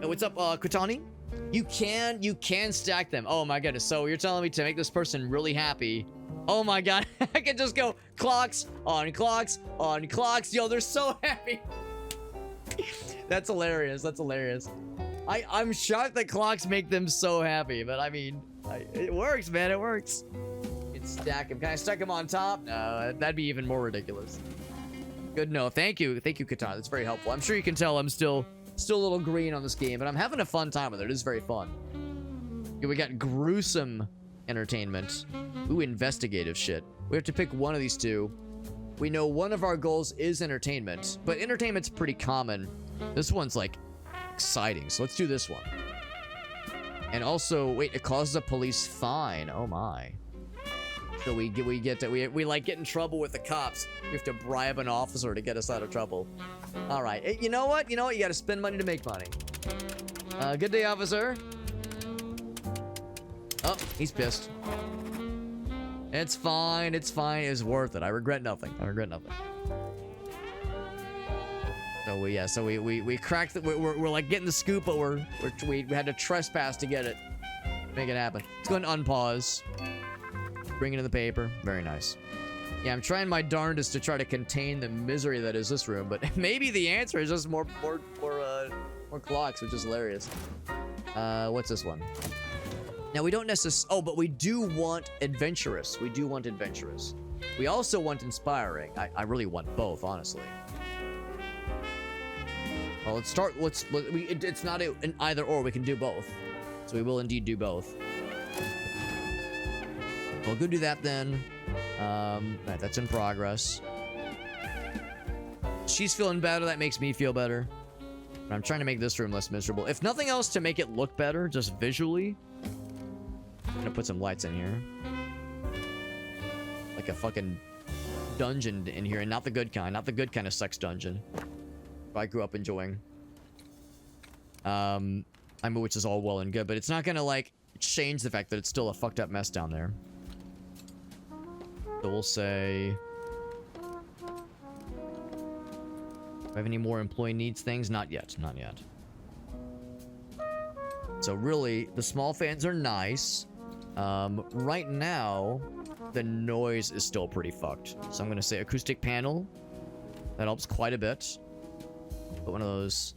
Oh, what's up, Kutani? You can stack them. Oh, my goodness. So, you're telling me to make this person really happy. Oh, my God. I can just go clocks on clocks on clocks. Yo, they're so happy. That's hilarious. That's hilarious. I'm shocked that clocks make them so happy. But, I mean, it works, man. It works. Stack him. Can I stack him on top? No, that'd be even more ridiculous. Good no. Thank you, Katana. That's very helpful. I'm sure you can tell I'm still a little green on this game, but I'm having a fun time with it. It is very fun. Okay, we got gruesome entertainment. Ooh, investigative shit. We have to pick one of these two. We know one of our goals is entertainment, but entertainment's pretty common. This one's like exciting, so let's do this one. And also, wait, it causes a police fine. Oh my. So we like get in trouble with the cops. We have to bribe an officer to get us out of trouble. All right. You know what? You got to spend money to make money. Good day, officer. Oh, he's pissed. It's fine. It's fine. It's worth it. I regret nothing. So we cracked the, we're like getting the scoop, but we had to trespass to get it. Make it happen. Let's go and unpause. Bring it in the paper. Very nice. Yeah, I'm trying my darndest to try to contain the misery that is this room, but maybe the answer is just more clocks, which is hilarious. What's this one? Now, we don't necessarily... Oh, but we do want adventurous. We do want adventurous. We also want inspiring. I really want both, honestly. Well, let's start... It's not an either or. We can do both. So we will indeed do both. We'll go do that then. Right, that's in progress. She's feeling better. That makes me feel better. But I'm trying to make this room less miserable. If nothing else, to make it look better, just visually... I'm gonna put some lights in here. Like a fucking dungeon in here, and not the good kind. Not the good kind of sex dungeon. I grew up enjoying. I mean, which is all well and good, but it's not gonna, like, change the fact that it's still a fucked up mess down there. So we'll say... Do I have any more employee needs things? Not yet. Not yet. So really, the small fans are nice. Right now, the noise is still pretty fucked. So I'm gonna say acoustic panel. That helps quite a bit. Put one of those...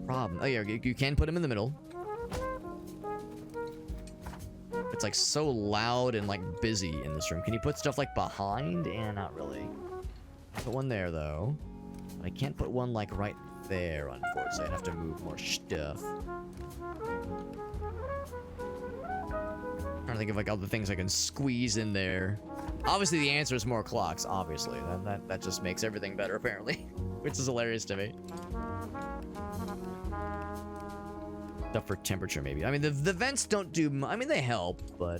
Problem. Oh yeah, you can put them in the middle. It's like so loud and like busy in this room. Can you put stuff like behind? Yeah, not really. Put one there though. I can't put one like right there, unfortunately. I'd have to move more stuff. Trying to think of like other things I can squeeze in there. Obviously the answer is more clocks, obviously. That just makes everything better apparently. Which is hilarious to me. Stuff for temperature maybe. I mean the vents don't do I mean they help, but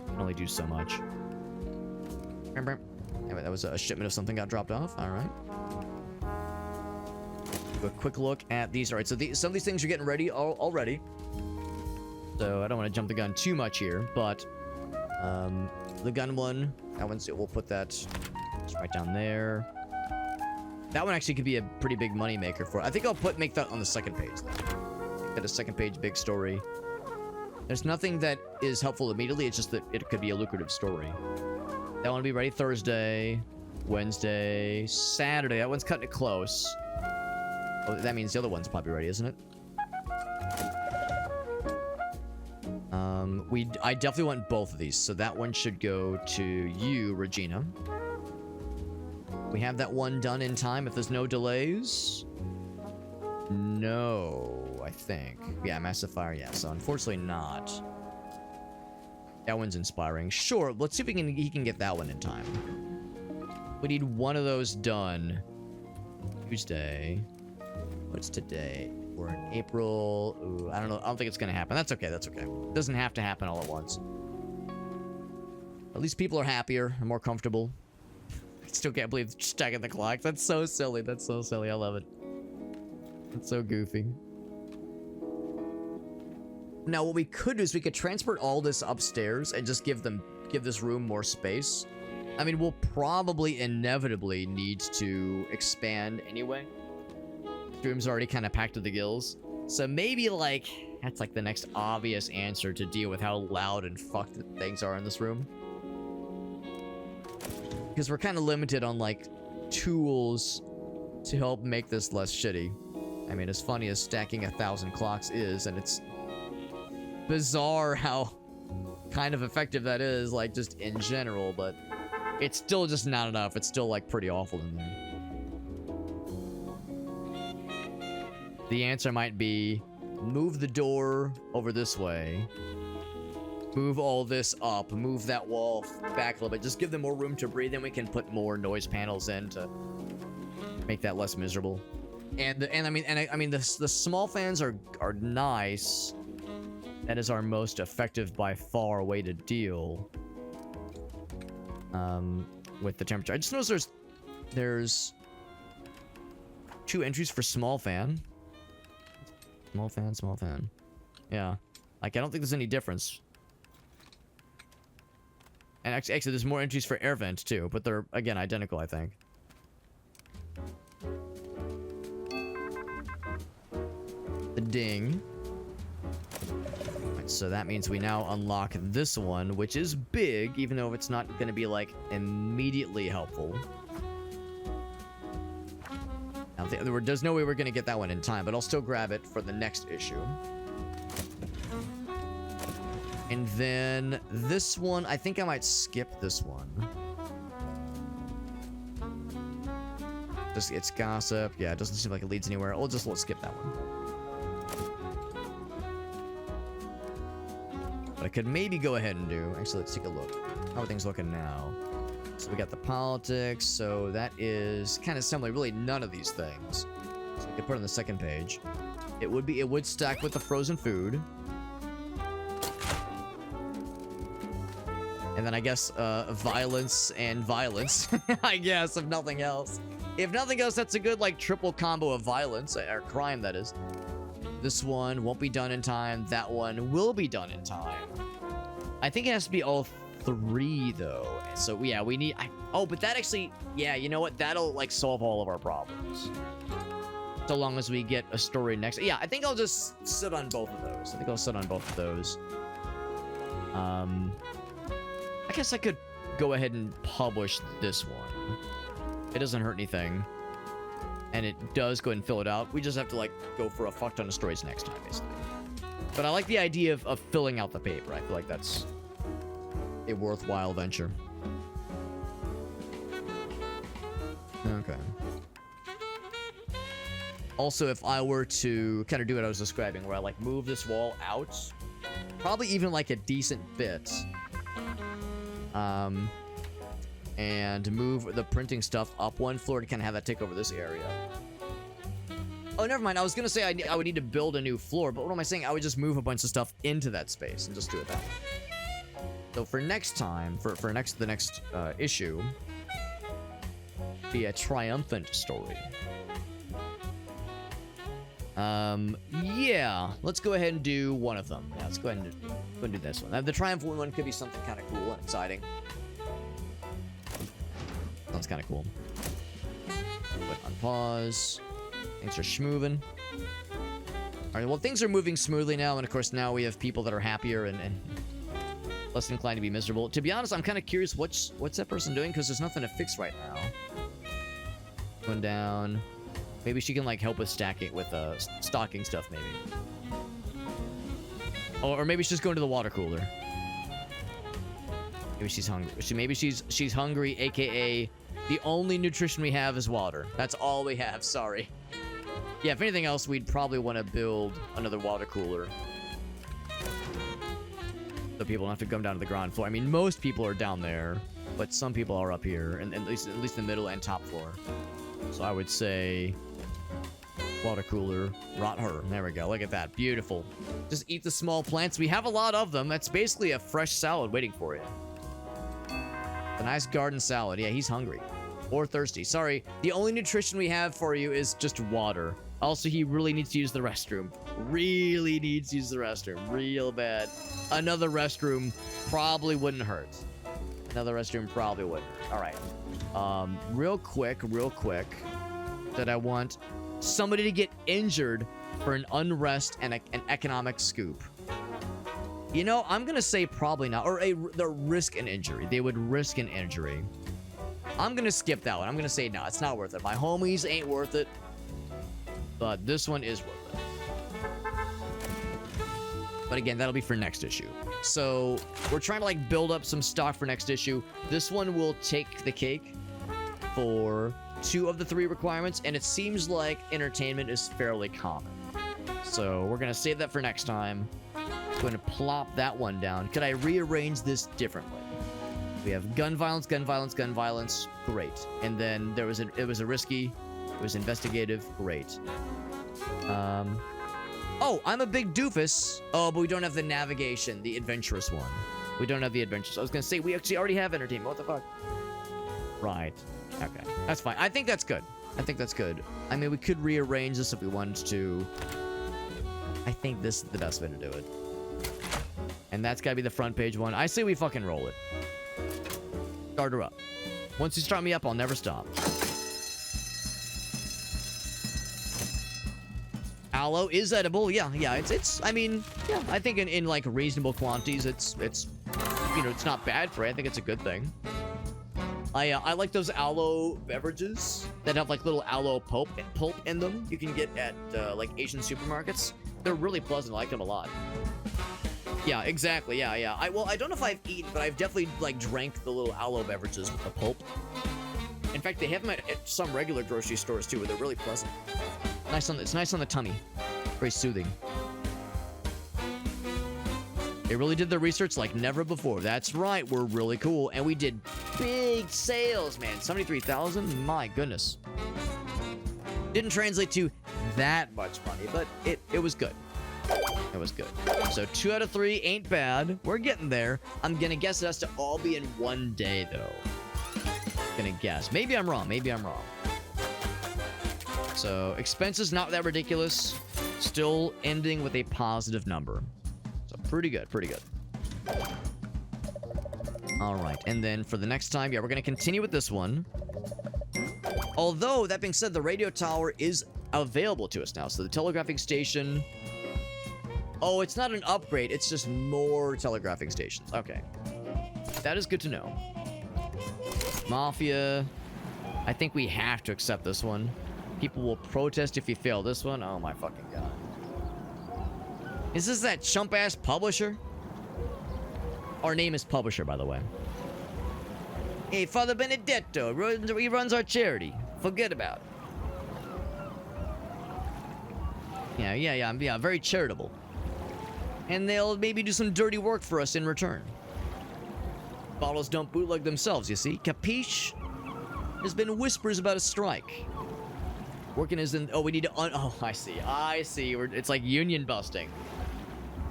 can only do so much. Anyway, that was a shipment of something got dropped off. Alright. Do a quick look at these. Alright, so some of these things are getting ready already. So I don't want to jump the gun too much here, but the gun one, that one's, we'll put that just right down there. That one actually could be a pretty big money maker for it. I think I'll make that on the second page. Make that a second page big story. There's nothing that is helpful immediately. It's just that it could be a lucrative story. That one will be ready Thursday, Wednesday, Saturday. That one's cutting it close. Oh, that means the other one's probably ready, isn't it? I definitely want both of these, so that one should go to you, Regina. We have that one done in time if there's no delays. No, I think. Yeah, Massive Fire, yeah, so unfortunately not. That one's inspiring. Sure, let's see if he can get that one in time. We need one of those done. Tuesday. What's today? We're in April. Ooh, I don't know. I don't think it's gonna happen. That's okay. That's okay. It doesn't have to happen all at once. At least people are happier and more comfortable. I still can't believe stacking the clock. That's so silly. That's so silly. I love it. It's so goofy. Now, what we could do is we could transport all this upstairs and just give this room more space. I mean, we'll probably inevitably need to expand anyway. This room's already kind of packed to the gills. So maybe, like, that's like the next obvious answer to deal with how loud and fucked things are in this room. Because we're kind of limited on, like, tools to help make this less shitty. I mean, as funny as stacking 1,000 clocks is, and it's bizarre how kind of effective that is, like, just in general, but it's still just not enough. It's still, like, pretty awful in there. The answer might be move the door over this way. Move all this up. Move that wall back a little bit. Just give them more room to breathe, and we can put more noise panels in to make that less miserable. And I mean the small fans are nice. That is our most effective by far way to deal with the temperature. I just noticed there's 2 entries for small fan. Small fan. Yeah. Like, I don't think there's any difference. And actually there's more entries for air vent, too. But they're, again, identical, I think. The ding. Right, so that means we now unlock this one, which is big, even though it's not going to be, like, immediately helpful. There's no way we're gonna get that one in time, but I'll still grab it for the next issue. And then this one, I think I might skip this one. Just, it's gossip. Yeah, it doesn't seem like it leads anywhere. Let's skip that one. But I could maybe go ahead and do... Actually, let's take a look. How are things looking now? So we got the politics. So that is kind of similar. Really, none of these things. So we could put it on the second page. It would stack with the frozen food. And then I guess violence and violence. I guess, if nothing else. If nothing else, that's a good, like, triple combo of violence, or crime, that is. This one won't be done in time. That one will be done in time. I think it has to be all three, though. So, yeah, we need... oh, but that actually... Yeah, you know what? That'll, like, solve all of our problems. So long as we get a story next... Yeah, I think I'll just sit on both of those. I think I'll sit on both of those. I guess I could go ahead and publish this one. It doesn't hurt anything. And it does go ahead and fill it out. We just have to, like, go for a fuck ton of stories next time, basically. But I like the idea of filling out the paper. I feel like that's a worthwhile venture. Okay. Also, if I were to kind of do what I was describing, where I, like, move this wall out, probably even, like, a decent bit, and move the printing stuff up one floor to kind of have that take over this area. Oh, never mind. I was going to say I would need to build a new floor, but what am I saying? I would just move a bunch of stuff into that space and just do it that way. So for next time, for the next issue, be a triumphant story. Yeah, let's go ahead and do one of them. Yeah, let's go ahead and do this one. The triumphant one could be something kind of cool and exciting. Sounds kind of cool. Put on pause. Things are schmoving. Alright, well, things are moving smoothly now, and of course now we have people that are happier and less inclined to be miserable. To be honest, I'm kind of curious what's that person doing, because there's nothing to fix right now. Going down. Maybe she can, like, help with stacking, with stocking stuff, maybe. Or maybe she's going to the water cooler. Maybe she's hungry. Maybe she's hungry, aka the only nutrition we have is water. That's all we have, sorry. Yeah, if anything else, we'd probably want to build another water cooler. So people don't have to come down to the ground floor. I mean, most people are down there, but some people are up here, and at least the middle and top floor. So I would say water cooler, rot her. There we go. Look at that. Beautiful. Just eat the small plants. We have a lot of them. That's basically a fresh salad waiting for you. A nice garden salad. Yeah, he's hungry. Or thirsty. Sorry. The only nutrition we have for you is just water. Also, he really needs to use the restroom. Really needs to use the restroom. Real bad. Another restroom probably wouldn't hurt. Another restroom probably wouldn't hurt. All right. Real quick. That I want somebody to get injured for an unrest and an economic scoop. You know, I'm going to say probably not. Or the risk an injury. They would risk an injury. I'm going to skip that one. I'm going to say no, it's not worth it. My homies ain't worth it. But this one is worth it. But again, that'll be for next issue. So we're trying to, like, build up some stock for next issue. This one will take the cake for 2 of the 3 requirements. And it seems like entertainment is fairly common. So we're going to save that for next time. I'm going to plop that one down. Could I rearrange this differently? We have gun violence, gun violence, gun violence. Great. And then it was a risky. It was investigative. Great. Oh, I'm a big doofus. Oh, but we don't have the navigation, the adventurous one. We don't have the adventurous. I was going to say, we actually already have entertainment. What the fuck? Right. Okay. That's fine. I think that's good. I mean, we could rearrange this if we wanted to. I think this is the best way to do it. And that's got to be the front page one. I say we fucking roll it. Start her up. Once you start me up, I'll never stop. Aloe is edible. Yeah. It's I mean, yeah, I think in like reasonable quantities, it's you know, it's not bad for it. I think it's a good thing. I like those aloe beverages that have like little aloe pulp in them. You can get at like Asian supermarkets. They're really pleasant. I like them a lot. Yeah, exactly. Yeah, yeah. Well, I don't know if I've eaten, but I've definitely like drank the little aloe beverages with the pulp. In fact, they have them at some regular grocery stores too, where they're really pleasant. It's nice on the tummy. Very soothing. They really did their research like never before. That's right, we're really cool. And we did big sales, man. 73,000? My goodness. Didn't translate to that much money, but it was good. It was good. So 2 out of 3 ain't bad. We're getting there. I'm gonna guess it has to all be in one day, though. Gonna guess. Maybe I'm wrong. Maybe I'm wrong. So expenses not that ridiculous. Still ending with a positive number. So pretty good. Pretty good. All right. And then for the next time, yeah, we're gonna continue with this one. Although, that being said, the radio tower is available to us now. So the telegraphing station... Oh, it's not an upgrade. It's just more telegraphing stations. Okay. That is good to know. Mafia. I think we have to accept this one. People will protest if you fail this one. Oh my fucking god. Is this that chump-ass publisher? Our name is Publisher, by the way. Hey, Father Benedetto. He runs our charity. Forget about it. Yeah. Very charitable. And they'll maybe do some dirty work for us in return. Bottles don't bootleg themselves, you see? Capiche? There's been whispers about a strike. Working is in... Oh, we need to... Oh, I see. It's like union busting.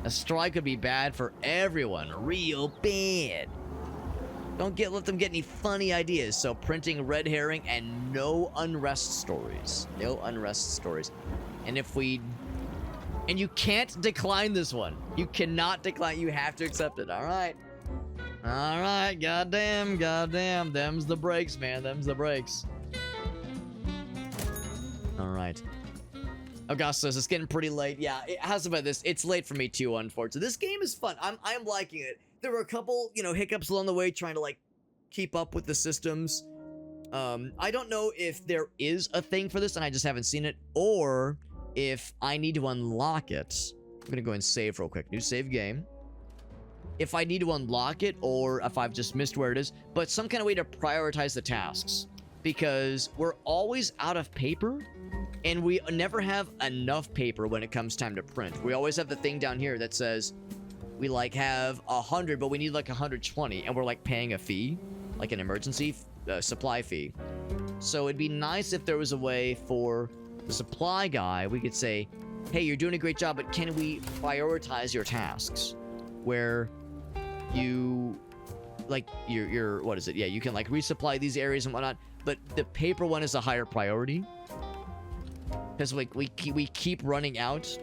A strike could be bad for everyone. Real bad. Let them get any funny ideas. So printing red herring and no unrest stories. No unrest stories. And if we... And you can't decline this one. You cannot decline. You have to accept it. All right. All right. Goddamn. Them's the breaks, man. Them's the breaks. All right. Augustus, it's getting pretty late. Yeah, how's about this? It's late for me too, unfortunately. This game is fun. I'm liking it. There were a couple, hiccups along the way trying to, keep up with the systems. I don't know if there is a thing for this and I just haven't seen it, or if I need to unlock it. I'm gonna go and save real quick. New save game. If I need to unlock it, or if I've just missed where it is, but some kind of way to prioritize the tasks. Because we're always out of paper, and we never have enough paper when it comes time to print. We always have the thing down here that says we have 100, but we need 120, and we're paying a fee, like an emergency supply fee. So it'd be nice if there was a way for the supply guy, we could say, hey, you're doing a great job, but can we prioritize your tasks? Where you, your what is it? Yeah, you can resupply these areas and whatnot, but the paper one is a higher priority. Because we keep running out.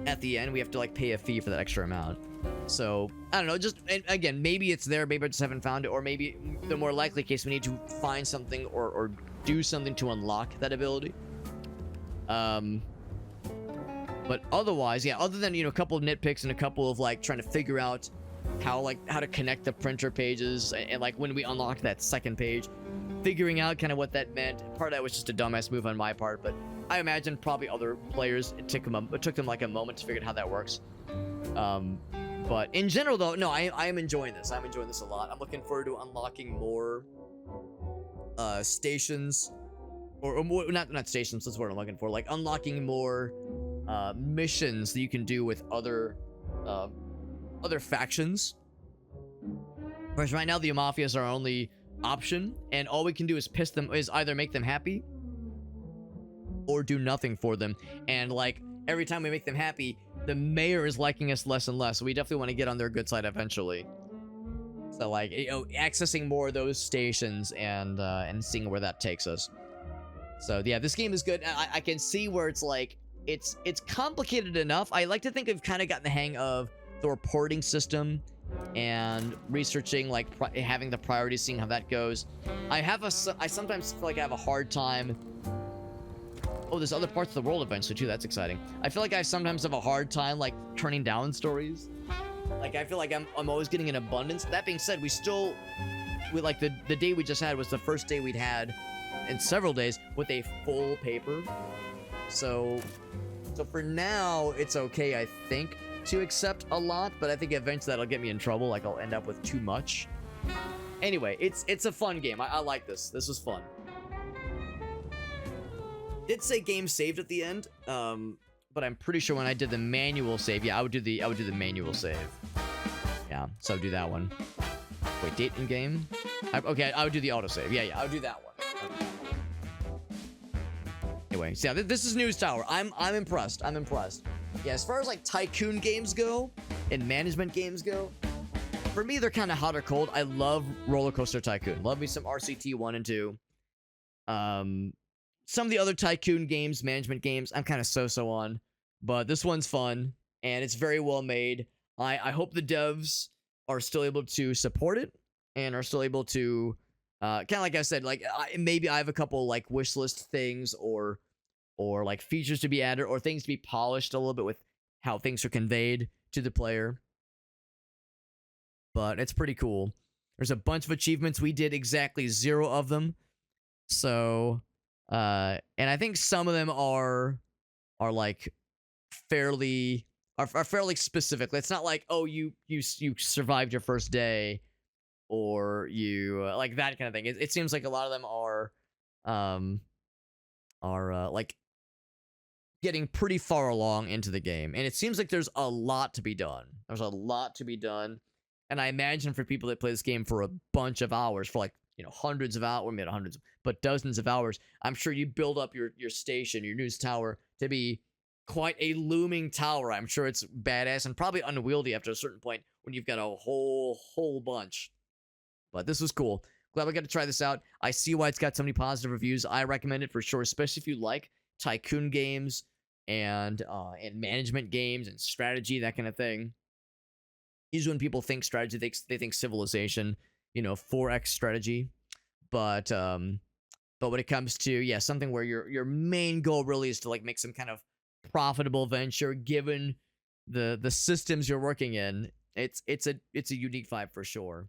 At the end, we have to pay a fee for that extra amount. So I don't know. Just, and again, maybe it's there. Maybe I just haven't found it, or maybe the more likely case, we need to find something or do something to unlock that ability. But otherwise, yeah. Other than a couple of nitpicks and a couple of trying to figure out how to connect the printer pages and when we unlock that second page. Figuring out kind of what that meant. Part of that was just a dumbass move on my part, but I imagine probably other players, it took them a moment to figure out how that works. But in general, though, no, I am enjoying this. I'm enjoying this a lot. I'm looking forward to unlocking more stations, or more, not stations. That's what I'm looking for. Unlocking more missions that you can do with other factions. Whereas right now the Mafias are our only option, and all we can do is either make them happy or do nothing for them. And every time we make them happy, the mayor is liking us less and less. So we definitely want to get on their good side eventually. So accessing more of those stations and seeing where that takes us. So yeah, this game is good. I can see where it's it's complicated enough. I like to think I've kind of gotten the hang of the reporting system and researching, having the priorities, seeing how that goes. I sometimes feel I have a hard time. Oh, there's other parts of the world eventually too. That's exciting. I feel I sometimes have a hard time turning down stories. I feel I'm always getting an abundance. That being said, we the day we just had was the first day we'd had in several days with a full paper. So for now it's okay, I think. to accept a lot, but I think eventually that'll get me in trouble. Like I'll end up with too much. Anyway, it's a fun game. I like this. This was fun. Did say game saved at the end, but I'm pretty sure when I did the manual save, yeah, I would do the manual save. Yeah, so I would do that one. Wait, date in game? Okay, I would do the autosave. Yeah, I would do that one. Okay. Anyway, so yeah, this is News Tower. I'm impressed. I'm impressed. Yeah, as far as like tycoon games go and management games go, for me they're kind of hot or cold. I love Roller Coaster Tycoon. Love me some RCT 1 and 2. Some of the other tycoon games, management games, I'm kind of so on, but this one's fun and it's very well made. I hope the devs are still able to support it and are still able to kind of like I said, like maybe I have a couple like wish list things or like features to be added or things to be polished a little bit with how things are conveyed to the player. But it's pretty cool. There's a bunch of achievements. We did exactly 0 of them. So, and I think some of them are like fairly specific. It's not like, oh, you survived your first day or you like that kind of thing. It seems like a lot of them are like getting pretty far along into the game, and it seems like there's a lot to be done. There's a lot to be done, and I imagine for people that play this game for a bunch of hours, for like hundreds of hours, maybe not hundreds, but dozens of hours, I'm sure you build up your station, your news tower, to be quite a looming tower. I'm sure it's badass and probably unwieldy after a certain point when you've got a whole bunch. But this was cool. Glad we got to try this out. I see why it's got so many positive reviews. I recommend it for sure, especially if you like tycoon games and management games and strategy, that kind of thing. Usually when people think strategy, they think Civilization, 4X strategy. But when it comes to something where your main goal really is to like make some kind of profitable venture, given the systems you're working in, it's a unique vibe for sure.